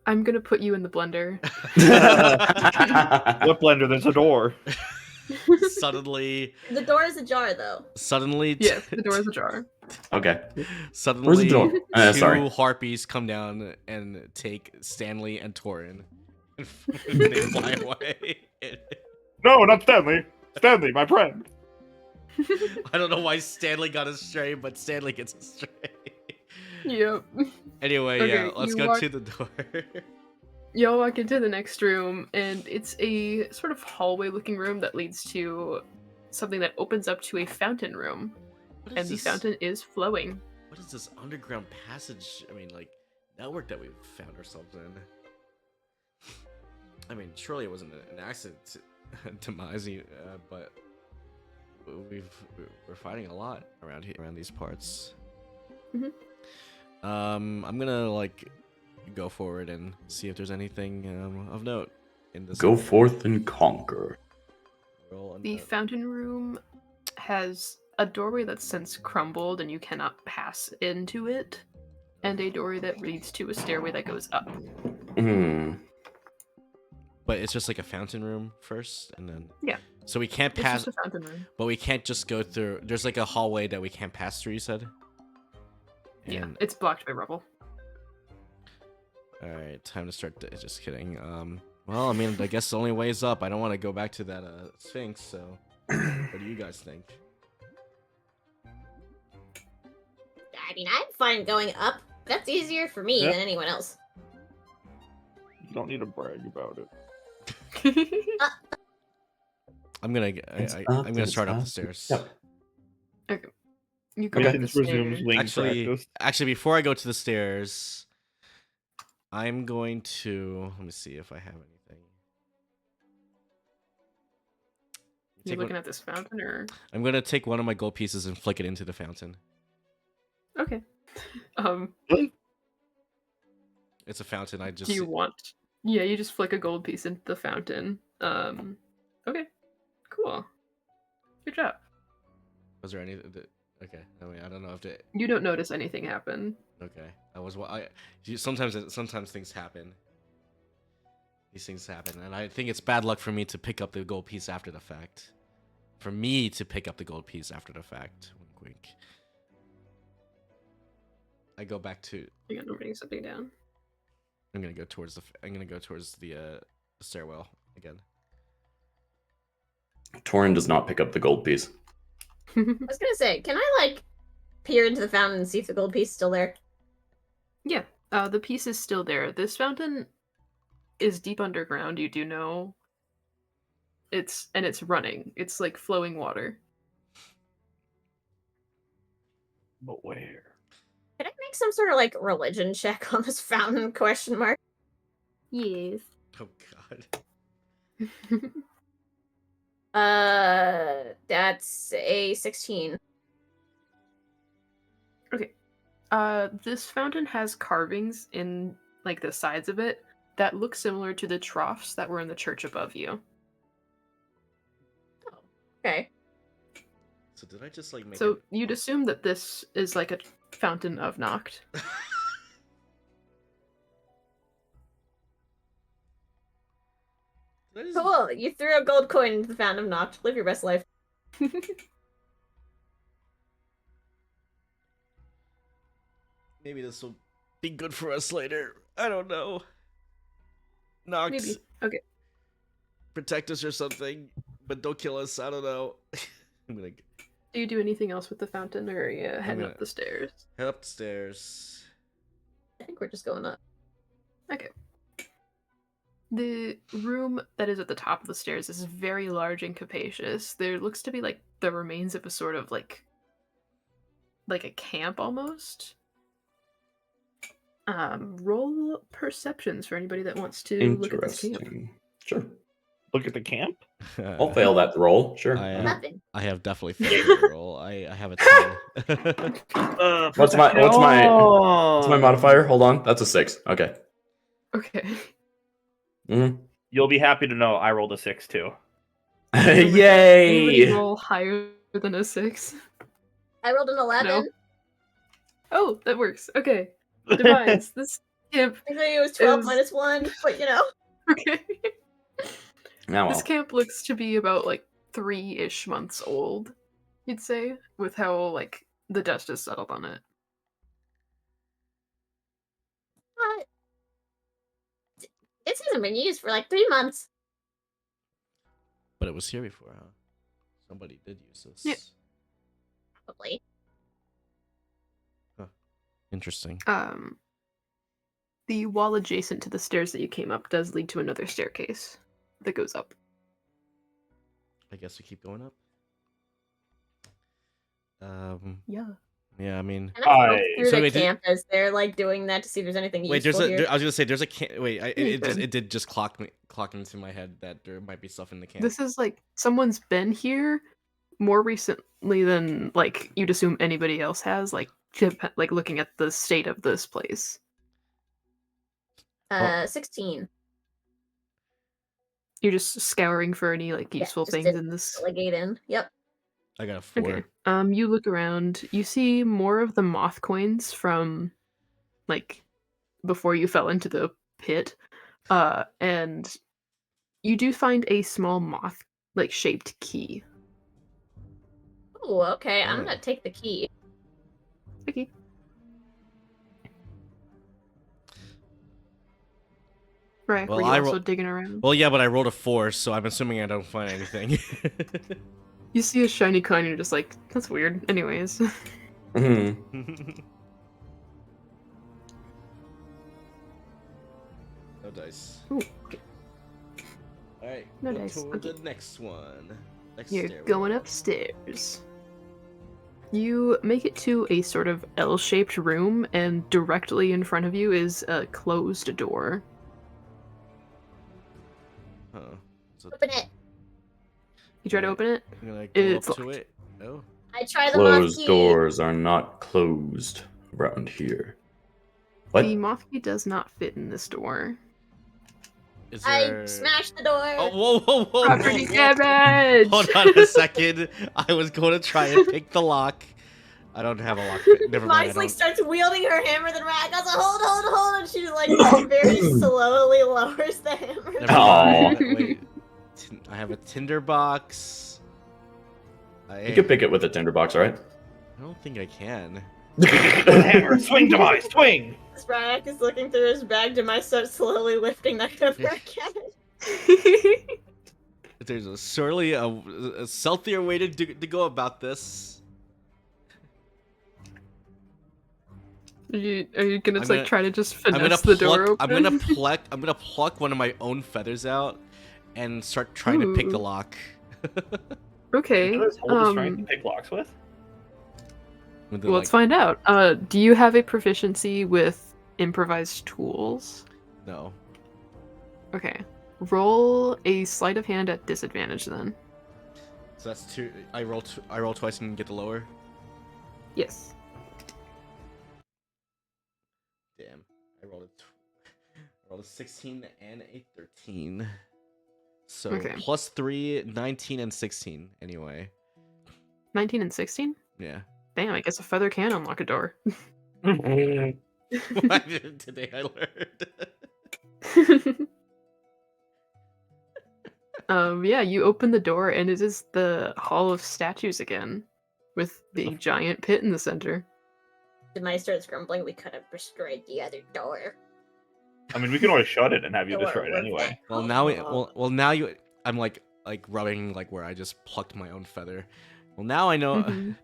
I'm gonna put you in the blender. What blender? There's a door. Suddenly, The door is ajar, though. Yeah, the door is a jar. Okay. Suddenly, Where's the door? two Sorry. harpies come down and take Stanley and Torin. And they fly away. No, not Stanley. Stanley, my friend. I don't know why Stanley got astray, but Stanley gets astray. Yep. Anyway, Okay, yeah, let's you go walk- to the door. Y'all walk into the next room, and it's a sort of hallway-looking room that leads to something that opens up to a fountain room, What and is the this? fountain is flowing. What is this underground passage? I mean, like network that we found or something. I mean, surely it wasn't an accident to Demise, but we're fighting a lot around here, around these parts. Mhm. I'm gonna like go forward and see if there's anything of note in this. Go forth and conquer. Roll on The that. fountain room has a doorway that's since crumbled, and you cannot pass into it, and a doorway that leads to a stairway that goes up. Hmm. But it's just like a fountain room first, and then Yeah. So we can't It's pass, just a fountain room. but we can't just go through. There's like a hallway that we can't pass through. You said. Yeah, And- it's blocked by rubble. All right, time to start. Just kidding. Well, I mean, I guess the only way is up. I don't want to go back to that Sphinx. So, what do you guys think? I mean, I'm fine going up. That's easier for me Yep. than anyone else. You don't need to brag about it. I'm gonna. It's I'm up, gonna it's start up the up. stairs. Yep. You go up the Mittens resumes stairs. wing Actually, practice. before I go to the stairs, I'm going to. Let me see if I have anything. You looking at this fountain, or I'm gonna take one of my gold pieces and flick it into the fountain. okay? It's a fountain. I just. Do you want? Yeah, you just flick a gold piece into the fountain. Okay, cool. Good job. Was there any? Okay. I mean, I don't know if it. You don't notice anything happen. Okay. That was what I. Sometimes things happen. These things happen, and I think it's bad luck for me to pick up the gold piece after the fact. For me to pick up the gold piece after the fact. Wink, wink. I go back to. Hang on, I'm writing something down. I'm gonna go towards the stairwell again. Torin does not pick up the gold piece. I was gonna say, can I like peer into the fountain and see if the gold piece is still there? Yeah, the piece is still there. This fountain is deep underground. You do know. It's running. It's like flowing water. But where? Can I make some sort of like religion check on this fountain? Question mark. Yes. Oh God. That's a 16. Okay. This fountain has carvings in like the sides of it that look similar to the troughs that were in the church above you. Okay. So did I just like make? So you'd assume that this is like a fountain of Noct. Cool. You threw a gold coin into the fountain of Noct. Live your best life. Maybe this will be good for us later. I don't know. Noct, Maybe. Okay. protect us or something, but don't kill us. I don't know. I'm gonna Do you do anything else with the fountain, or are you heading gonna- up the stairs? head upstairs. I think we're just going up. Okay. The room that is at the top of the stairs is very large and capacious. There looks to be like the remains of a sort of like a camp almost. Roll perceptions for anybody that wants to look at this camp. Interesting. Sure. Look at the camp. I'll fail that roll. Sure. Nothing. I have definitely failed the roll. I have a 10. What's my modifier? Hold on. That's a 6. Okay. Okay. Mm-hmm. You'll be happy to know I rolled a 6 too. Anybody Yay! roll higher than a 6? I rolled an 11. No. Oh, that works. Okay. Demise. This camp. I think it was 12 Is- minus 1, but you know. Okay. Now This camp looks to be about like 3-ish months old, you'd say, with how like the dust has settled on it. What? This hasn't been used for like 3 months. But it was here before, huh? Somebody did use this. Yeah. Probably. Interesting. The wall adjacent to the stairs that you came up does lead to another staircase that goes up. I guess we keep going up. Yeah. Yeah, I mean. And I look through So the wait, did- camp as they're like doing that to see if there's anything Wait, useful here. I was gonna say there's a can. Wait, Okay. it did just clock into my head that there might be stuff in the can. This is like someone's been here more recently than like you'd assume anybody else has, like looking at the state of this place. 16. You're just scouring for any like Yeah, useful just things to in this. Delegate in. Yep. I got a 4. Okay. You look around. You see more of the moth coins from, like, before you fell into the pit. And you do find a small moth, like, shaped key. Oh, okay. I'm Oh. gonna take the key. Okay. Rhaiac, Well, were you I also ro- digging around? Well, yeah, but I rolled a 4, so I'm assuming I don't find anything. You see a shiny coin, and you're just like, that's weird. Anyways. Mm-hmm. No dice. Ooh, okay. All right. No go dice, toward okay. the next one. Next You're stairwell. going upstairs. You make it to a sort of L-shaped room, and directly in front of you is a closed door. Huh. So Open it. You try to open it? I'm gonna go It's up to locked. it. Oh. I try the moth Closed key. doors are not closed around here. What? The moth key does not fit in this door. Is I there... smashed the door. Oh, whoa. Property damage! Hold on a second. I was going to try and pick the lock. I don't have a lock. Never mind. Mine's like starts wielding her hammer, then Rhaiac goes, hold, and she like very slowly lowers the hammer. Never Oh. mind. Wait. I have a tinder box. You can pick it with a tinderbox, all right? I don't think I can. Hammer, swing, Demise, swing! As Rhaiac is looking through his bag, Demise starts slowly lifting the hammer again. There's a surely a stealthier way to go about this. Are you gonna I'm like gonna- try to just I'm gonna finesse the pluck. door open? I'm gonna pluck one of my own feathers out and start trying to pick the Ooh. lock. Okay. What does hold the strength to pick locks with? With the, Let's find out. Do you have a proficiency with improvised tools? No. Okay. Roll a sleight of hand at disadvantage then. So that's two. I roll twice and get the lower. Yes. Damn. I rolled a 16 and a 13. So Okay. plus 3, 19, and 16. Anyway. 19 and 16? Yeah. Damn, I guess a feather can unlock a door. Today I learned. Yeah, you open the door and it is the Hall of Statues again, with the giant pit in the center. Demise starts grumbling, we could have destroyed the other door. I mean, we can always shut it and have you Door destroy it was anyway. Well now now you. I'm like rubbing like where I just plucked my own feather. Well now I know. Mhm.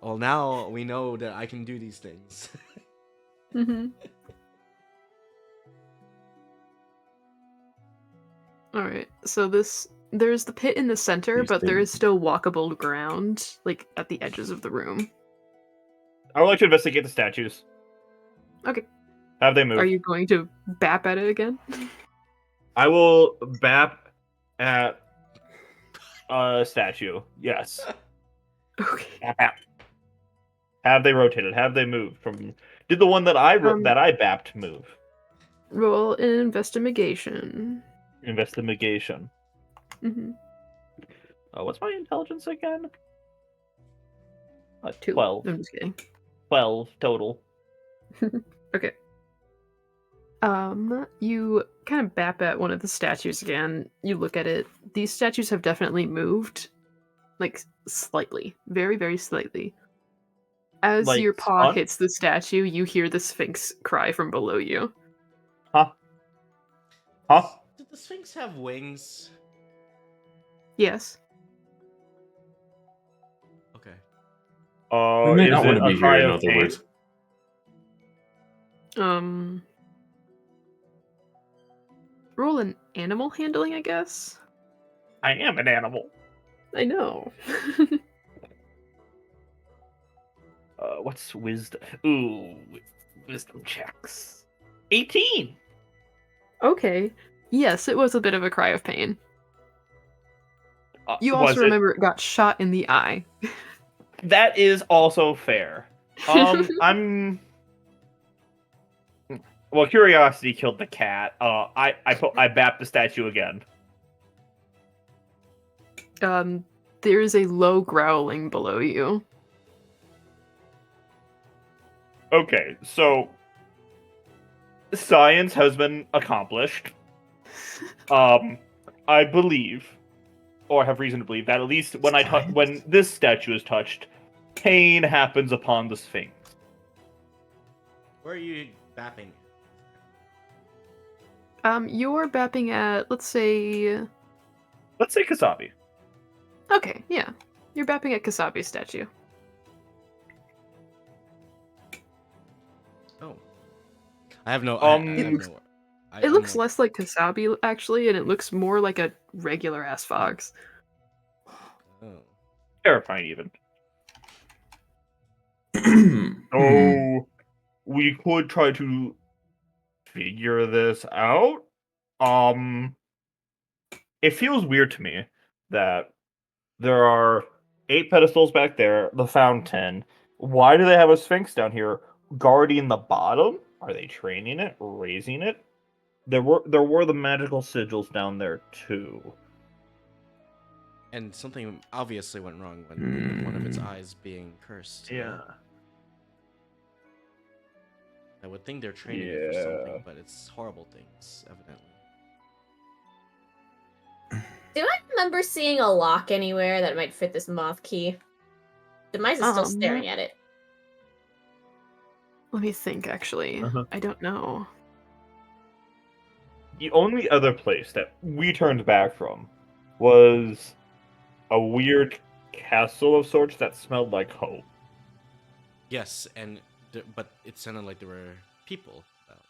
Well now we know that I can do these things. Mm-hmm. Alright, so there's the pit in the center, These but there things. is still walkable ground, like, at the edges of the room. I would like to investigate the statues. Okay. Have they moved? Are you going to bap at it again? I will bap at a statue. Yes. Okay. Bap, bap. Have they rotated? Have they moved from? Did the one that I bapped move? Roll an investigation. Investigation. Mm-hmm. What's my intelligence again? 2. 12. I'm just kidding. 12 total. Okay. You kind of bap at one of the statues again. You look at it. These statues have definitely moved. Like, slightly. Very, very slightly. As Like, your paw spun? hits the statue, you hear the Sphinx cry from below you. Huh? Did the Sphinx have wings? Yes. Okay. We may Is not it want to a be here, cry in of other pain? words. Roll an animal handling, I guess? I am an animal. I know. What's wisdom? Ooh, wisdom checks. 18. Okay. Yes, it was a bit of a cry of pain. You Was also it? remember it got shot in the eye. That is also fair. I'm. Well, curiosity killed the cat. I bapped the statue again. There is a low growling below you. Okay, so science has been accomplished. I believe, or have reason to believe, that at least when this statue is touched, pain happens upon the Sphinx. Where are you bapping? You're bapping at, let's say... Let's say Skhappy. Okay, yeah. You're bapping at Skhappy's statue. Oh. I have no. It looks less like Skhappy, actually, and it looks more like a regular-ass fox. Oh. Terrifying, even. Hmm. So we could try to figure this out. It feels weird to me that there are 8 pedestals back there, the fountain. Why do they have a Sphinx down here guarding the bottom? Are they training it, raising it? There were the magical sigils down there too. And something obviously went wrong with one of its Hmm. eyes being cursed. Yeah. I would think they're training it for something, Yeah. but it's horrible things, evidently. Do I remember seeing a lock anywhere that might fit this moth key? Demise is still staring at it. Let me think, actually. Uh-huh. I don't know. The only other place that we turned back from was a weird castle of sorts that smelled like hope. Yes, but it sounded like there were people about.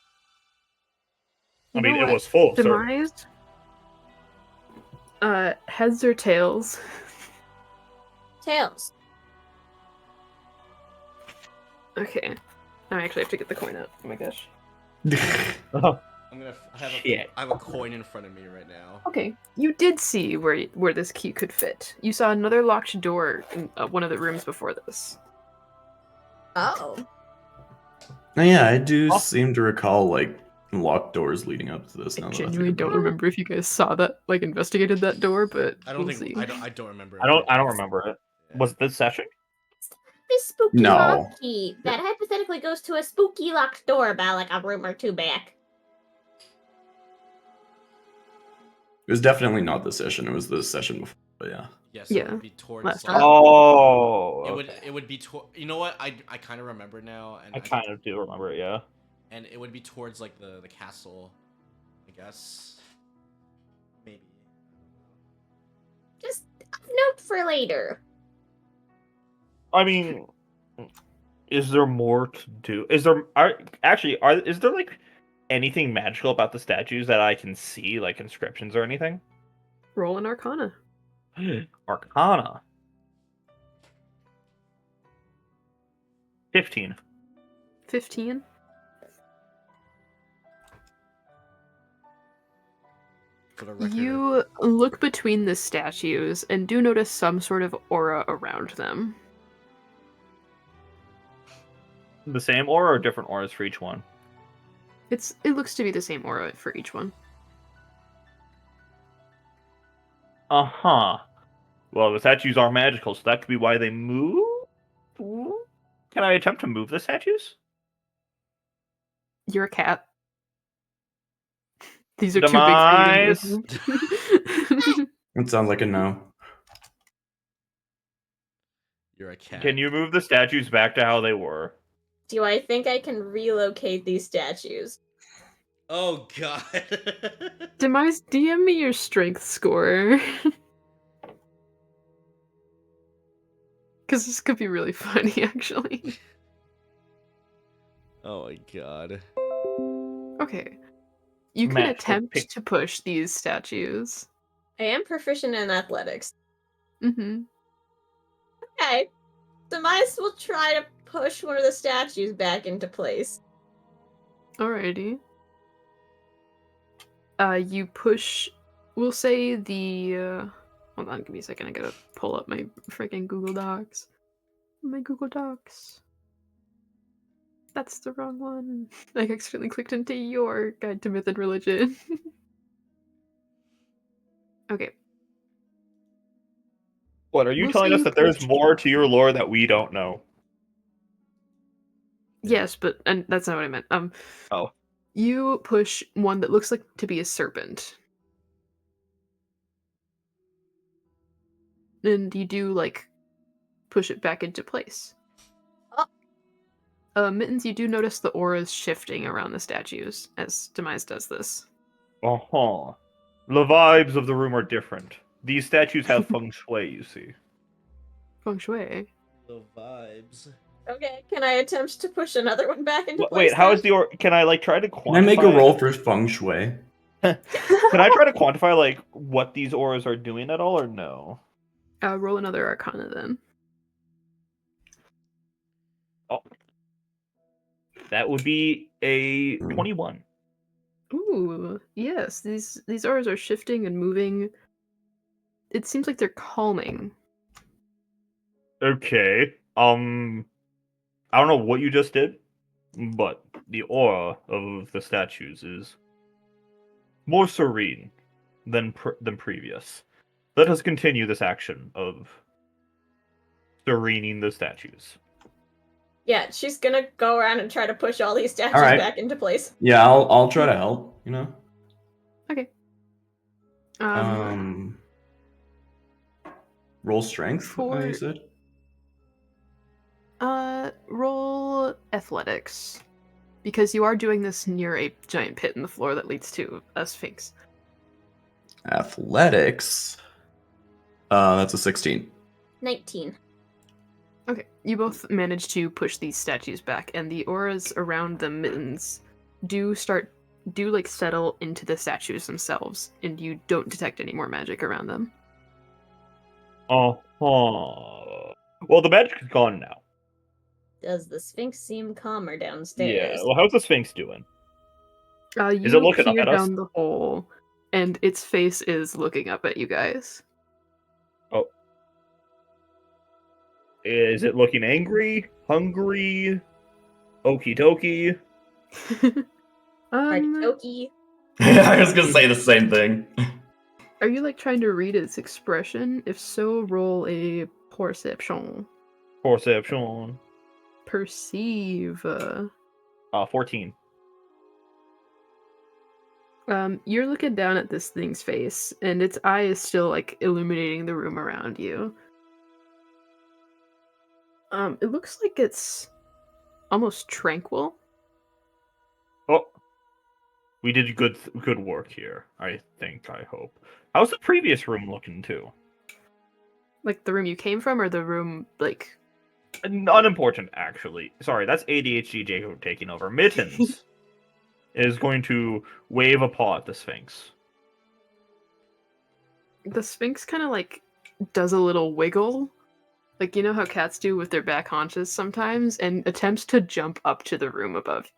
I You mean, know it what? was full of servants. Demise? Heads or tails? Tails. Okay. I actually have to get the coin out. Oh my gosh. Shit. I have a coin in front of me right now. Okay. You did see where this key could fit. You saw another locked door in one of the rooms before this. Oh. Oh, yeah, I do Oh. seem to recall like locked doors leading up to this. I Now that I genuinely think don't about it. remember if you guys saw that, like, investigated that door, but I don't we'll think see. I don't remember. I don't remember it. Yeah. Was this session? This spooky No. moth key that hypothetically goes to a spooky locked door about like a room or two back. It was definitely not this session. It was the session before. But yeah. Yes, it Yeah. would be towards. Last Like, time. Oh, it would be you know what? I kind of remember now, and I kind of do remember it. Yeah. and it would be towards like the castle, I guess. Maybe. Just a note for later. I mean, is there more to do? Is there is there like anything magical about the statues that I can see, like inscriptions or anything? Roll an Arcana. Arcana. 15. 15. For the record, You look between the statues and do notice some sort of aura around them. The same aura or different auras for each one? It looks to be the same aura for each one. Uh-huh. Well, the statues are magical, so that could be why they move? Can I attempt to move the statues? You're a cat. These are Demise. too big for you to move. It sounds like a no. you're a cat. Can you move the statues back to how they were? Do I think I can relocate these statues? Oh god. Demise, DM me your strength score. Because this could be really funny, actually. Oh my god. Okay. You can Magical attempt pick. to push these statues. I am proficient in athletics. Mm-hmm. Okay. Demise will try to push one of the statues back into place. Alrighty. You push... We'll say the... Hold on, give me a second. I gotta pull up my freaking Google Docs. My Google Docs. That's the wrong one. I accidentally clicked into your Guide to Myth and Religion. Okay. What, are you We'll telling say us you that there's pushed- more to your lore that we don't know? Yes, but and that's not what I meant. Oh. You push one that looks like to be a serpent. And you do, like, push it back into place. Mittens, you do notice the auras shifting around the statues as Demise does this. Uh-huh. The vibes of the room are different. These statues have feng shui, you see. Feng Shui. The vibes. Okay, can I attempt to push another one back into place? Wait, how then? is the aura... Can I, like, try to quantify... Can I make a roll for feng shui? Can I try to quantify, like, what these auras are doing at all, or no? Roll another Arcana then. Oh. That would be a 21. Ooh, yes, these auras are shifting and moving. It seems like they're calming. Okay. I don't know what you just did, but the aura of the statues is more serene than previous. Let us continue this action of serening the statues. Yeah, she's gonna go around and try to push all these statues Alright. back into place. Yeah, I'll try to help. You know. Okay. Roll strength. You said. Roll athletics. Because you are doing this near a giant pit in the floor that leads to a sphinx. Athletics. That's a 16. 19. Okay, you both manage to push these statues back, and the auras around the Mittens do settle into the statues themselves, and you don't detect any more magic around them. Well, the magic is gone now. Does the Sphinx seem calmer Yeah. downstairs? Well, how's the Sphinx doing? You Is it looking up peer at us? down the hole, and its face is looking up at you guys. Oh. Is it looking angry? Hungry? Okie dokie? Artichoke. I was gonna say the same thing. Are you trying to read its expression? If so, roll a perception. Perception. Perceive. 14. You're looking down at this thing's face, and its eye is still illuminating the room around you. It looks like it's almost tranquil. Oh. We did good work here, I think, I hope. How's the previous room looking, too? The room you came from, or the room, Unimportant, actually. Sorry, that's ADHD Jacob taking over. Mittens is going to wave a paw at the Sphinx. The Sphinx kind of, does a little wiggle. You know how cats do with their back haunches sometimes, and attempts to jump up to the room above.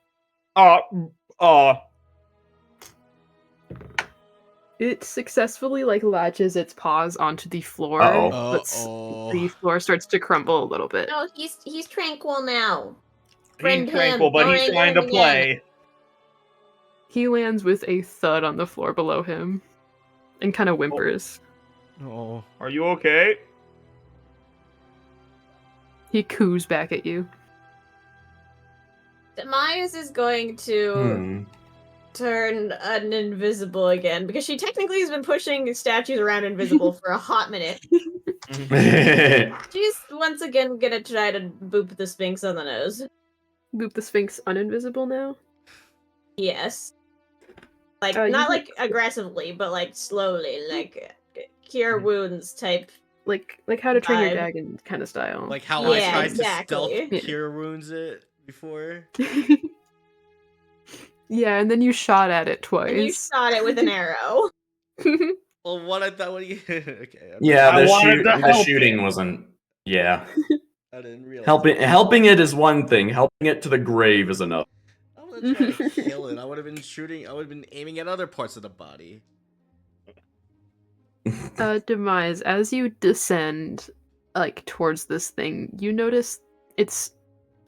It successfully latches its paws onto the floor, but the floor starts to crumble a little bit. No, he's tranquil now. He's tranquil, but he's trying to play. He lands with a thud on the floor below him, and kind of whimpers. Oh. Are you okay? He coos back at you. Demise is going to turn invisible again, because she technically has been pushing statues around invisible for a hot minute. She's once again gonna try to boop the Sphinx on the nose. Boop the Sphinx uninvisible now? Yes. You aggressively, but slowly, cure wounds type. Like How to Train Your vibe. Dragon kind of style. Like how Yeah, I tried exactly. to stealth cure wounds it before. Yeah, and then you shot at it twice. And you shot it with an arrow. Well, what I thought when you okay. Yeah, the the shooting wasn't. Yeah. I didn't realize. Helping it is one thing. Helping it to the grave is another. I wasn't trying to kill it. I would have been shooting. I would have been aiming at other parts of the body. Demise, as you descend towards this thing, you notice its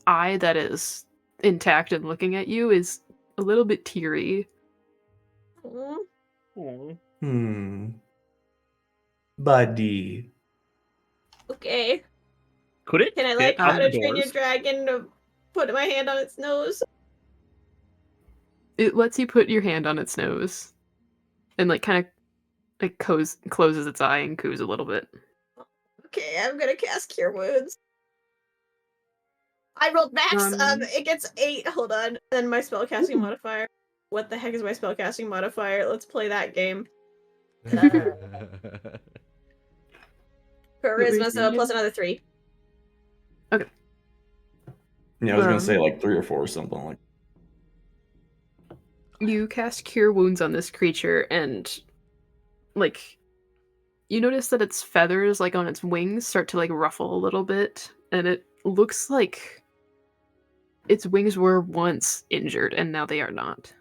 eye that is intact and looking at you is a little bit teary. Buddy. Okay. Could it? Can I fit How to outdoors? Train Your Dragon to put my hand on its nose? It lets you put your hand on its nose, and kind of closes its eye and coos a little bit. Okay, I'm gonna cast Cure Wounds. I rolled max. It gets 8. Hold on. Then my spellcasting modifier. What the heck is my spellcasting modifier? Let's play that game. Charisma, so plus another 3. Okay. Yeah, I was gonna say 3 or 4 or something like. You cast Cure Wounds on this creature, and you notice that its feathers, on its wings, start to ruffle a little bit, and it looks like its wings were once injured, and now they are not.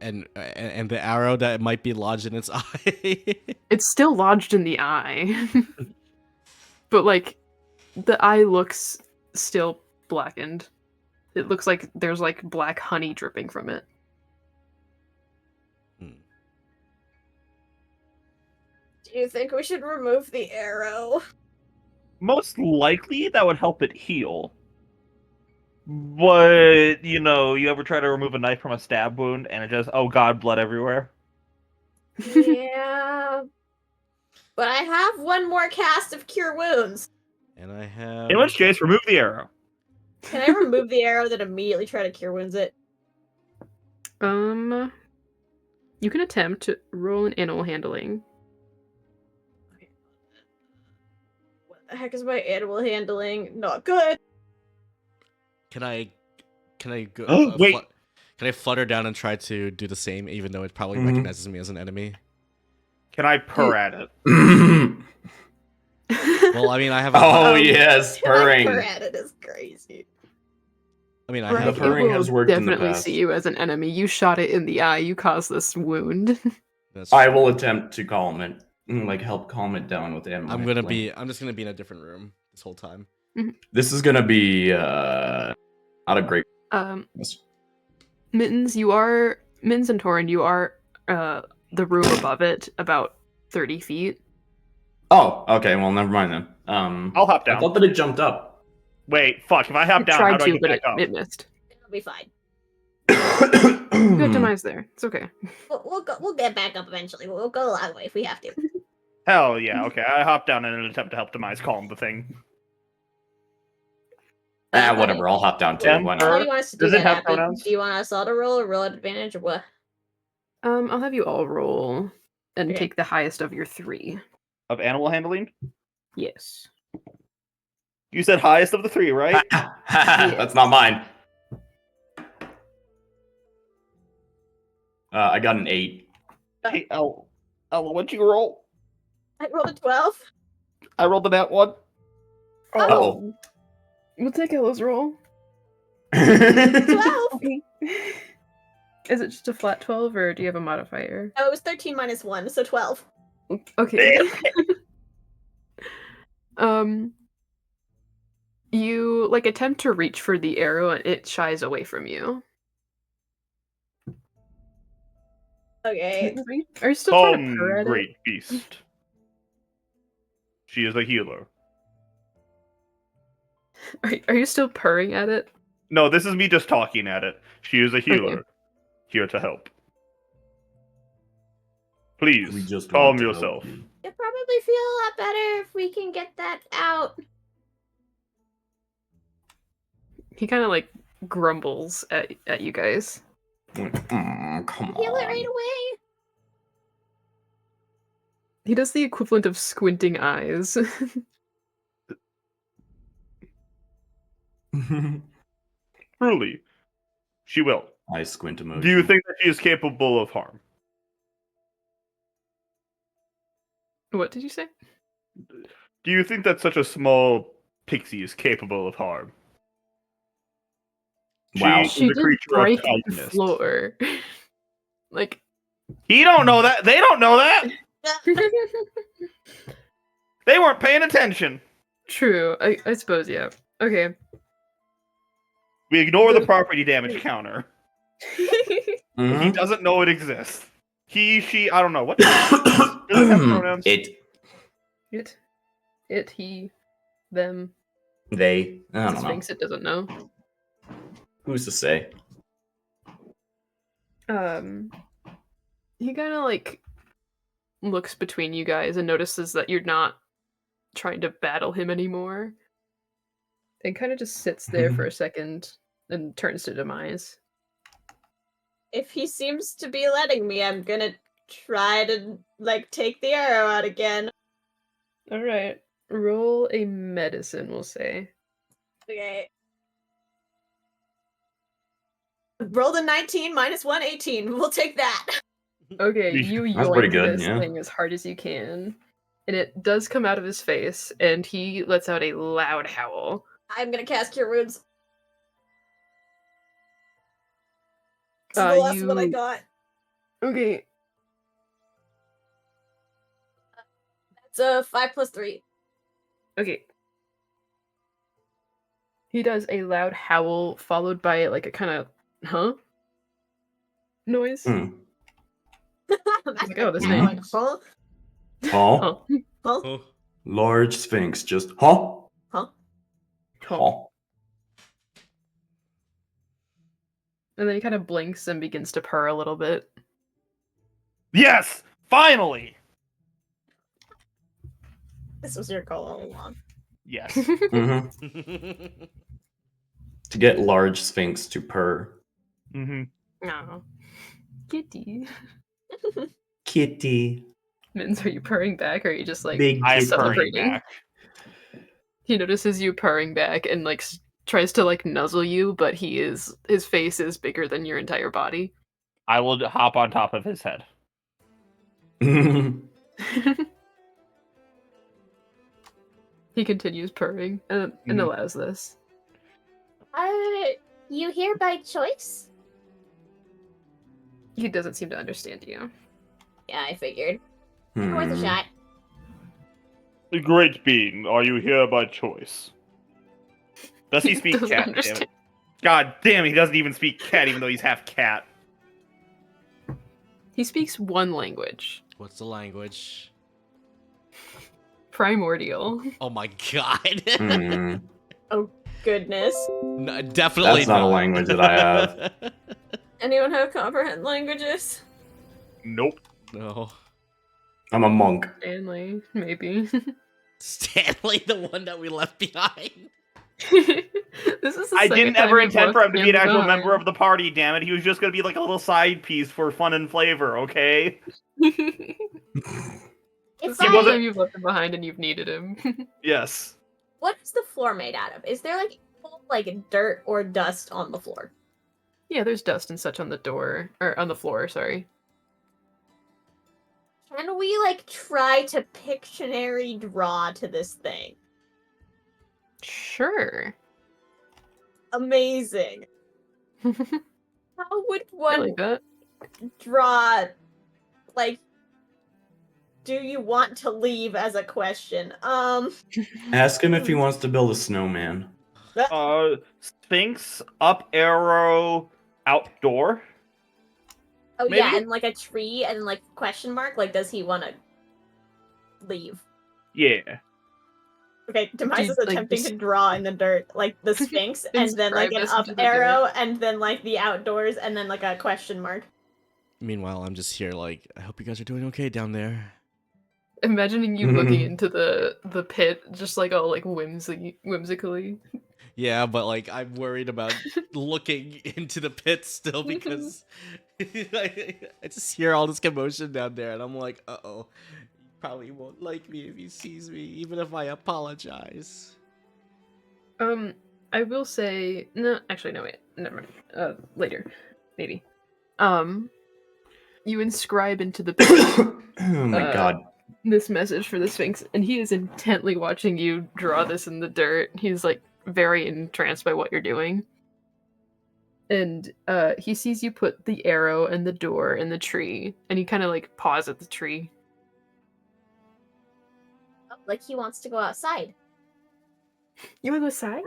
And the arrow that might be lodged in its eye. It's still lodged in the eye, but the eye looks still blackened. It looks like there's like black honey dripping from it. Hmm. Do you think we should remove the arrow? Most likely, that would help it heal. But, you ever try to remove a knife from a stab wound and it just, oh god, blood everywhere? Yeah. But I have one more cast of Cure Wounds. And I have. In which case, remove the arrow. Can I remove the arrow then immediately try to Cure Wounds it? You can attempt to roll an animal handling. What the heck is my animal handling? Not good. Can I go? Wait. Can I flutter down and try to do the same, even though it probably Mhm. recognizes me as an enemy? Can I purr at it? Well, I mean, I have. A, Oh yes, Purring purring. at it is crazy. I mean, I Right, have. The purring it will has worked in the definitely past. see you as an enemy. You shot it in the eye. You caused this wound. That's I true. will attempt to calm it, like help calm it down with animal. I'm handling. just gonna be in a different room this whole time. This is gonna be not a great. Mittens and Torin, you are the room above it, about 30 feet. Oh, okay. Well, never mind then. I'll hop I down. thought that it jumped up. Wait, fuck, if I hop It down, how tried do I to, get but back up? it missed. It'll be fine. You got Demise there. It's okay. We'll get back up eventually. We'll go a long way if we have to. Hell yeah, okay, I hop down in an attempt to help Demise calm the thing. Whatever. I'll hop down too. Yeah, Why How not? do you want us to do Does it that, have Abby? pronouns? Do you want us all to roll or roll at advantage or what? I'll have you all roll and Okay. take the highest of your 3. Of animal handling? Yes. You said highest of the 3, right? That's not mine. I got an 8. Hey, Ella, what'd you roll? I rolled a 12. I rolled a nat 1. Uh-oh. We'll take Ella's roll. 12? Okay. Is it just a flat 12, or do you have a modifier? Oh, it was 13 minus 1, so 12. Okay. You like attempt to reach for the arrow and it shies away from you. Okay. Are you still trying to purr at it? Great beast. She is a healer. Are you still purring at it? No, this is me just talking at it. She is a healer. Okay. Here to help. Please, We just calm want to help yourself. you. You'll probably feel a lot better if we can get that out. He kind of like grumbles at you guys. Come Heal it on. right away. He does the equivalent of squinting eyes. Truly, she will. I squint emoji. Do you think that she is capable of harm? What did you say? Do you think that such a small pixie is capable of harm? Wow. She She is a did creature break of the kindness. floor. Like He don't know that. They don't know that. They weren't paying attention. true. I suppose, yeah. Okay. We ignore the property damage counter. Mhm. He doesn't know it exists. He, she, I don't know. What does it have pronouns? It, he, them. They. I The don't know. Sphinx, it doesn't know. Who's to say? He kind of like looks between you guys and notices that you're not trying to battle him anymore, and kind of just sits there for a second and turns to Demise. If he seems to be letting me, I'm gonna try to, like, take the arrow out again. All right, roll a medicine. We'll say. Okay. Rolled a 19 minus 1, 18. We'll take that. Okay, Yeesh. you That's pretty yoink good, this yeah. thing as hard as you can, and it does come out of his face, and he lets out a loud howl. I'm gonna cast Cure Wounds. It's the Uh, last one I you- got. Okay, It's a 5 plus 3. okay. He does a loud howl followed by like a kind of huh noise. Hmm. That's like, oh, this kinda name. like, huh? Huh? Huh. Huh? Oh, Large sphinx, just huh? Huh? Huh? And then he kind of blinks and begins to purr a little bit. Yes! Finally! This was your goal all along. Yes. Mm-hmm. To get large sphinx to purr. Mm-hmm. Aw. Kitty. Kitty. Mittens, are you purring back, or are you just like Big I am kitty. purring celebrating? back. He notices you purring back and like tries to like nuzzle you, but his face is bigger than your entire body. I will hop on top of his head. He continues purring and Mhm. allows this. Are you here by choice? He doesn't seem to understand you. Yeah, I figured. Worth a Hmm. shot. Great being, are you here by choice? Does he speak doesn't cat? Damn understand. it. God damn, he doesn't even speak cat, even though he's half cat. He speaks one language. What's the language? Primordial. Oh my god. Hmm. Goodness. No, definitely That's not a language that I have. Anyone have comprehend languages? Nope. No. I'm a monk. Stanley, maybe. Stanley, the one that we left behind. This is the I second didn't time ever you've intend for him left to be an him actual behind. member of the party, damn it. He was just gonna be like a little side piece for fun and flavor, okay? This If is the He second wasn't- time you've left him behind and you've needed him. Yes. What is the floor made out of? Is there like dirt or dust on the floor? Yeah, there's dust and such on the door, or on the floor, sorry. Can we like try to Pictionary draw to this thing? Sure. Amazing. How would I one like that. draw like do you want to leave as a question? Ask him if he wants to build a snowman. Sphinx, up arrow, outdoor. Oh yeah, Maybe? and like a tree and like question mark, like does he wanna leave? Yeah. Okay, Demise you, is like, attempting to draw in the dirt, like the Sphinx, and then like Inscribe an this up into the arrow, and then like the outdoors, and then like a question mark. Meanwhile, I'm just here like, I hope you guys are doing okay down there. Imagining you looking into the pit, just like all like whimsically. Yeah, but like I'm worried about looking into the pit still because I just hear all this commotion down there and I'm like, uh-oh. He probably won't like me if he sees me, even if I apologize. I will say no. Actually, no. Wait, never mind. Later, maybe. You inscribe into the pit Oh my god. this message for the Sphinx, and he is intently watching you draw this in the dirt. He's like very entranced by what you're doing. And he sees you put the arrow and the door and the tree, and he kind of like paws at the tree. Oh, like he wants to go outside. You wanna go outside?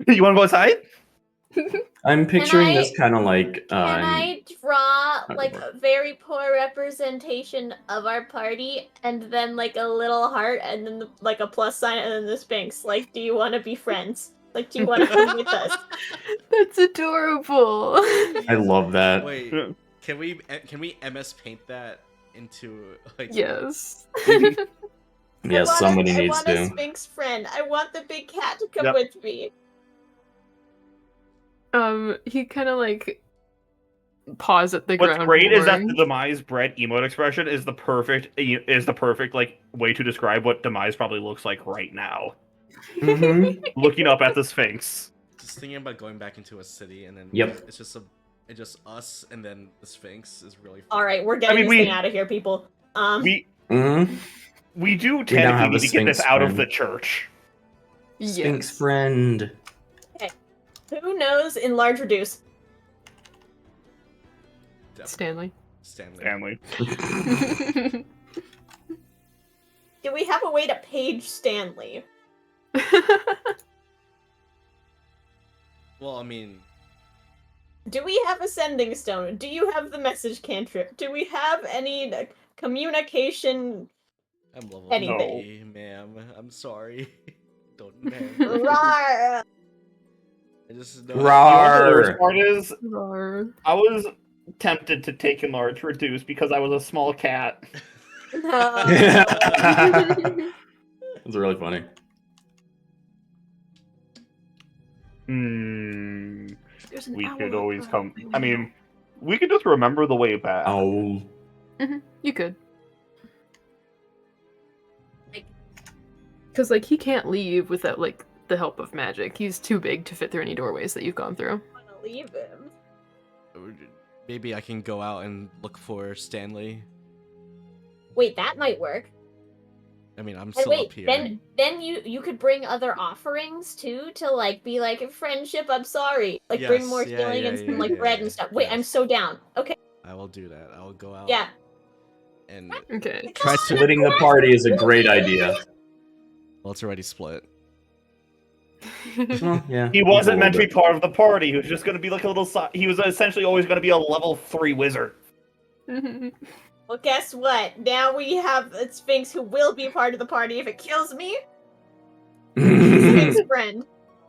You wanna go outside? I'm picturing I- this kind of like Can I draw not like anymore. a very poor representation of our party, and then like a little heart, and then like a plus sign, and then the Sphinx? Like, do you want to be friends? Like, do you want to come with us? That's adorable. I love that. Wait, can we MS Paint that into like? Yes. Yes, somebody needs I want a to. Sphinx friend. I want the big cat to come Yep. with me. He kind of like paws at the What's ground. great is that boring. the Demise bread emote expression is the perfect like way to describe what Demise probably looks like right now. Mhm. Looking up at the Sphinx. Just thinking about going back into a city and then Yep. it's just us and then the Sphinx is really fun. All right, we're getting I mean, this we- thing out of here, people. We Mhm. we do now technically have need a to get this Sphinx out of friend. the church. Sphinx Yes. friend. Who knows in large reduce? Stanley. Stanley. Do we have a way to page Stanley? Well, I mean, Do we have a sending stone? Do you have the message cantrip? Do we have any communication? I'm level Anything. 3, ma'am. I'm sorry. Don't, ma'am. Rawr. I just know. You know what the worst Rawr. part is? Rawr. I was tempted to take enlarge reduce because I was a small cat. No. It's really funny. There's an We owl could always outside come. my I window. mean, we could just remember the way back. Owl. You could. Because, like, he can't leave without, like, the help of magic. He's too big to fit through any doorways that you've gone through. I want to leave him. Maybe I can go out and look for Stanley. Wait, that might work. I mean, I'm And still wait, up here. then you could bring other offerings too to like be like friendship. I'm sorry, like bring Yes, more yeah, healing yeah, and some yeah, like yeah, bread yeah. and stuff. Wait, I'm Yes. so down. Okay, I will do that. I will go out. yeah. And Okay. try to. Splitting the party is a great idea. Well, it's already split. Well, yeah. He a wasn't little meant to be bit. part of the party. He was just going to be like a little. He was essentially always going to be a level 3 wizard. Well, guess what? Now we have a Sphinx who will be part of the party if it kills me. Sphinx friend.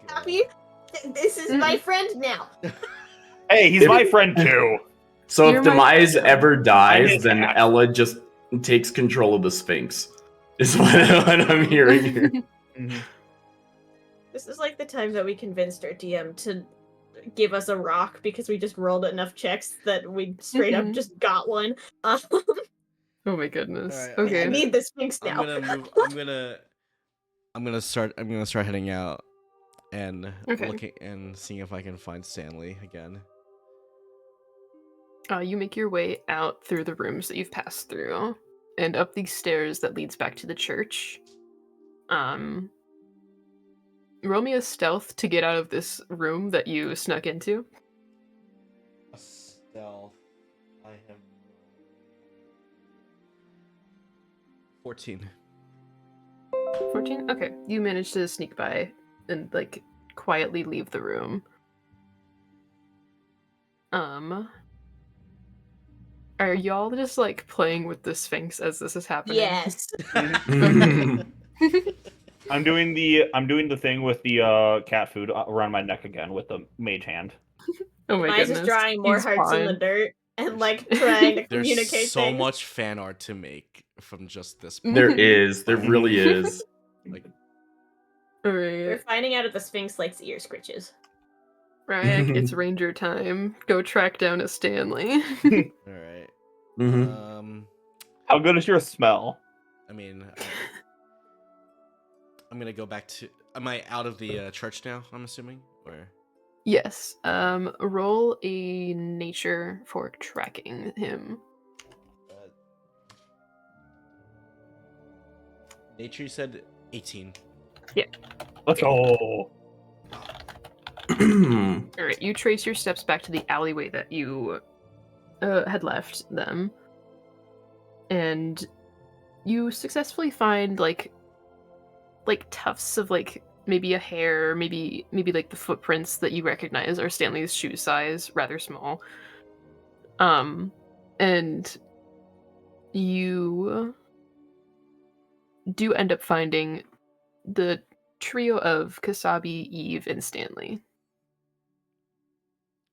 Happy? This is my friend now. Hey, he's If- my friend too. So You're if my Demise friend. ever I'm dies, his then cat. Ella just takes control of the Sphinx. Is what I'm hearing here. Mhm. This is like the time that we convinced our DM to give us a rock because we just rolled enough checks that we straight up Mhm. just got one. Um, Oh my goodness. Alright, I Okay. need the Sphinx I'm now. gonna move. I'm gonna start heading out and Okay. looking and seeing if I can find Stanley again. You make your way out through the rooms that you've passed through and up these stairs that leads back to the church. Roll me a stealth to get out of this room that you snuck into. A stealth. I have 14. 14? Okay. You managed to sneak by and, like, quietly leave the room. Are y'all just, like, playing with the Sphinx as this is happening? Yes. I'm doing the thing with the cat food around my neck again with the mage hand. Oh my Mine's goodness. just drawing more He's hearts in the fine. dirt and like trying to There's communicate so things. much fan art to make from just this. There is. There really is. Like, We're Alright. finding out if the Sphinx likes ear scritches. Rhaiac, it's ranger time. Go track down a Stanley. all right. Mhm. How good is your smell? I mean, I'm gonna go back to. Am I out of the church now? I'm assuming, or Yes. Roll a nature for tracking him. nature. You said 18. Let's go. Alright, you trace your steps back to the alleyway that you had left them. And you successfully find like tufts of like maybe a hair, maybe like the footprints that you recognize are Stanley's shoe size, rather small. And you do end up finding the trio of Kasabi, Eve, and Stanley.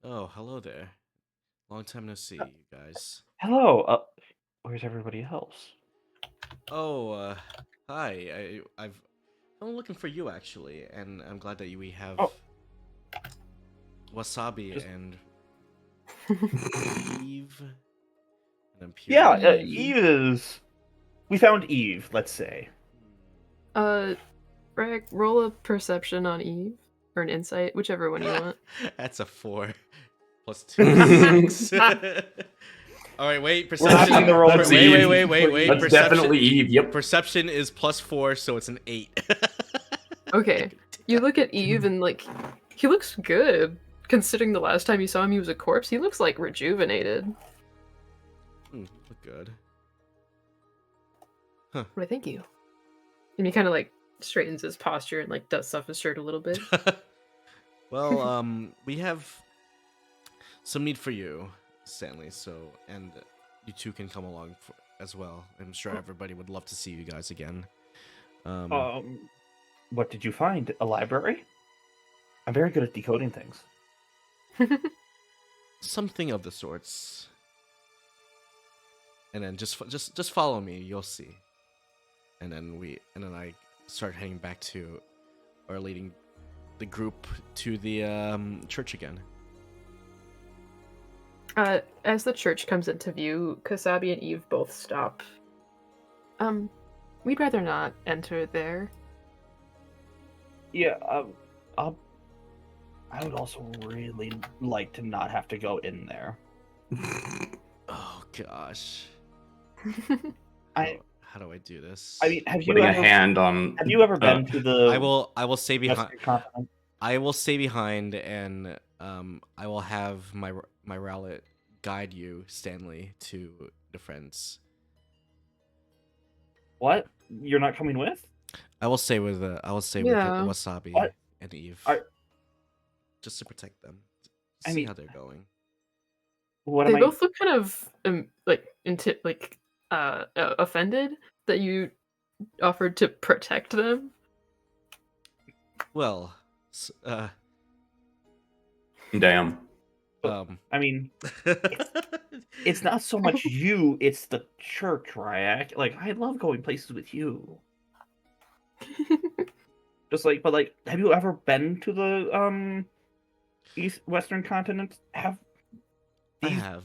Oh, hello there. Long time no see, you guys. Hello. Where's everybody else? Oh, hi. I'm looking for you actually, and I'm glad that we have Oh. Wasabi Just- and Eve. And I'm Yeah, pure. Eve is. We found Eve. Let's say. Rhaiac, roll a perception on Eve, or an insight, whichever one you want. That's a 4 plus 2 6. All right, wait. We're not Perception. on the roll Wait, for wait, Eve. wait, wait, wait. That's definitely Eve. Yep. Perception is plus 4, so it's an 8. Okay, you look at Eve and like, he looks good. Considering the last time you saw him, he was a corpse. He looks like rejuvenated. Look good. Why, thank you. And he kind of like straightens his posture and like dusts off his shirt a little bit. Well, we have some need for you, Stanley. So, and you two can come along as well. I'm sure everybody would love to see you guys again. What did you find? A library? I'm very good at decoding things. Something of the sorts. And then just follow me. You'll see. And then I start heading back to, or leading the group to the church again. As the church comes into view, Kasabi and Eve both stop. We'd rather not enter there. Yeah, I would also really like to not have to go in there. Oh gosh. How do I do this? I mean, have you Putting a ever, hand on. have you ever been to the I will stay behind. Western continent? I will stay behind, and I will have my Rowlet guide you, Stanley, to the friends. What? You're not coming with? I will stay with with Wasabi What? and Eve, just to protect them. I See mean- how they're going. What They am both look kind of offended that you offered to protect them. Well, Damn. I mean, it's not so much you, it's the church, Rhaiac. Like, I love going places with you. But have you ever been to the Western continent? I have.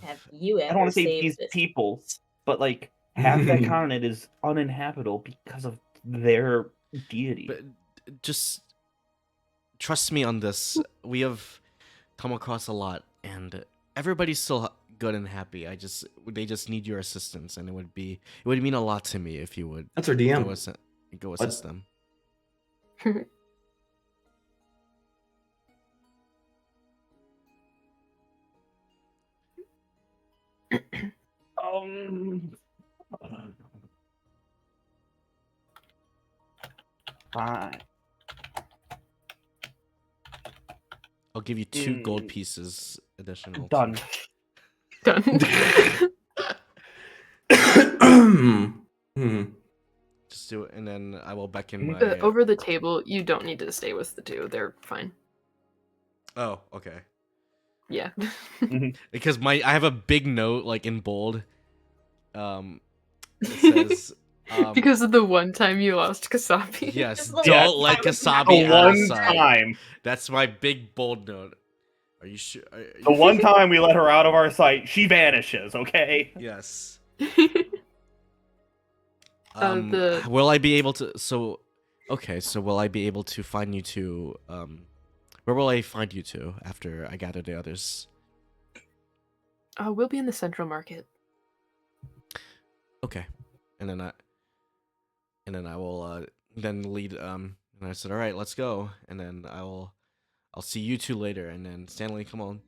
Have you ever I don't want to say saved these this? people, but like half that continent is uninhabitable because of their deity. But just trust me on this. We have come across a lot, and everybody's still good and happy. They just need your assistance, and it would mean a lot to me if you would That's our DM. go assist them. Fine. I'll give you 2 gold pieces additional. Done. Done. Just do it, and then I will beckon my. Over the table, you don't need to stay with the 2. They're fine. Oh, okay. Yeah. Because I have a big note like in bold. It says. Because of the one time you lost Kasabi. Yes, Just the don't one let time. Skhappy The out of one sight. time. That's my big bold note. Are you sure? The one time we let her out of our sight, she vanishes, okay? Yes. The- Will I be able to? So will I be able to find you to? Where will I find you to after I gather the others? We'll be in the central market. Okay, and then I will then lead. And I said, all right, let's go. And then I'll see you 2 later. And then Stanley, come on.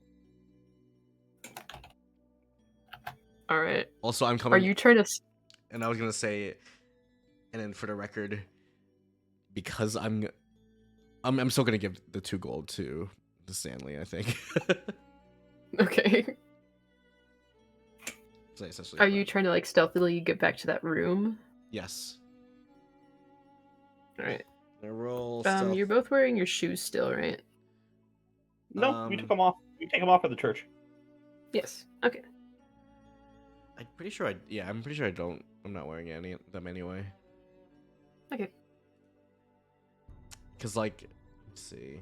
All right. Also, I'm coming. Are you trying to? And I was gonna say, and then for the record, because I'm still gonna give the 2 gold to Stanley, I think. Okay. So essentially, Are you trying to stealthily get back to that room? Yes. All right. I roll. You're both wearing your shoes still, right? No, we took them off. We take them off at the church. Yes. Okay. I'm pretty sure I don't. I'm not wearing any of them anyway. Okay. Cause let's see.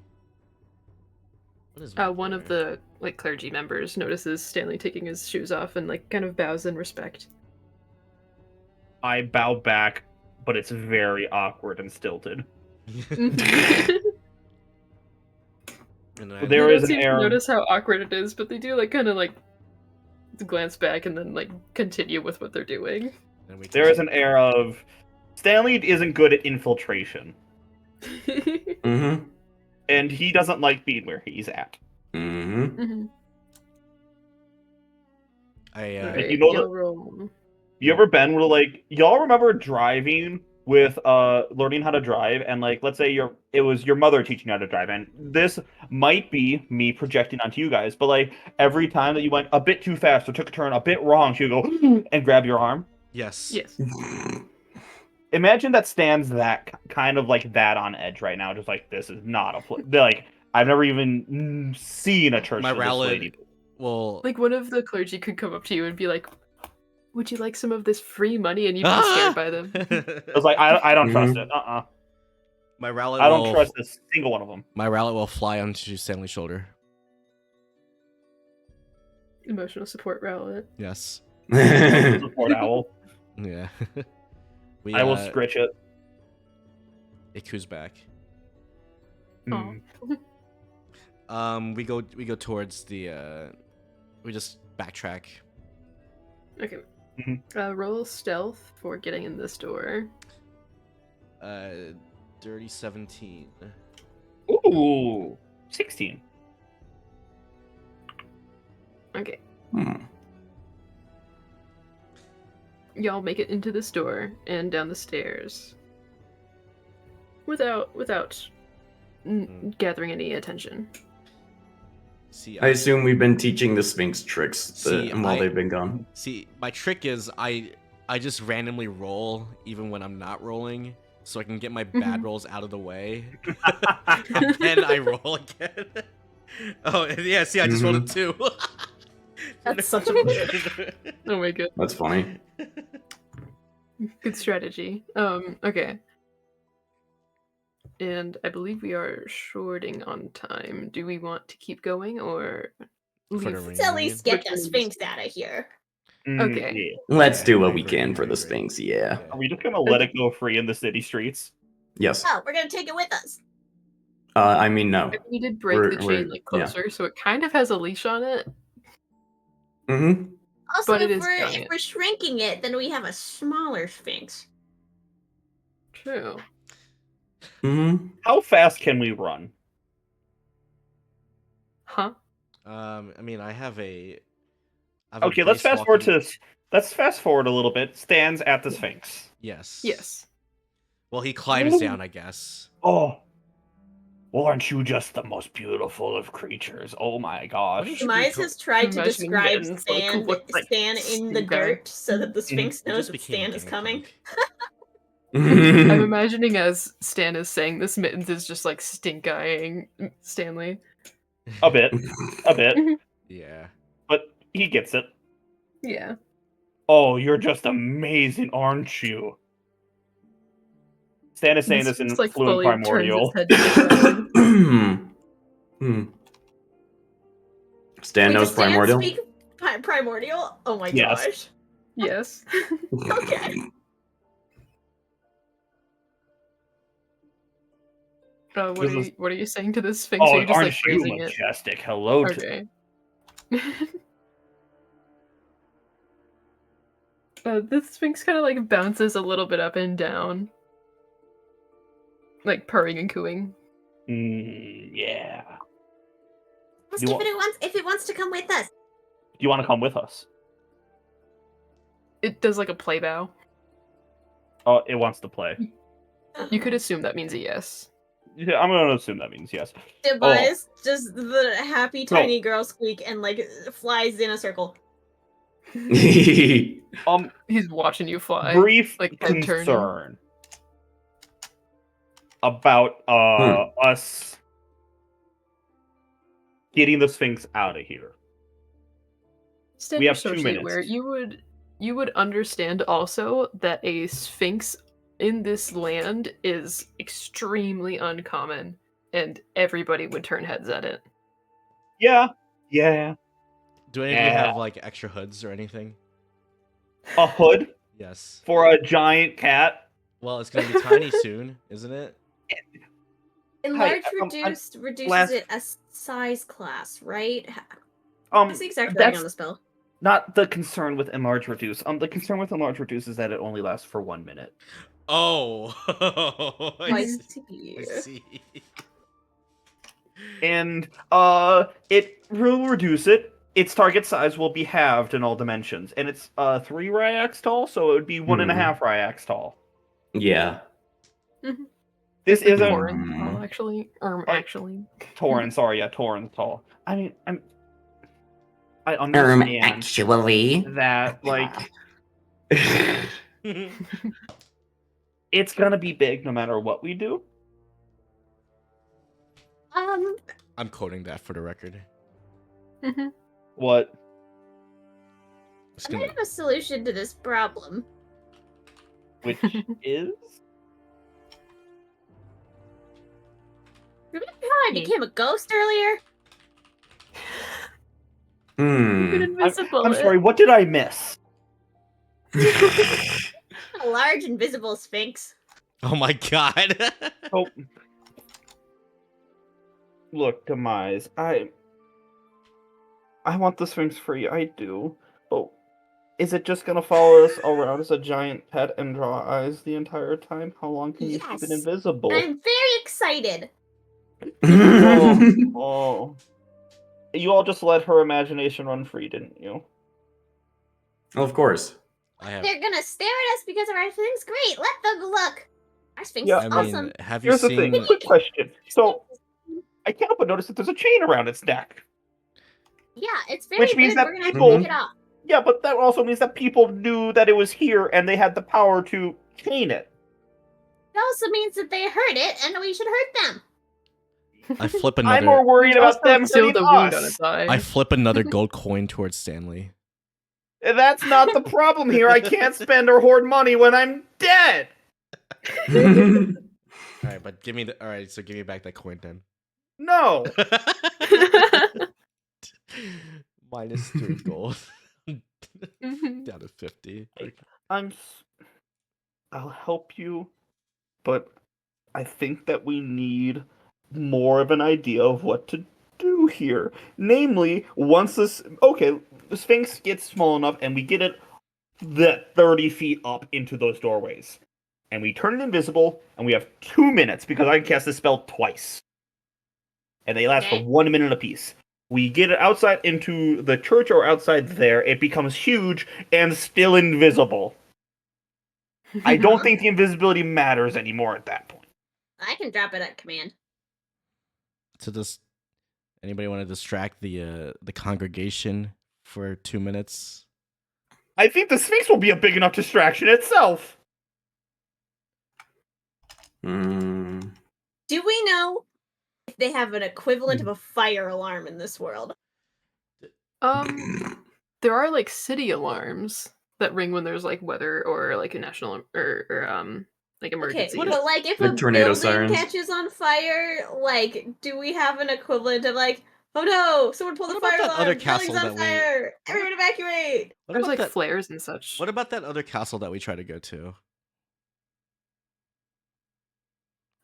What is One of the clergy members notices Stanley taking his shoes off and kind of bows in respect. I bow back, but it's very awkward and stilted. And There They don't is an seem to air- notice how awkward it is, but they do kind of glance back and then continue with what they're doing. and we There is an air of Stanley isn't good at infiltration, Mm-hmm. and he doesn't like being where he's at. Mm-hmm. Mhm. I you know you'll roll. You ever been where y'all remember driving with learning how to drive, and like let's say it was your mother teaching you how to drive, and this might be me projecting onto you guys, but like every time that you went a bit too fast or took a turn a bit wrong, she would go and grab your arm. Yes. Yes. Imagine that stands that kind of like that on edge right now, just like this is not a like I've never even seen a church My for this lady. Rowlet will Like one of the clergy could come up to you and be like, "Would you like some of this free money?" And you'd be scared by them. I was like, I don't trust Mhm. it. My Rowlet I don't will trust a single one of them. My Rowlet will fly onto Stanley's shoulder. Emotional support rowlet. Yes. Support owl. Yeah. We I will scritch it. Iku's back. Oh. We go towards the we just backtrack. Okay. Mhm. Roll stealth for getting in this door. Dirty 17. Ooh, 16. Okay. Hmm. Y'all make it into this door and down the stairs without gathering any attention. See, I assume we've been teaching the Sphinx tricks See, while they've been gone. See, my trick is I just randomly roll even when I'm not rolling, so I can get my bad rolls out of the way. And I roll again. Oh yeah, see, I just rolled a 2. That's such a oh my god. That's funny. Good strategy. Okay. And I believe we are shorting on time. Do we want to keep going or For the leave? ring. Let's at least get Which the means- Sphinx out of here. Okay. Yeah. Let's Yeah, do I what we agree, can I for the agree. Sphinx, yeah. Are we just gonna let it go free in the city streets? Yes. Oh, we're gonna take it with us. I mean, no. We did break We're- the we're- chain like yeah. closer, so it kind of has a leash on it. Mm-hmm. Also, But it if is we're giant. shrinking it, then we have a smaller Sphinx. True. Mm-hmm. How fast can we run? Huh? I mean, I have a Okay, let's base fast forward walking- to. Let's fast forward a little bit. Stands at the Sphinx. Yes. Yes. Well, he climbs down, I guess. Oh, well, aren't you just the most beautiful of creatures? Oh my gosh! Should we Demise co- has tried to Imagining describe Mittens, like, Stan, look like Stan in the stink eye. dirt so that the Sphinx We knows just that became Stan is coming. gangplank. I'm imagining as Stan is saying this, Mittens is just like stink-eyeing Stanley. A bit, a bit, Yeah. but he gets it. Yeah. Oh, you're just amazing, aren't you? Stan is saying This this in just, like, fluent fully turns primordial. its head to the crowd. Stan Wait, knows does Stan primordial. speak primordial? Oh my Yes. gosh. Yes. Okay. What are you saying to this Sphinx? Oh, Are you just aren't like you praising it? majestic? Hello to Okay. This Sphinx kind of like bounces a little bit up and down, like purring and cooing. Yeah. Ask You if want- it wants to come with us. Do you want to come with us? It does like a play bow. Oh, it wants to play. You could assume that means a yes. Yeah, I'm gonna assume that means yes. Demise just the happy tiny girl squeak and like flies in a circle. He's watching you fly. Brief like head turning. concern about us getting the Sphinx out of here. Stand We your have 2 socially minutes. aware. You would understand also that a Sphinx in this land is extremely uncommon, and everybody would turn heads at it. Yeah. Do any of you Yeah. have like extra hoods or anything? A hood Yes. for a giant cat. Well, it's gonna be tiny soon, isn't it? Enlarge Hi, reduces last- it a size class, right? Um, What's the exact wording that's on the spell? not the concern with enlarge reduce. The concern with enlarge reduce is that it only lasts for 1 minute. Oh. I I see. see. And it will reduce it. Its target size will be halved in all dimensions, and it's 3 Rhaiacs tall, so it would be 1.5 Rhaiacs tall. Yeah. This Like isn't Torin tall, actually. Actually. Torin. Sorry, yeah, Torin's tall. I mean, I understand Actually. that, like, it's gonna be big no matter what we do. I'm quoting that for the record. What? It's I gonna- might have a solution to this problem. Which is? Remember how I became a ghost earlier? You could Hmm. invisible I'm it. sorry, what did I miss? A large invisible sphinx. Oh my god. Oh. Look, Demise, I want the Sphinx free, I do. But is it just gonna follow us around as a giant pet and draw eyes the entire time? How long can you keep it Yes. invisible? I'm very excited. Oh. You all just let her imagination run free, didn't you? Of course. I have. They're gonna stare at us because our Sphinx. Great, let them look. Our Sphinx Yeah, is I mean, awesome. have you Here's the seen? thing, quick question. So, I can't help but notice that there's a chain around its neck. Yeah, it's very Which means good. that We're gonna have to people- take it off. Yeah, but that also means that people knew that it was here and they had the power to chain it. It also means that they heard it, and we should hurt them. I flip I'm another. more worried about Also them sealed hurting the wound on us. its eye. I flip another gold coin towards Stanley. That's not the problem here. I can't spend or hoard money when I'm dead. All right, but give me the. All right, so give me back that coin then. No. -3 gold. Mhm. Down to 50. I'll help you, but I think that we need more of an idea of what to do here. Namely, once the Sphinx gets small enough and we get it that 30 feet up into those doorways. And we turn it invisible, and we have 2 minutes because I can cast this spell twice. And they last Okay. for 1 minute apiece. We get it outside into the church or outside there, it becomes huge and still invisible. I don't think the invisibility matters anymore at that point. I can drop it at command. So does anybody want to distract the congregation for 2 minutes? I think the Sphinx will be a big enough distraction itself. Hmm. Do we know if they have an equivalent of a fire alarm in this world? There are like city alarms that ring when there's like weather or like a national or like Okay, emergency. but like if Like a tornado building sirens? catches on fire, like, do we have an equivalent of like, oh no, someone pulled the What about fire that alarm, other building's castle on that we- fire, everyone evacuate! What There's about like that? flares and such. What about that other castle that we try to go to?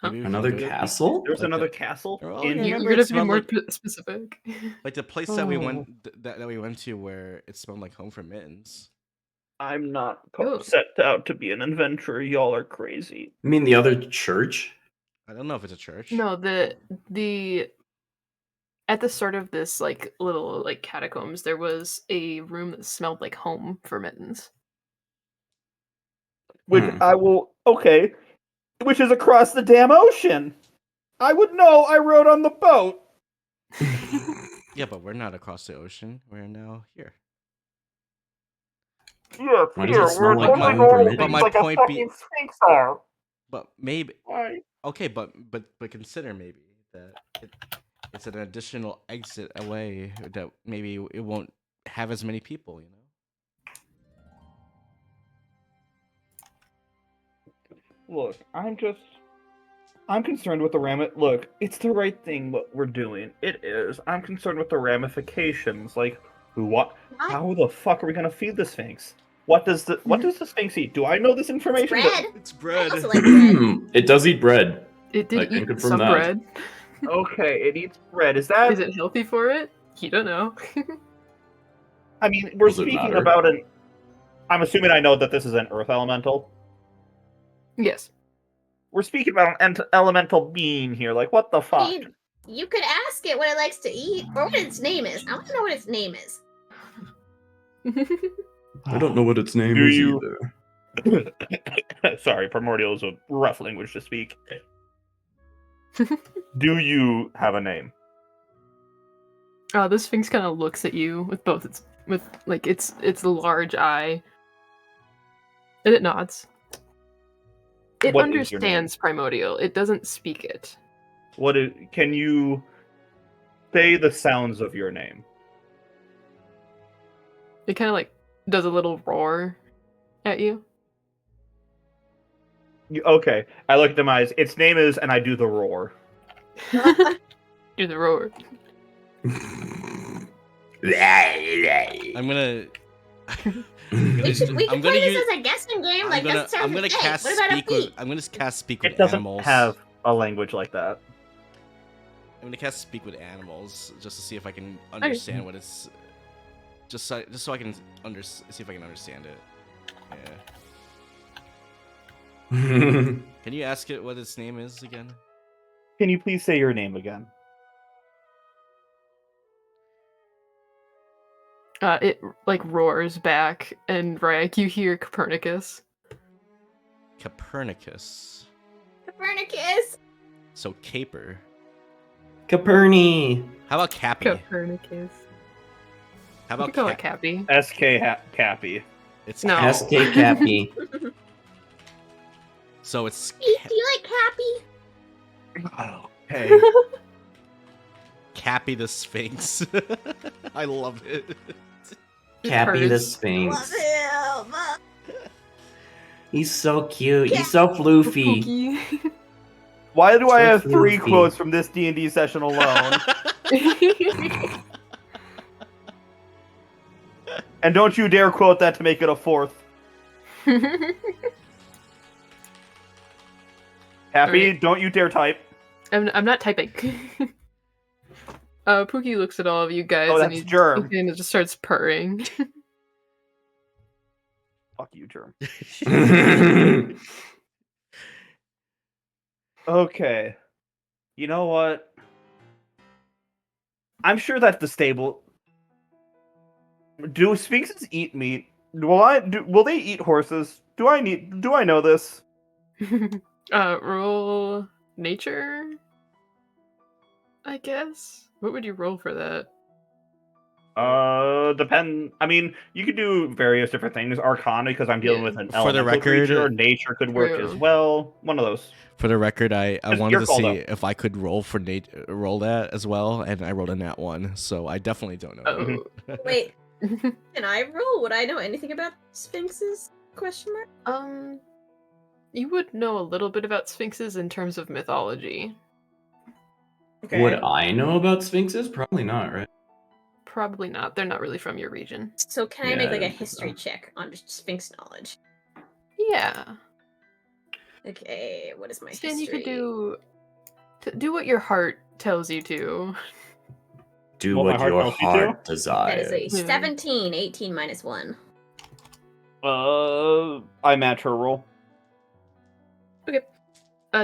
Huh? Maybe we can Another go- castle? There's Like another the- castle Oh, in yeah, You're remember gonna it have to be smelled more like- specific. Like the place that we went Oh. that we went to where it smelled like home for Mittens. I'm not Oh. set out to be an adventurer. Y'all are crazy. You mean the other church? I don't know if it's a church. No, the at the start of this like little like catacombs, there was a room that smelled like home for Mittens. Which Hmm. I will. Okay. Which is across the damn ocean. I would know. I rode on the boat. Yeah, but we're not across the ocean. We're now here. Yeah, Why does it smell like my- home for but Mittens? my like point a be- fucking Sphinx are. But maybe Why? okay, but consider maybe that it's an additional exit away that maybe it won't have as many people. You know. Look, I'm concerned with the Look, it's the right thing what we're doing. It is. I'm concerned with the ramifications. Like, What? how the fuck are we gonna feed the Sphinx? What does the Sphinx eat? Do I know this information? Bread? It's I bread. also like bread. It does eat bread. It I did can eat confirm some that. bread. Okay, it eats bread. Is that? Is it healthy for it? You don't know. I mean, we're Does it speaking matter? about an. I'm assuming I know that this is an Earth elemental. Yes. We're speaking about an elemental being here. Like, what the I fuck? mean, you could ask it what it likes to eat, or what its name is. I want to know what its name is. I don't know what its name Do is you- either. Sorry, primordial is a rough language to speak. Do you have a name? The Sphinx kind of looks at you with both its large eye, and it nods. It What is your name? understands primordial. It doesn't speak it. Can you say the sounds of your name? It kind of like does a little roar at you. Okay, I look at Demise. Its name is, and I do the roar. Do the roar. I'm gonna. We I'm can gonna play this use. as a guessing game. I'm Like gonna. that sounds I'm gonna great. cast What about speak a with. feat? I'm gonna cast speak It with doesn't animals. have a language like that. I'm gonna cast speak with animals just to see if I can understand what it's. Just so I can see if I can understand it. Yeah. Can you ask it what its name is again? Can you please say your name again? It like roars back, and Rhaiac, you hear Copernicus. Copernicus. Copernicus. So caper. Caperni. How about Cappy? Copernicus. How You about could call it Cap? Cappy. SK Cappy. It's No. Cap. SK Cappy. So it's Do you like happy? Oh, hey. Cappy the Sphinx. I love it. Cappy the purrs. Love Sphinx. him. He's so cute. He's so floofy. Pookie. Why do I So have 3 floofy. quotes from this D&D session alone? And don't you dare quote that to make it a 4th. Happy, Alright. don't you dare type. I'm not typing. Pookie looks at all of you guys Oh, and that's he Germ. kind of just starts purring. Fuck you, Germ. Okay. You know what? I'm sure that the stable. Do sphinxes eat meat? Will they eat horses? Do I know this? Roll nature, I guess. What would you roll for that? Depend. I mean, you could do various different things. Arcana, because I'm dealing Yeah. with an For the elemental record- creature. Nature could work True. as well. One of those. For the record, I wanted You're to called see up. if I could roll for roll that as well, and I rolled a nat 1, so I definitely don't know. Oh. Wait, can I roll? Would I know anything about sphinxes? Question mark. You would know a little bit about sphinxes in terms of mythology. Okay. Would I know about sphinxes? Probably not, right? Probably not. They're not really from your region. So can I Yeah, make I like a don't think history so. check on just sphinx knowledge? Yeah. Okay, what is my Stan, history? you could do what your heart tells you to. Do What my what heart your tells you to? heart That is desires. a Yeah. 17, 18 minus 1. I match her roll.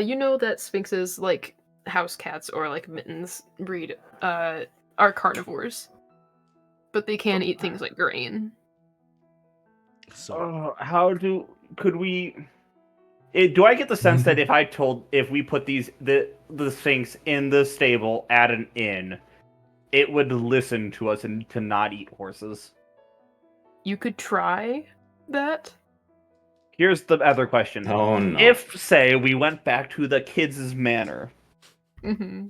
You know that sphinxes, like house cats or like Mittens breed, are carnivores, but they can eat things like grain. So Could we? Do I get the sense that if we put the sphinx in the stable at an inn, it would listen to us and to not eat horses? You could try that. Here's the other question. Oh no. If, say, we went back to the kids' manor, Mm-hmm.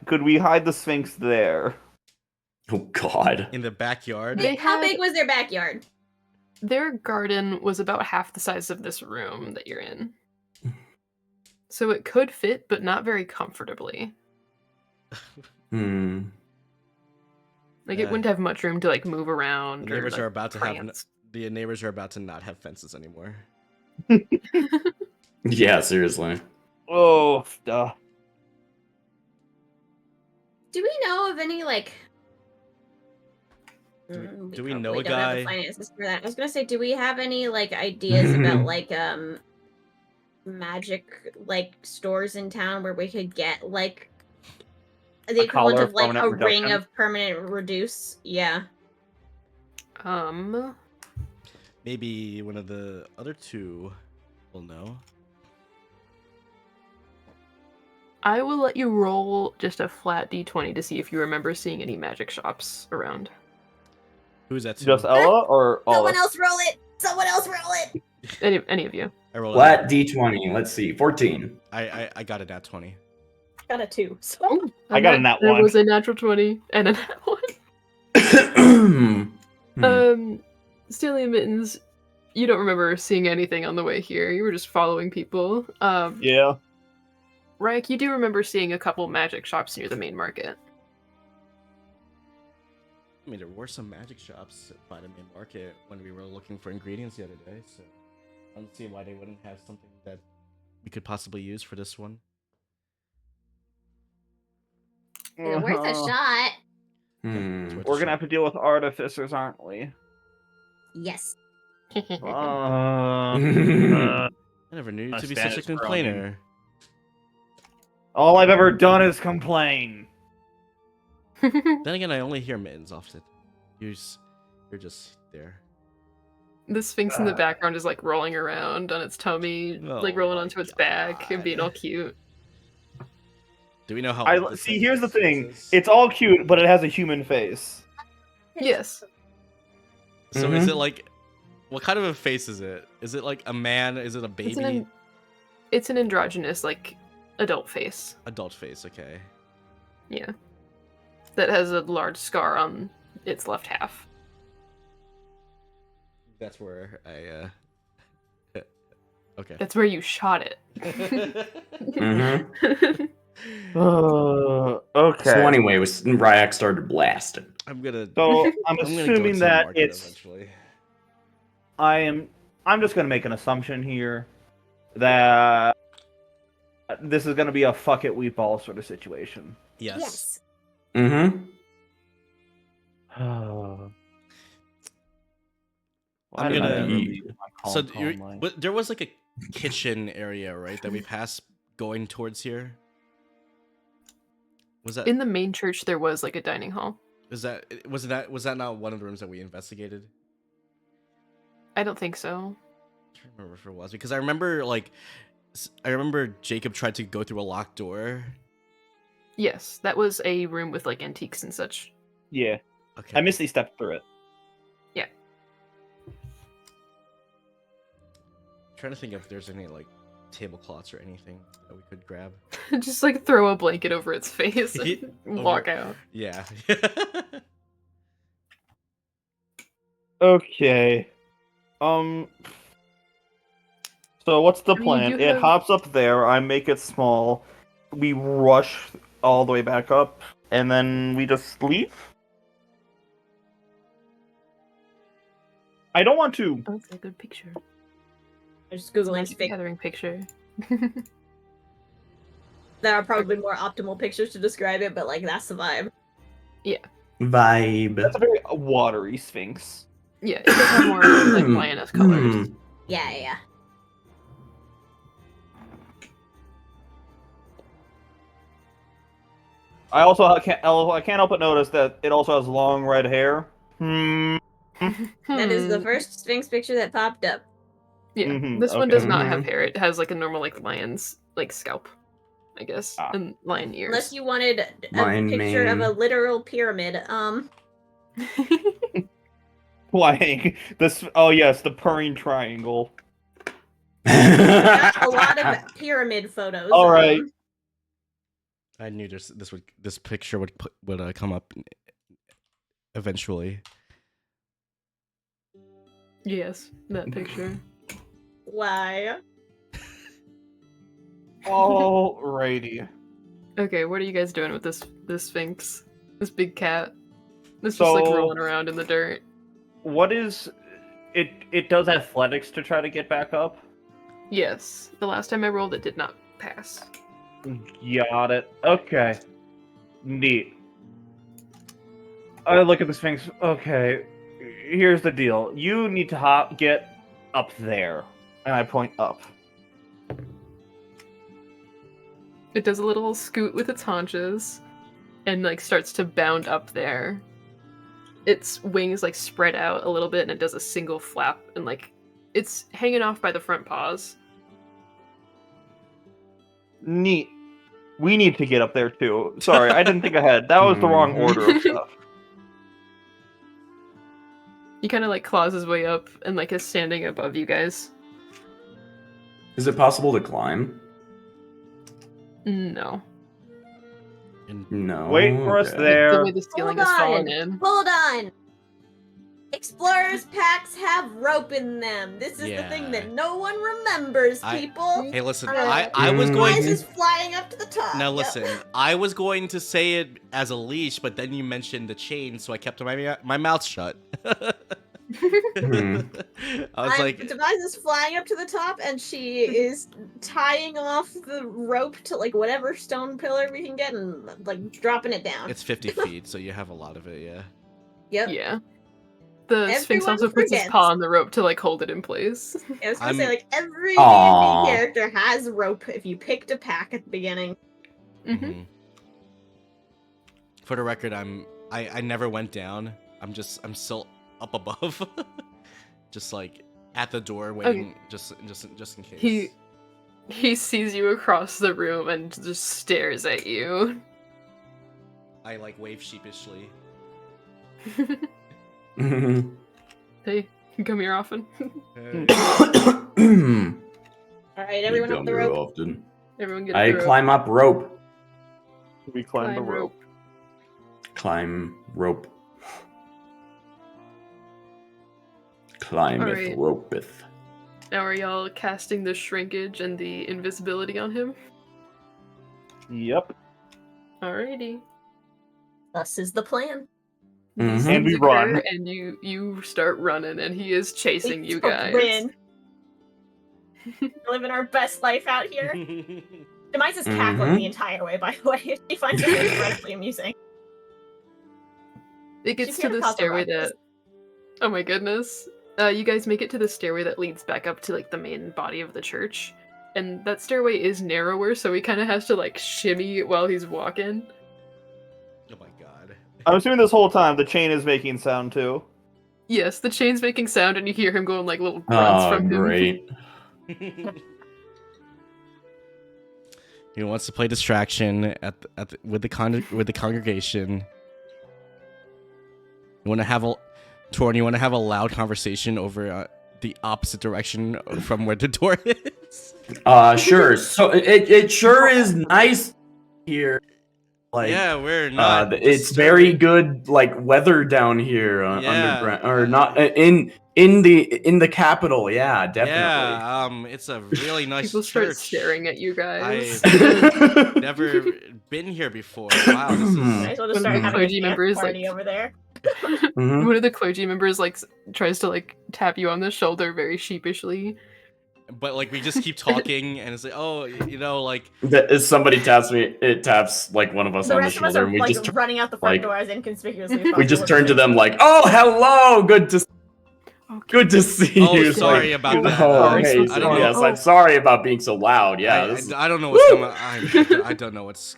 could we hide the sphinx there? Oh god. in the backyard. They How had- big was their backyard? Their garden was about half the size of this room that you're in. So it could fit, but not very comfortably. Hmm. Like Yeah. it wouldn't have much room to like move around. The neighbors or, like, are about to have prance. the neighbors are about to not have fences anymore. Yeah, seriously. Oh, duh. Do we know of any like? Do we know probably a don't have the guy? finances for that. I was gonna say, do we have any like ideas about like magic like stores in town where we could get like the A equivalent collar of of like a permanent ring reduction? of permanent reduce? Yeah. Maybe one of the other two will know. I will let you roll just a flat d20 to see if you remember seeing any magic shops around. Who's that to? Just Ella or all? Someone else roll it. Someone else roll it. Any of you. I rolled Flat D20. Let's see. 14. I got a nat 20. Got a 2. So Ooh, I got a nat There 1. was a natural 20 and a nat 1. Stanley and Mittens, you don't remember seeing anything on the way here. You were just following people. Yeah. Rhaiac, you do remember seeing a couple magic shops near the main market. I mean, there were some magic shops by the main market when we were looking for ingredients the other day, so I don't see why they wouldn't have something that we could possibly use for this one. it's worth a shot. It's worth a We're gonna shot. have to deal with artificers, aren't we? Yes. I never knew you My to be such a Spanish groaning. complainer. All I've ever done is complain. Then again, I only hear Mittens often. You're just there. The Sphinx in the background is like rolling around on its tummy, like Oh rolling my onto its back and being all cute. Do we know how? I old this see. thing Here's the is? thing. Is- It's all cute, but it has a human face. Yes. So is it like? What kind of a face is it? Is it like a man? Is it a baby? It's an androgynous, like, adult face. Adult face. Okay. Yeah. That has a large scar on its left half. That's where I. Okay. That's where you shot it. Okay. So anyway, Rhaiac started blasting. I'm gonna. So I'm I'm gonna go assuming to the that market it's. eventually. I'm just gonna make an assumption here that this is gonna be a fuck it, we ball sort of situation. Yes. Mm-hmm. I'm gonna. Ye- So there was like a kitchen area, right, that we passed going towards here. Was that? In the main church, there was, like, a dining hall. Was that not one of the rooms that we investigated? I don't think so. I can't remember if it was, because I remember Jacob tried to go through a locked door. Yes, that was a room with, like, antiques and such. Yeah, Okay. I missed stepped through it. Trying to think if there's any like tablecloths or anything that we could grab. Just, like, throw a blanket over its face and walk out. Yeah. Okay. So what's the I mean, plan? you It have- hops up there. I make it small. We rush all the way back up, and then we just leave. I don't want to. Oh, that's a good picture. I'm just It's a googling nice Sphinx. gathering picture. There are probably more optimal pictures to describe it, but like that's the vibe. Vibe. That's a very watery sphinx. Yeah, it does have more like lioness colors. Hmm. Yeah. I also can't help but notice that it also has long red hair. That is the first Sphinx picture that popped up. Yeah, Mhm, this one okay. does not have Mhm. hair. It has like a normal like lion's like scalp, I guess, Ah. and lion ears. Unless you wanted a Lion picture of mane. a literal pyramid. Why? This? Oh yes, the purring triangle. Got a lot of pyramid photos. All right. I knew this picture would come up eventually. Yes, that picture. Why? Alrighty. Okay, what are you guys doing with this sphinx? This big cat? That's just like So- rolling around in the dirt. What is it? It does athletics to try to get back up. Yes, the last time I rolled, it did not pass. Got it. Okay. Neat. I look at the Sphinx. Okay. Here's the deal. You need to get up there. And I point up. It does a little scoot with its haunches, and like starts to bound up there. its wings like spread out a little bit, and it does a single flap, and like it's hanging off by the front paws. Neat. We need to get up there too. Sorry, I didn't think ahead. That was the wrong order of stuff. He kind of like claws his way up and like is standing above you guys. Is it possible to climb? No. No. Wait for us okay. The there. way the ceiling Hold has fallen on. in. Hold on. Explorers packs have rope in them. This is the thing Yeah. that no one remembers, people. Hey, listen, Uh, I was going Demise to... is flying up to the top. Now Yep. listen, I was going to say it as a leash, but then you mentioned the chain, so I kept my mouth shut. Hmm. I was like, Demise is flying up to the top, and she is tying off the rope to like whatever stone pillar we can get, and like dropping it down. it's 50 feet, so you have a lot of it, yeah. Yep. Yeah. The Sphinx Everyone also puts his forgets. paw on the rope to like hold it in place. I was gonna I'm- say like every Aw. D&D character has rope if you picked a pack at the beginning. Mm-hmm. Mhm. For the record, I never went down. I'm still up above, just like at the door waiting, just in case. He sees you across the room and just stares at you. I like wave sheepishly. Hey, come here often. All right, everyone up the rope. Often. Everyone get I the rope. climb up rope. We climbed the Climb rope. Climb rope. Climbeth Alright. ropeth. Now are y'all casting the shrinkage and the invisibility on him? Yep. Alrighty. Thus is the plan. Mhm. These And we things occur, run. and you start running, and he is chasing you guys. Rin. Living our best life out here. Demise is cackling Mhm. the entire way, by the way. She finds it incredibly amusing. It gets She's to here to the cause a stairway ruckus. that. Oh my goodness. You guys make it to the stairway that leads back up to like the main body of the church. And that stairway is narrower, so he kind of has to like shimmy while he's walking. Oh my god. I'm assuming this whole time the chain is making sound too. Yes, the chain's making sound, and you hear him going like little grunts Oh, from him. great. He wants to play distraction with the congregation. You want to have a Torin, you want to have a loud conversation over the opposite direction from where the door is? Sure. So it sure is nice here. Like, yeah, we're not. it's very good, like weather down here Yeah. underground, or not in the capital. Yeah, definitely. Yeah, it's a really nice People start church. staring at you guys. I've never been here before. Wow, this Might is. as well just start Mhm. having a Clergy dance members, party like- over there. Mhm. One of the clergy members like tries to like tap you on the shoulder very sheepishly. But like we just keep talking, and it's like, oh, you know, like If somebody taps me, it taps like one of us The on the rest of us shoulder, are and we like just running out the front like- door as inconspicuously as possible. we just turn to them like, "Oh, hello, good to see Oh, you." sorry Like, about that. Oh, I'm hey, so sorry. yes, Oh. I'm sorry about being so loud. Yeah, this is- I don't know what's coming. I don't know what's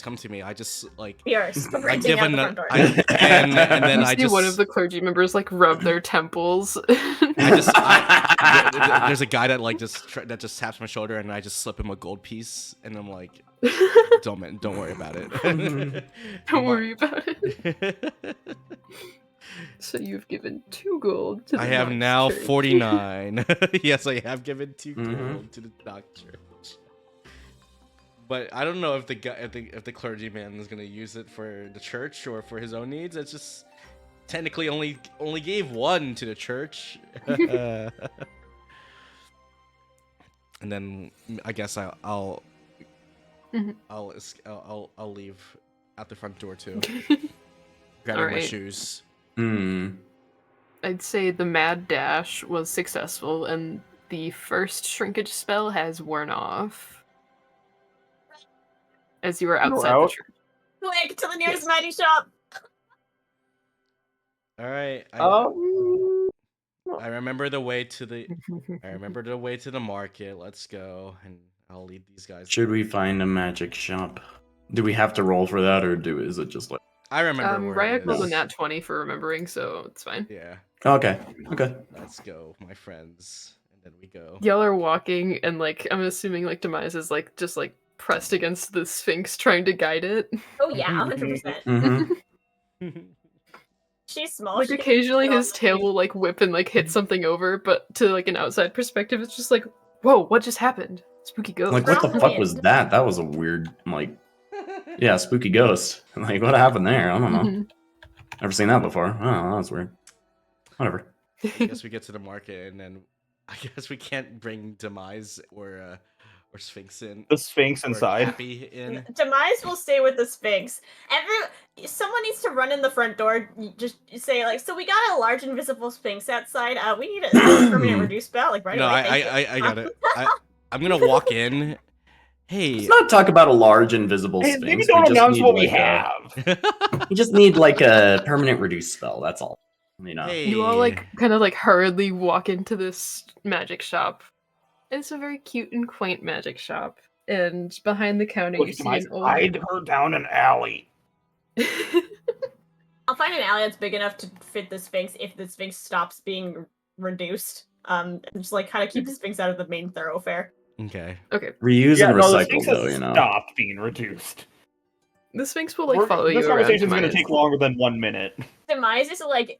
come to me. I just like We are I sprinting give out a the nut, front door. and then You I see just one of the clergy members like rub their temples. there's a guy that like that just taps my shoulder, and I just slip him a gold piece, and I'm like, don't worry about it. Don't worry about it. So you've given 2 gold to the I have Knox now Church. 49. Yes, I have given 2 gold Mhm. to the doctor. But I don't know if the guy, if the clergyman is gonna use it for the church or for his own needs. It's just technically only gave 1 to the church. And then I guess I'll Mhm. I'll leave out the front door too. Grabbing my Alright. shoes. I'd say the mad dash was successful, and the first shrinkage spell has worn off. As you were outside the out? church. Quick, to the nearest mighty shop! All right. I remember the way to the. I remember the way to the market. Let's go, and I'll lead these guys. Should we find a magic shop? Do we have to roll for that, or is it just like? I remember where Rhaiac it rolled a is. nat 20 for remembering, so it's fine. Yeah. Okay. Let's go, my friends. And then we go. Y'all are walking, and like I'm assuming like Demise is like just like pressed against the Sphinx, trying to guide it. Oh yeah, 100%. Mm-hmm. She's small. Like she can occasionally fit on his the tail thing. will like whip and like hit something over, but to like an outside perspective, it's just like, whoa, what just happened? Spooky ghost. Like, what the From fuck was wind. that? That was a weird, like, yeah, spooky ghost. Like, what happened there? I don't know. Mhm. Never seen that before. Oh, that's weird. Whatever. I guess we get to the market, and then I guess we can't bring Demise or Sphinx in. The Sphinx Or inside. Skhappy in. Demise will stay with the Sphinx. Someone needs to run in the front door. Just say like, so we got a large invisible Sphinx outside. We need a permanent reduce spell, like right No, away. Thank you. I got it. I'm gonna walk in. Hey, Let's not talk about a large invisible Hey, sphinx. maybe don't just announce need, what we like, have. We just need like a permanent reduce spell. That's all. You know. hey. You all like kind of like hurriedly walk into this magic shop. It's a very cute and quaint magic shop, and behind the counter Look you at see Demise, an old. hide her down an alley. I'll find an alley that's big enough to fit the Sphinx if the Sphinx stops being reduced. And just like kind of keep the Sphinx out of the main thoroughfare. Okay. Okay, Reuse Yeah, and no, the recycle, Sphinx though. has You know. stopped being reduced. the Sphinx will like follow This you around. conversation's gonna Demise. take longer than 1 minute. Demise is like,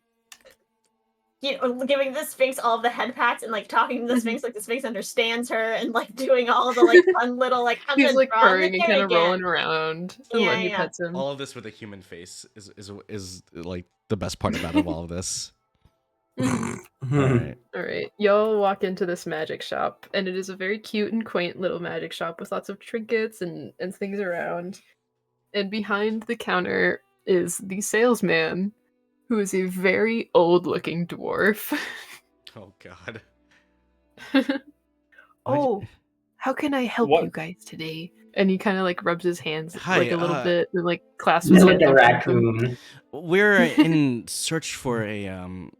giving the Sphinx all of the head pats and like talking to the Sphinx like the Sphinx understands her and like doing all the like fun little like I'm He's gonna like draw on the purring and kind of again. rolling around and Yeah, letting you yeah. pet him. All of this with a human face is like the best part about all of this. Mhm. All right. All right, y'all walk into this magic shop, and it is a very cute and quaint little magic shop with lots of trinkets and things around. And behind the counter is the salesman, who is a very old-looking dwarf. Oh God. Oh, how can I help What- you guys today? And he kind of like rubs his hands Hi, like a little bit and like clasps his Like hands. a in front of him. raccoon. We're in search for a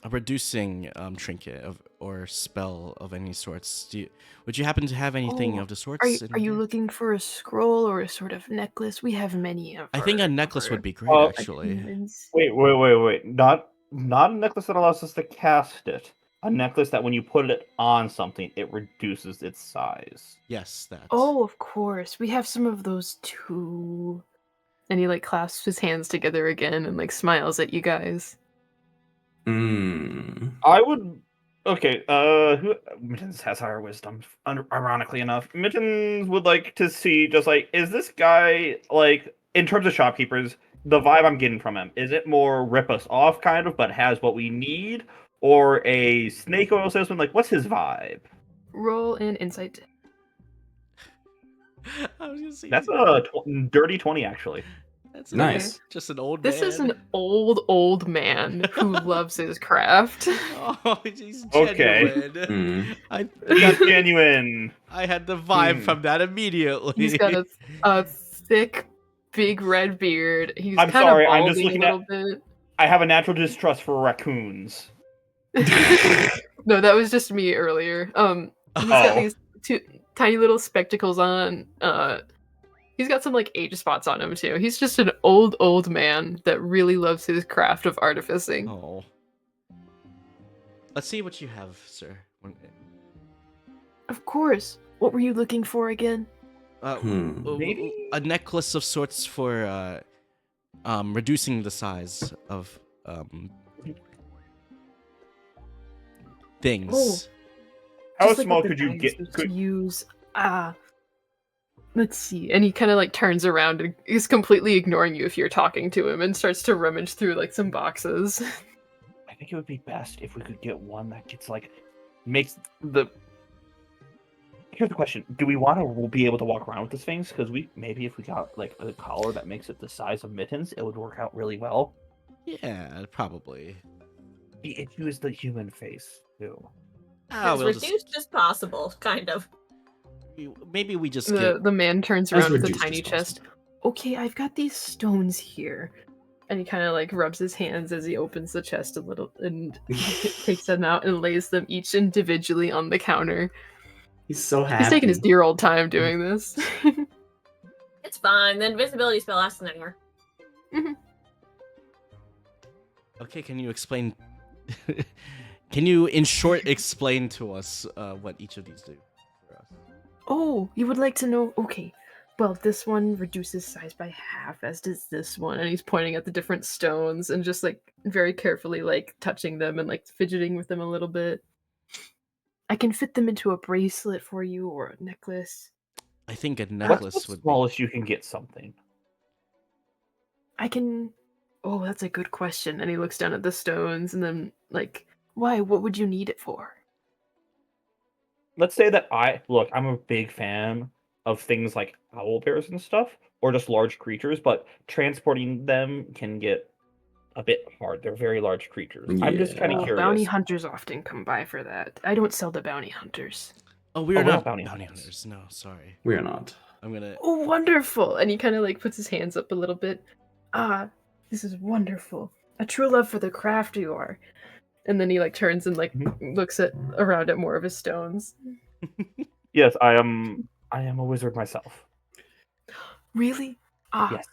reducing trinket or spell of any sorts. Would you happen to have anything Oh, of the sorts? Are you looking for a scroll or a sort of necklace? We have many of. I think a our- necklace of would our be great, Uh, actually. achievements. Wait. Not a necklace that allows us to cast it. A necklace that when you put it on something, it reduces its size. Yes, that. Oh, of course. We have some of those too. And he like clasps his hands together again and like smiles at you guys. I would. Okay. Who Mittens has higher wisdom. Ironically enough, Mittens would like to see just like, is this guy like in terms of shopkeepers? The vibe I'm getting from him, is it more rip us off kind of, but has what we need, or a snake oil salesman? Like, what's his vibe? Roll an insight. I was gonna say That's a dirty 20, actually. that's Nice. Just an old This man. is an old man who loves his craft. Oh, he's Okay. genuine. That's genuine. I had the vibe Hmm. from that immediately. He's got a thick, big red beard. He's I'm kind sorry, of I'm just balding looking a little I have a natural distrust for raccoons. bit. No, that was just me earlier. He's got Oh. these two tiny little spectacles on. He's got some like age spots on him too. He's just an old man that really loves his craft of artificing. Oh. Let's see what you have, sir. Of course. What were you looking for again? Maybe? A necklace of sorts for reducing the size of things. Oh. How Just like small what the could you guys get? used to use? Let's see. And he kind of like turns around and is completely ignoring you if you're talking to him and starts to rummage through like some boxes. I think it would be best if we could get one that gets like makes the. Here's the question: do we want to be able to walk around with this thing? Because maybe if we got like a collar that makes it the size of Mittens, it would work out really well. Yeah, probably. The issue is the human face too. Ah, As we'll just, reduced as possible, kind of. maybe we just get. The man turns As around with a reduced tiny as chest. Okay, I've got these stones here. And he kind of like rubs his hands as he opens the chest a little and takes them out and lays them each individually on the counter. He's so happy. He's taking his dear old time doing this. It's fine. The invisibility spell lasts an hour. Okay, can you explain? Can you, in short, explain to us what each of these do for us? Oh, you would like to know? Okay. Well, this one reduces size by half, as does this one. And he's pointing at the different stones and just like very carefully like touching them and like fidgeting with them a little bit. I can fit them into a bracelet for you or a necklace. I think a What's necklace the would be. smallest you can get something? I can. Oh, that's a good question. And he looks down at the stones and then like, why? What would you need it for? Let's say that I'm a big fan of things like owl bears and stuff, or just large creatures, but transporting them can get a bit hard. They're very large creatures. I'm just kind of Oh, curious. bounty hunters often come by for that. I don't sell to bounty hunters. Oh, we are we're not not bounty bounty hunters. hunters. No, sorry. We are not. I'm gonna. Oh, wonderful! And he kind of like puts his hands up a little bit. Ah, this is wonderful. A true love for the craft you are. And then he like turns and like looks around at more of his stones. Yes, I am a wizard myself. Really? Ah, Yes.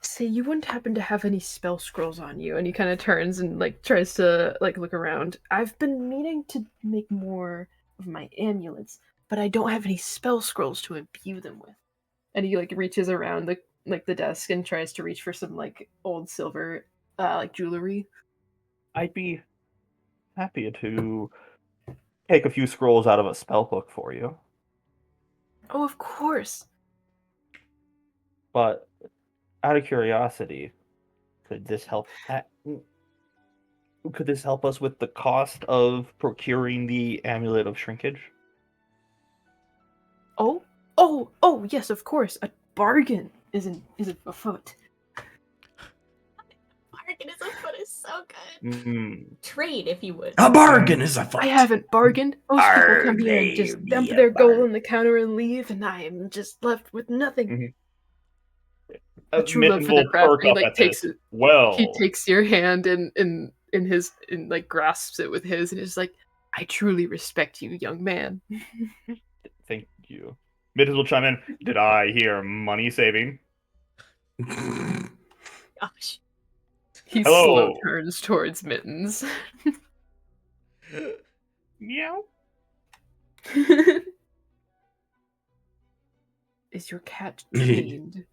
say you wouldn't happen to have any spell scrolls on you. And he kind of turns and like tries to like look around. I've been meaning to make more of my amulets, but I don't have any spell scrolls to imbue them with. And he like reaches around the desk and tries to reach for some like old silver like jewelry. I'd be happy to take a few scrolls out of a spell book for you. Oh, of course. But out of curiosity, could this help us with the cost of procuring the amulet of shrinkage? Oh, yes, of course. A bargain is afoot. Bargain is afoot is so good. Trade, if you would. A bargain is a fight. I haven't bargained. Most people come here and just Bargain, dump yeah, their gold bargain. on the counter and leave, and I am just left with nothing. A true love Mittens for the will craft. perk He up like at takes this. it. Well, He takes your hand and like grasps it with his, and is like, "I truly respect you, young man." thank you. Mittens will chime in. Did I hear money saving? Gosh. He Hello. slow turns towards Mittens. Meow. Is your cat trained?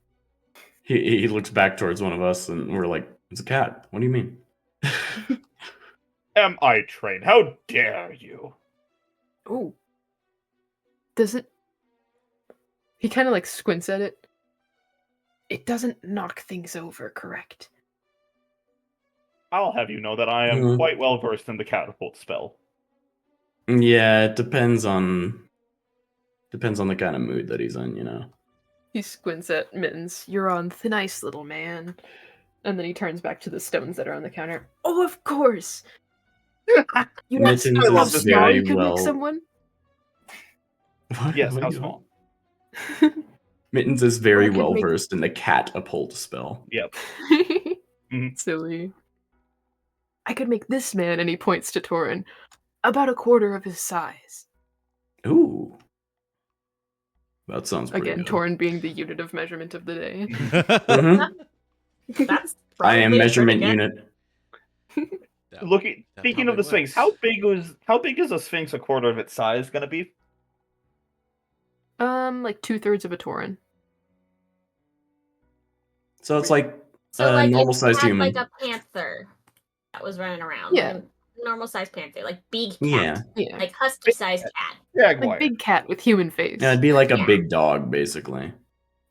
He looks back towards one of us, and we're like, "It's a cat. What do you mean?" Am I trained? How dare you? Oh. Does it... He kind of like squints at it. It doesn't knock things over, correct? I'll have you know that I am Mhm. quite well versed in the catapult spell. Yeah, it depends on the kind of mood that he's in, you know. He squints at Mittens. You're on thin ice, little man. And then he turns back to the stones that are on the counter. Oh, of course! You know Mittens how love is this small guy. you very could well. make someone? Yes, What how do you small? want? Mittens is very I could well make- versed in the catapult spell. Yep. Mhm. Silly. I could make this man, and he points to Torin, about a quarter of his size. Ooh, that sounds pretty Again, good. Torin being the unit of measurement of the day. Mhm. That's I am probably a measurement pretty unit. Speaking of the Sphinx, how big is a Sphinx a quarter of its size gonna be? Like 2/3 of a Torin. So it's like So a like normal if you sized had human. like a panther that was running around, Yeah. like a normal sized panther, like big cat, Yeah. Yeah. like husky sized cat. Jaguar. Like big cat with human face. Yeah, it'd be like a Yeah. big dog, basically.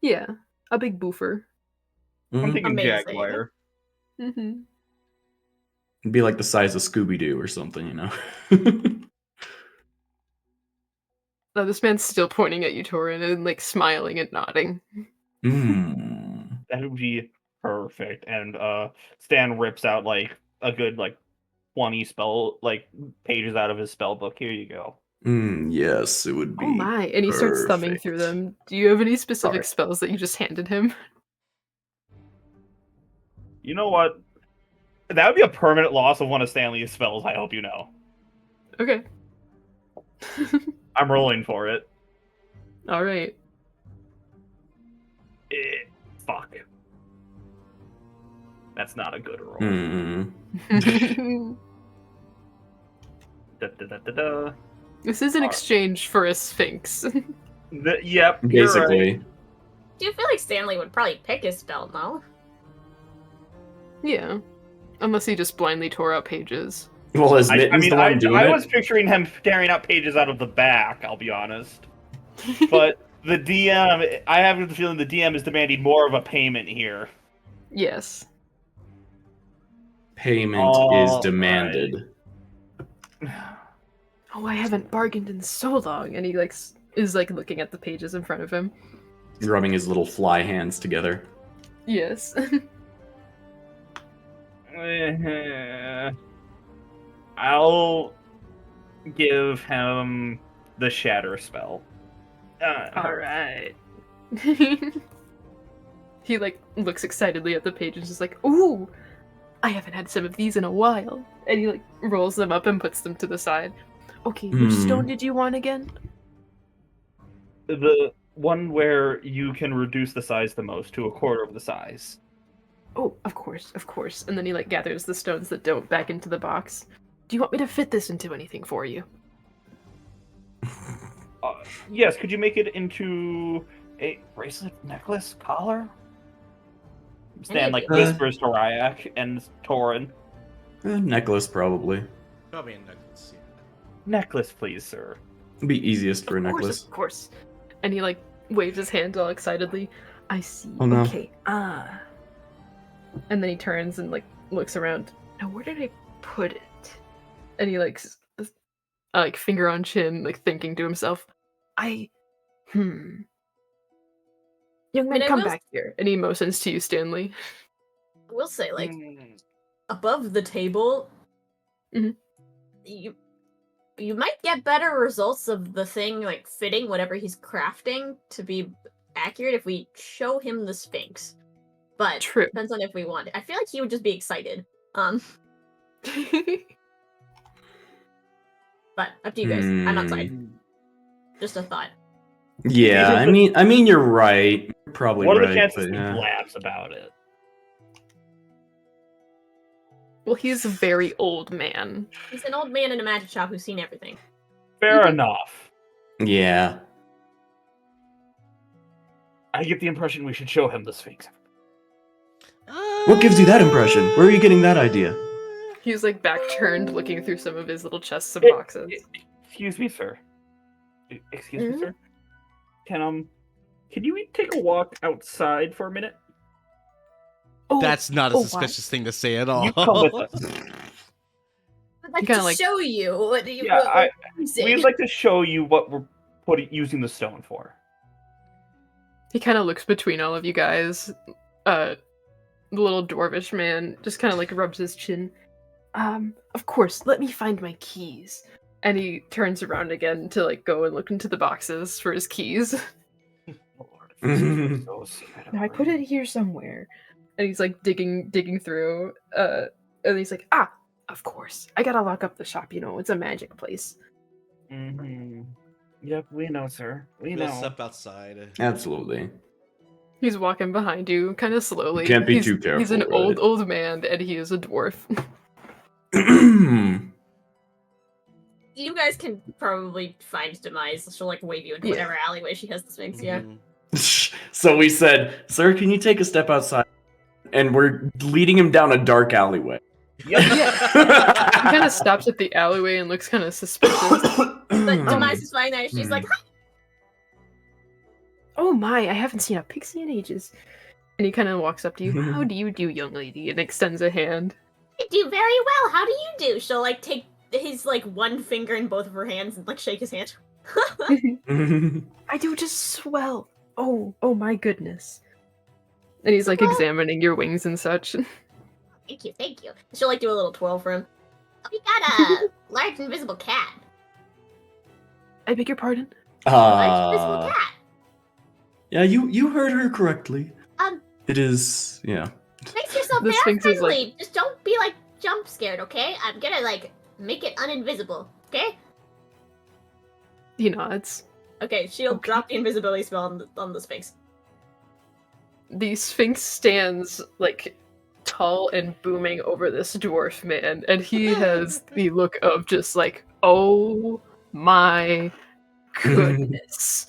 Yeah. A big boofer. I'm Mhm. thinking Amazing. Jaguar. Mm-hmm. It'd be like the size of Scooby Doo or something, you know. No, this man's still pointing at you, Torin, and like smiling and nodding. Mm. That would be perfect. And Stan rips out like a good like 20 spell like pages out of his spell book. Here you go. Yes, it would be. Oh my. And he starts thumbing through perfect. them. Do you have any specific Sorry. spells that you just handed him? You know what? That would be a permanent loss of one of Stanley's spells, I hope you know. Okay. I'm rolling for it. Alright. Fuck. That's not a good roll. Da, da, da, da, da. This is in exchange for a sphinx. Yep, you're right. Basically. Do you feel like Stanley would probably pick his spell, no? Yeah. Unless he just blindly tore out pages. Well, is Mittens the one doing I it? was picturing him tearing out pages out of the back, I'll be honest. But the DM, I have the feeling the DM is demanding more of a payment here. Yes. Payment is demanded. Oh, I haven't bargained in so long. And he is looking at the pages in front of him. Rubbing his little fly hands together. Yes. I'll give him the shatter spell. Alright. He looks excitedly at the page and is just like, ooh, I haven't had some of these in a while. And he rolls them up and puts them to the side. Okay, which stone did you want again? The one where you can reduce the size the most to a quarter of the size. Oh, of course. And then he gathers the stones that don't back into the box. Do you want me to fit this into anything for you? Yes, could you make it into a bracelet, necklace, collar? Stan whispers to Rhaiac and Torin. Necklace, probably. Probably a necklace. Yeah. Necklace, please, sir. It'd be easiest for a necklace. Of course. And he waves his hand all excitedly. I see. Oh, no. Okay. And then he turns and looks around. Now where did I put it? And he finger on chin, thinking to himself, young man, come back here. And he motions to you, Stanley. I will say, above the table, you might get better results of the thing fitting whatever he's crafting to be accurate if we show him the Sphinx. But True. Depends on if we want it. I feel like he would just be excited. But up to you guys. I'm outside. Just a thought. Yeah, I mean, you're right. You're probably what right. What are the chances he yeah. blabs about it? Well, he's a very old man. He's an old man in a magic shop who's seen everything. Fair enough. Yeah. I get the impression we should show him the Sphinx. What gives you that impression? Where are you getting that idea? He's back turned, looking through some of his little chests and boxes. Excuse me, sir. Excuse me, sir. Can you take a walk outside for a minute? Oh, That's not a suspicious thing to say at all. You come with us. I'd like to show you. What do you? Yeah, we'd like to show you what we're using the stone for. He kind of looks between all of you guys. The little dwarvish man just kind of rubs his chin. Of course, let me find my keys. And he turns around again to go and look into the boxes for his keys. Lord, Now I put it here somewhere. And he's digging through. And he's of course. I gotta lock up the shop, it's a magic place. Mm-hmm. Yep, we know, sir. We We'll know. step outside. Absolutely. He's walking behind you, kind of slowly. You can't be too careful. He's an right? old man, and he is a dwarf. You guys can probably find Demise. She'll wave you into whatever alleyway she has the Sphinx. Yeah. So we said, "Sir, can you take a step outside?" And we're leading him down a dark alleyway. He kind of stops at the alleyway and looks kind of suspicious. But Demise is fine there. She's like, oh my, I haven't seen a pixie in ages. And he kind of walks up to you. How do you do, young lady? And extends a hand. I do very well. How do you do? She'll take his one finger in both of her hands and shake his hand. I do just swell. Oh my goodness. And he's examining your wings and such. Thank you. She'll do a little twirl for him. We got a large invisible cat. I beg your pardon? Large invisible cat. Yeah, you heard her correctly. It is, yeah. Make yourself The very Sphinx is friendly. Just don't be jump scared, okay? I'm gonna make it uninvisible, okay? He nods. Okay, she'll drop the invisibility spell on the Sphinx. The Sphinx stands tall and booming over this dwarf man, and he has the look of just like, oh my goodness.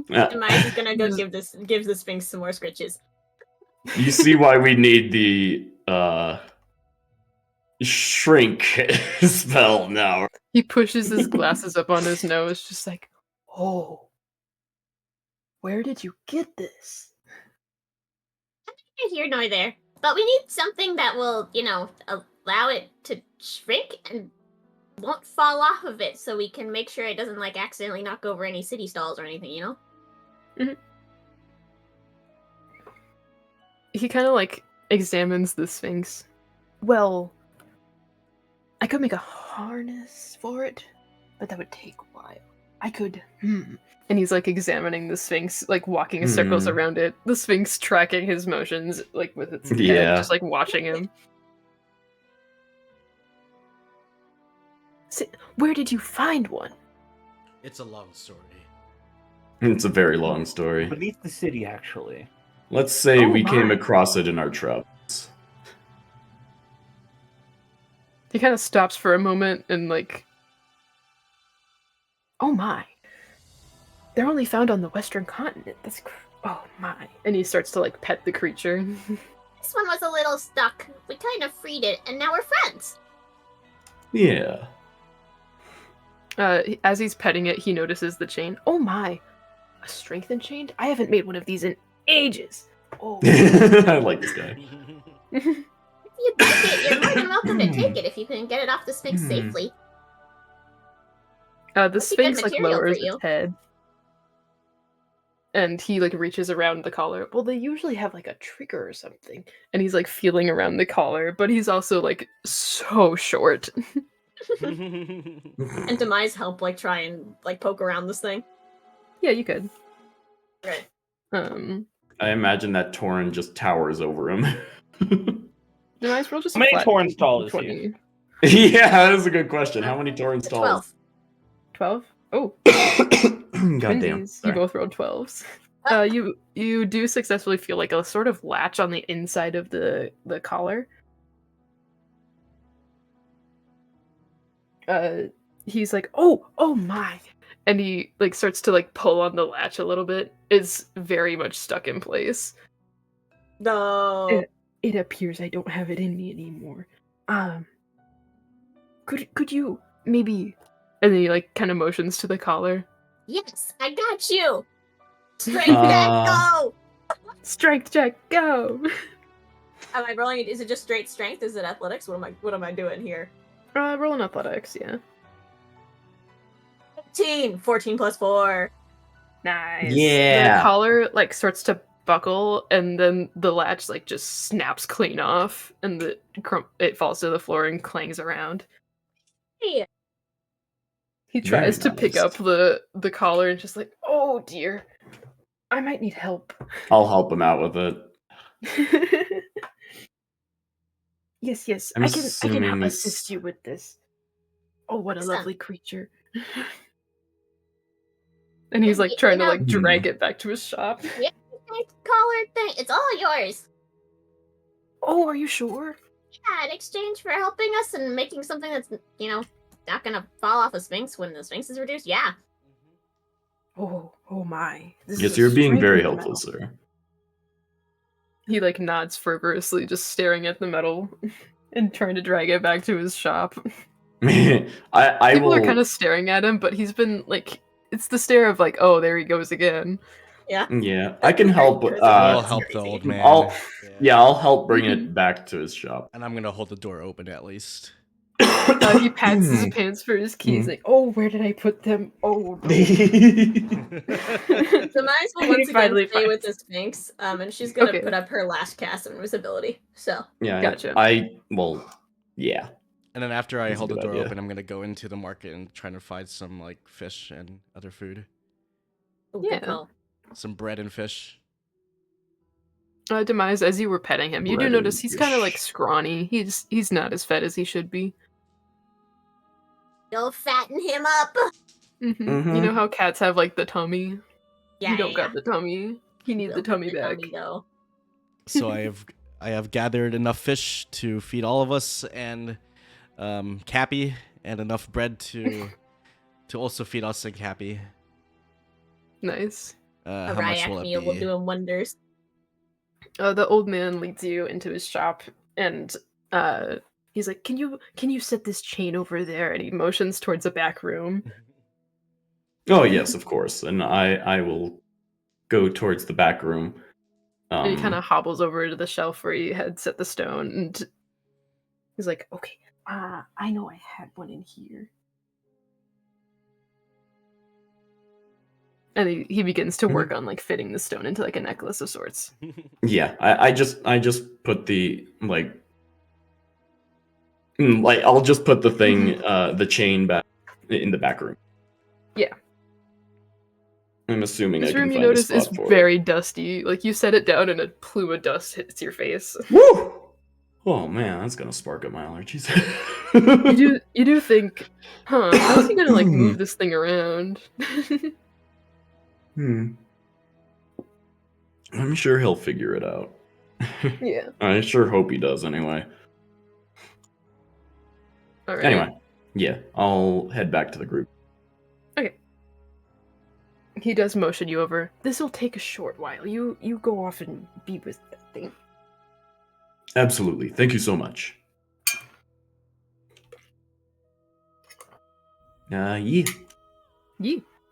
Demise is gonna go Just- give the Sphinx some more scritches. You see why we need the shrink spell now. He pushes his glasses up on his nose, just like, oh, where did you get this? Neither here nor there. But we need something that will, allow it to shrink and won't fall off of it, so we can make sure it doesn't like accidentally knock over any city stalls or anything, you know? He kind of like examines the Sphinx. Well, I could make a harness for it, but that would take a while. I could, And he's like examining the Sphinx, like walking in circles around it. The Sphinx tracking his motions, like with its head, just like watching him. So, where did you find one? It's a long story. It's a very long story. Beneath the city, actually. Let's say Oh we came my. across it in our travels. He kind of stops for a moment and like, oh my. They're only found on the western continent. Oh my. And he starts to like pet the creature. This one was a little stuck. We kind of freed it, and now we're friends. Yeah. As he's petting it, he notices the chain. Oh my. A strength enchained? I haven't made one of these in ages. Oh. I like this guy. If you'd like it, you're more than welcome to take it if you can get it off the Sphinx safely. The That's a good Sphinx like material for lowers you. its head. And he like reaches around the collar. Well, they usually have like a trigger or something. And he's like feeling around the collar, but he's also like so short. And Demise help like try and like poke around this thing. Yeah, you could. Right. I imagine that Torin just towers over him. Nice, roll just How many a flat Torrens tall is 20. he? Yeah, that is a good question. How many Torin stalls? 12. 12? Oh, Goddamn. twinsies. You both rolled 12s. You do successfully feel like a sort of latch on the inside of the collar. He's like, oh my, and he like starts to like pull on the latch a little bit. It's very much stuck in place. No. It appears I don't have it in me anymore. Could you maybe? And then he like kind of motions to the collar. Yes, I got you. Strength check, go. Strength check, go. Am I rolling? Is it just straight strength? Is it athletics? What am I doing here? Roll an athletics, yeah. 14 plus 4. Nice. Yeah. The collar like starts to buckle, and then the latch like just snaps clean off, and it falls to the floor and clangs around. Hey. He tries Very to pick nice. up the collar and just like, oh dear, I might need help. I'll help him out with it. Yes, I'm I can assuming help it's- assist you with this. Oh, what a Excellent. lovely creature. And he's like You trying to know- like drag it back to his shop. Collar thing. It's all yours. Oh, are you sure? Yeah, in exchange for helping us and making something that's, not gonna fall off a Sphinx when the Sphinx is reduced. Yeah. Oh my. This Yes, is a you're being very strength helpful, metal. sir. He like nods fervorously, just staring at the metal and trying to drag it back to his shop. I People will. are kind of staring at him, but he's been like, it's the stare of like, oh, there he goes again. Yeah. Yeah, I can help. Crazy. I'll That's help the crazy. old man. I'll help bring it back to his shop. And I'm gonna hold the door open at least. He pats his pants for his keys, like, oh, where did I put them? Oh, no. Demise will once again Finally stay with finds- the Sphinx, and she's gonna Okay. put up her last cast of invisibility. So Yeah, Gotcha. Yeah. And then after I That's a hold the good door idea. open, I'm gonna go into the market and try to find some like fish and other food. good Yeah. call. Some bread and fish. Demise, as you were petting him, you do Bread notice and he's kind of like fish. scrawny. He's not as fed as he should be. You'll fatten him up. You Mhm. know how cats have like the tummy? Yeah. You don't got the tummy. He needs the tummy the back. tummy, though. So I have gathered enough fish to feed all of us and Skhappy, and enough bread to also feed us and Skhappy. Nice. A How much will Rhaiac it meal will be? do him wonders. The old man leads you into his shop, and he's like, can you set this chain over there?" And he motions towards a back room. Oh yes, of course. And I will go towards the back room. And he kind of hobbles over to the shelf where he had set the stone, and he's like, "Okay, I know I had one in here." And he begins to work on like fitting the stone into like a necklace of sorts. Yeah, I just put the I'll just put the thing the chain back in the back room. Yeah. I'm assuming This I can room, you find a notice, is spot for very dusty. Like, you set it down and a plume of dust hits your face. it. Woo! Oh man, that's gonna spark up my allergies. You do think, how's he gonna like move this thing around? I'm sure he'll figure it out. Yeah. I sure hope he does anyway. All right. Anyway, yeah, I'll head back to the group. Okay. He does motion you over. This will take a short while. You go off and be with that thing. Absolutely. Thank you so much. Yeah. Yee.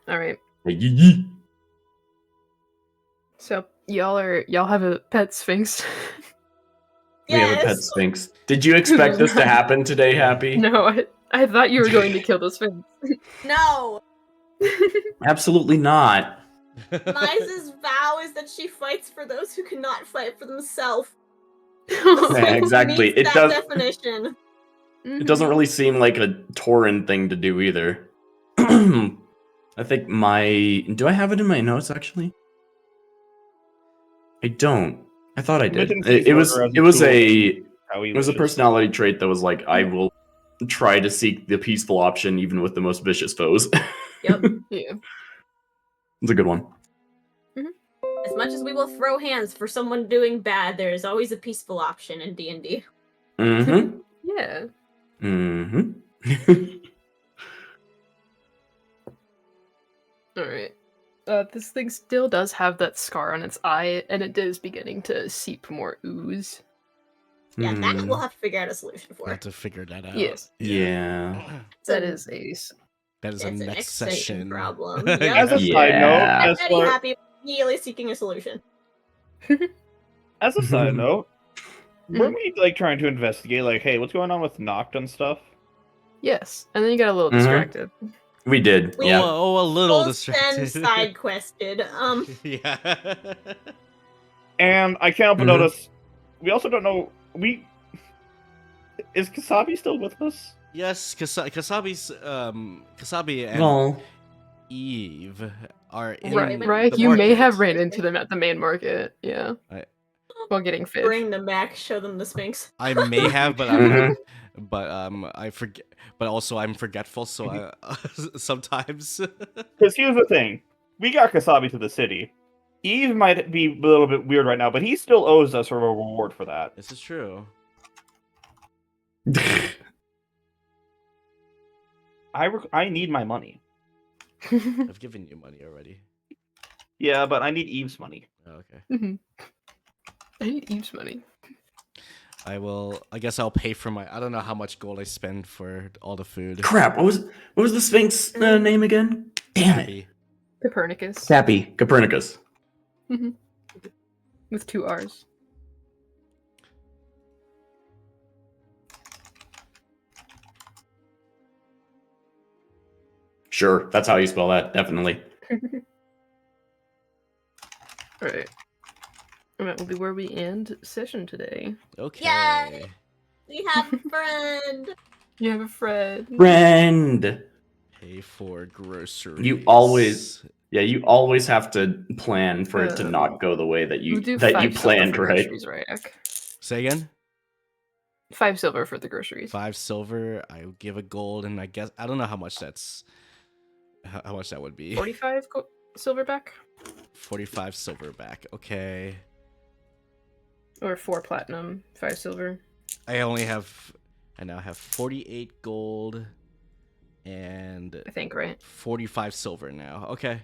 All right. Yeah. So y'all have a pet sphinx. We have a pet sphinx. Did you expect this to happen today, Happy? No, I thought you were going to kill the sphinx. No! Absolutely not. Mize's vow is that she fights for those who cannot fight for themselves. Yeah, exactly. Meets It that does. definition. It doesn't really seem like a Torin thing to do either. I think do I have it in my notes actually? I don't. I thought I did. Mittens It was order as a it was tool. a How he it was a wishes. personality trait that was like, I will try to seek the peaceful option even with the most vicious foes. Yep. Yeah. It's a good one. As much as we will throw hands for someone doing bad, there is always a peaceful option in D&D. Mm-hmm. Yeah. Mm-hmm. All right. This thing still does have that scar on its eye, and it is beginning to seep more ooze. Yeah, that we'll have to figure out a solution for. Have to figure that out. Yes. Yeah. That is a That is a It's an next extension session. problem. As Yep. a side note, Yeah. I'm as very far, happy immediately seeking a solution. as a side note, weren't Mhm. we like trying to investigate, like, hey, what's going on with Noct and stuff? yes, and then you got a little Mhm. distracted. We did. We- Yeah. Oh, a little Both then distracted. side quested. Yeah. And I can't help but Mhm. notice, we also don't know, is Skhappy still with us? Yes, Kasabi's Kasabi and Well, Eve are in Right, the Right, you may market. have ran into them at the main market. Yeah. I- While getting fish. Bring them back, show them the Sphinx. I may have, but I forget. But also, I'm forgetful, so I sometimes. Because here's the thing, we got Skhappy to the city. Eve might be a little bit weird right now, but he still owes us a reward for that. This is true. I need my money. I've given you money already. Yeah, but I need Eve's money. Oh, okay. Mhm. I need Eve's money. I guess I'll pay for my. I don't know how much gold I spend for all the food. crap. What was the Sphinx name again? Damn it. Happy. Copernicus. Skhappy. Copernicus. With 2 R's. Sure, that's how you spell that. Definitely. Alright. And that will be where we end session today. Okay. Yay! We have a friend. You have a friend. Friend. Pay for groceries. You always have to plan for it to not go the way that We'll you do that you 5 silver planned, for right? groceries, Rhaiac. Say again. 5 silver for the groceries. 5 silver. I give a gold, and I guess I don't know how much that's. How much that would be? 45 silver back. 45 silver back. Okay. Or 4 platinum, 5 silver. I now have 48 gold and I think, right? 45 silver now. Okay.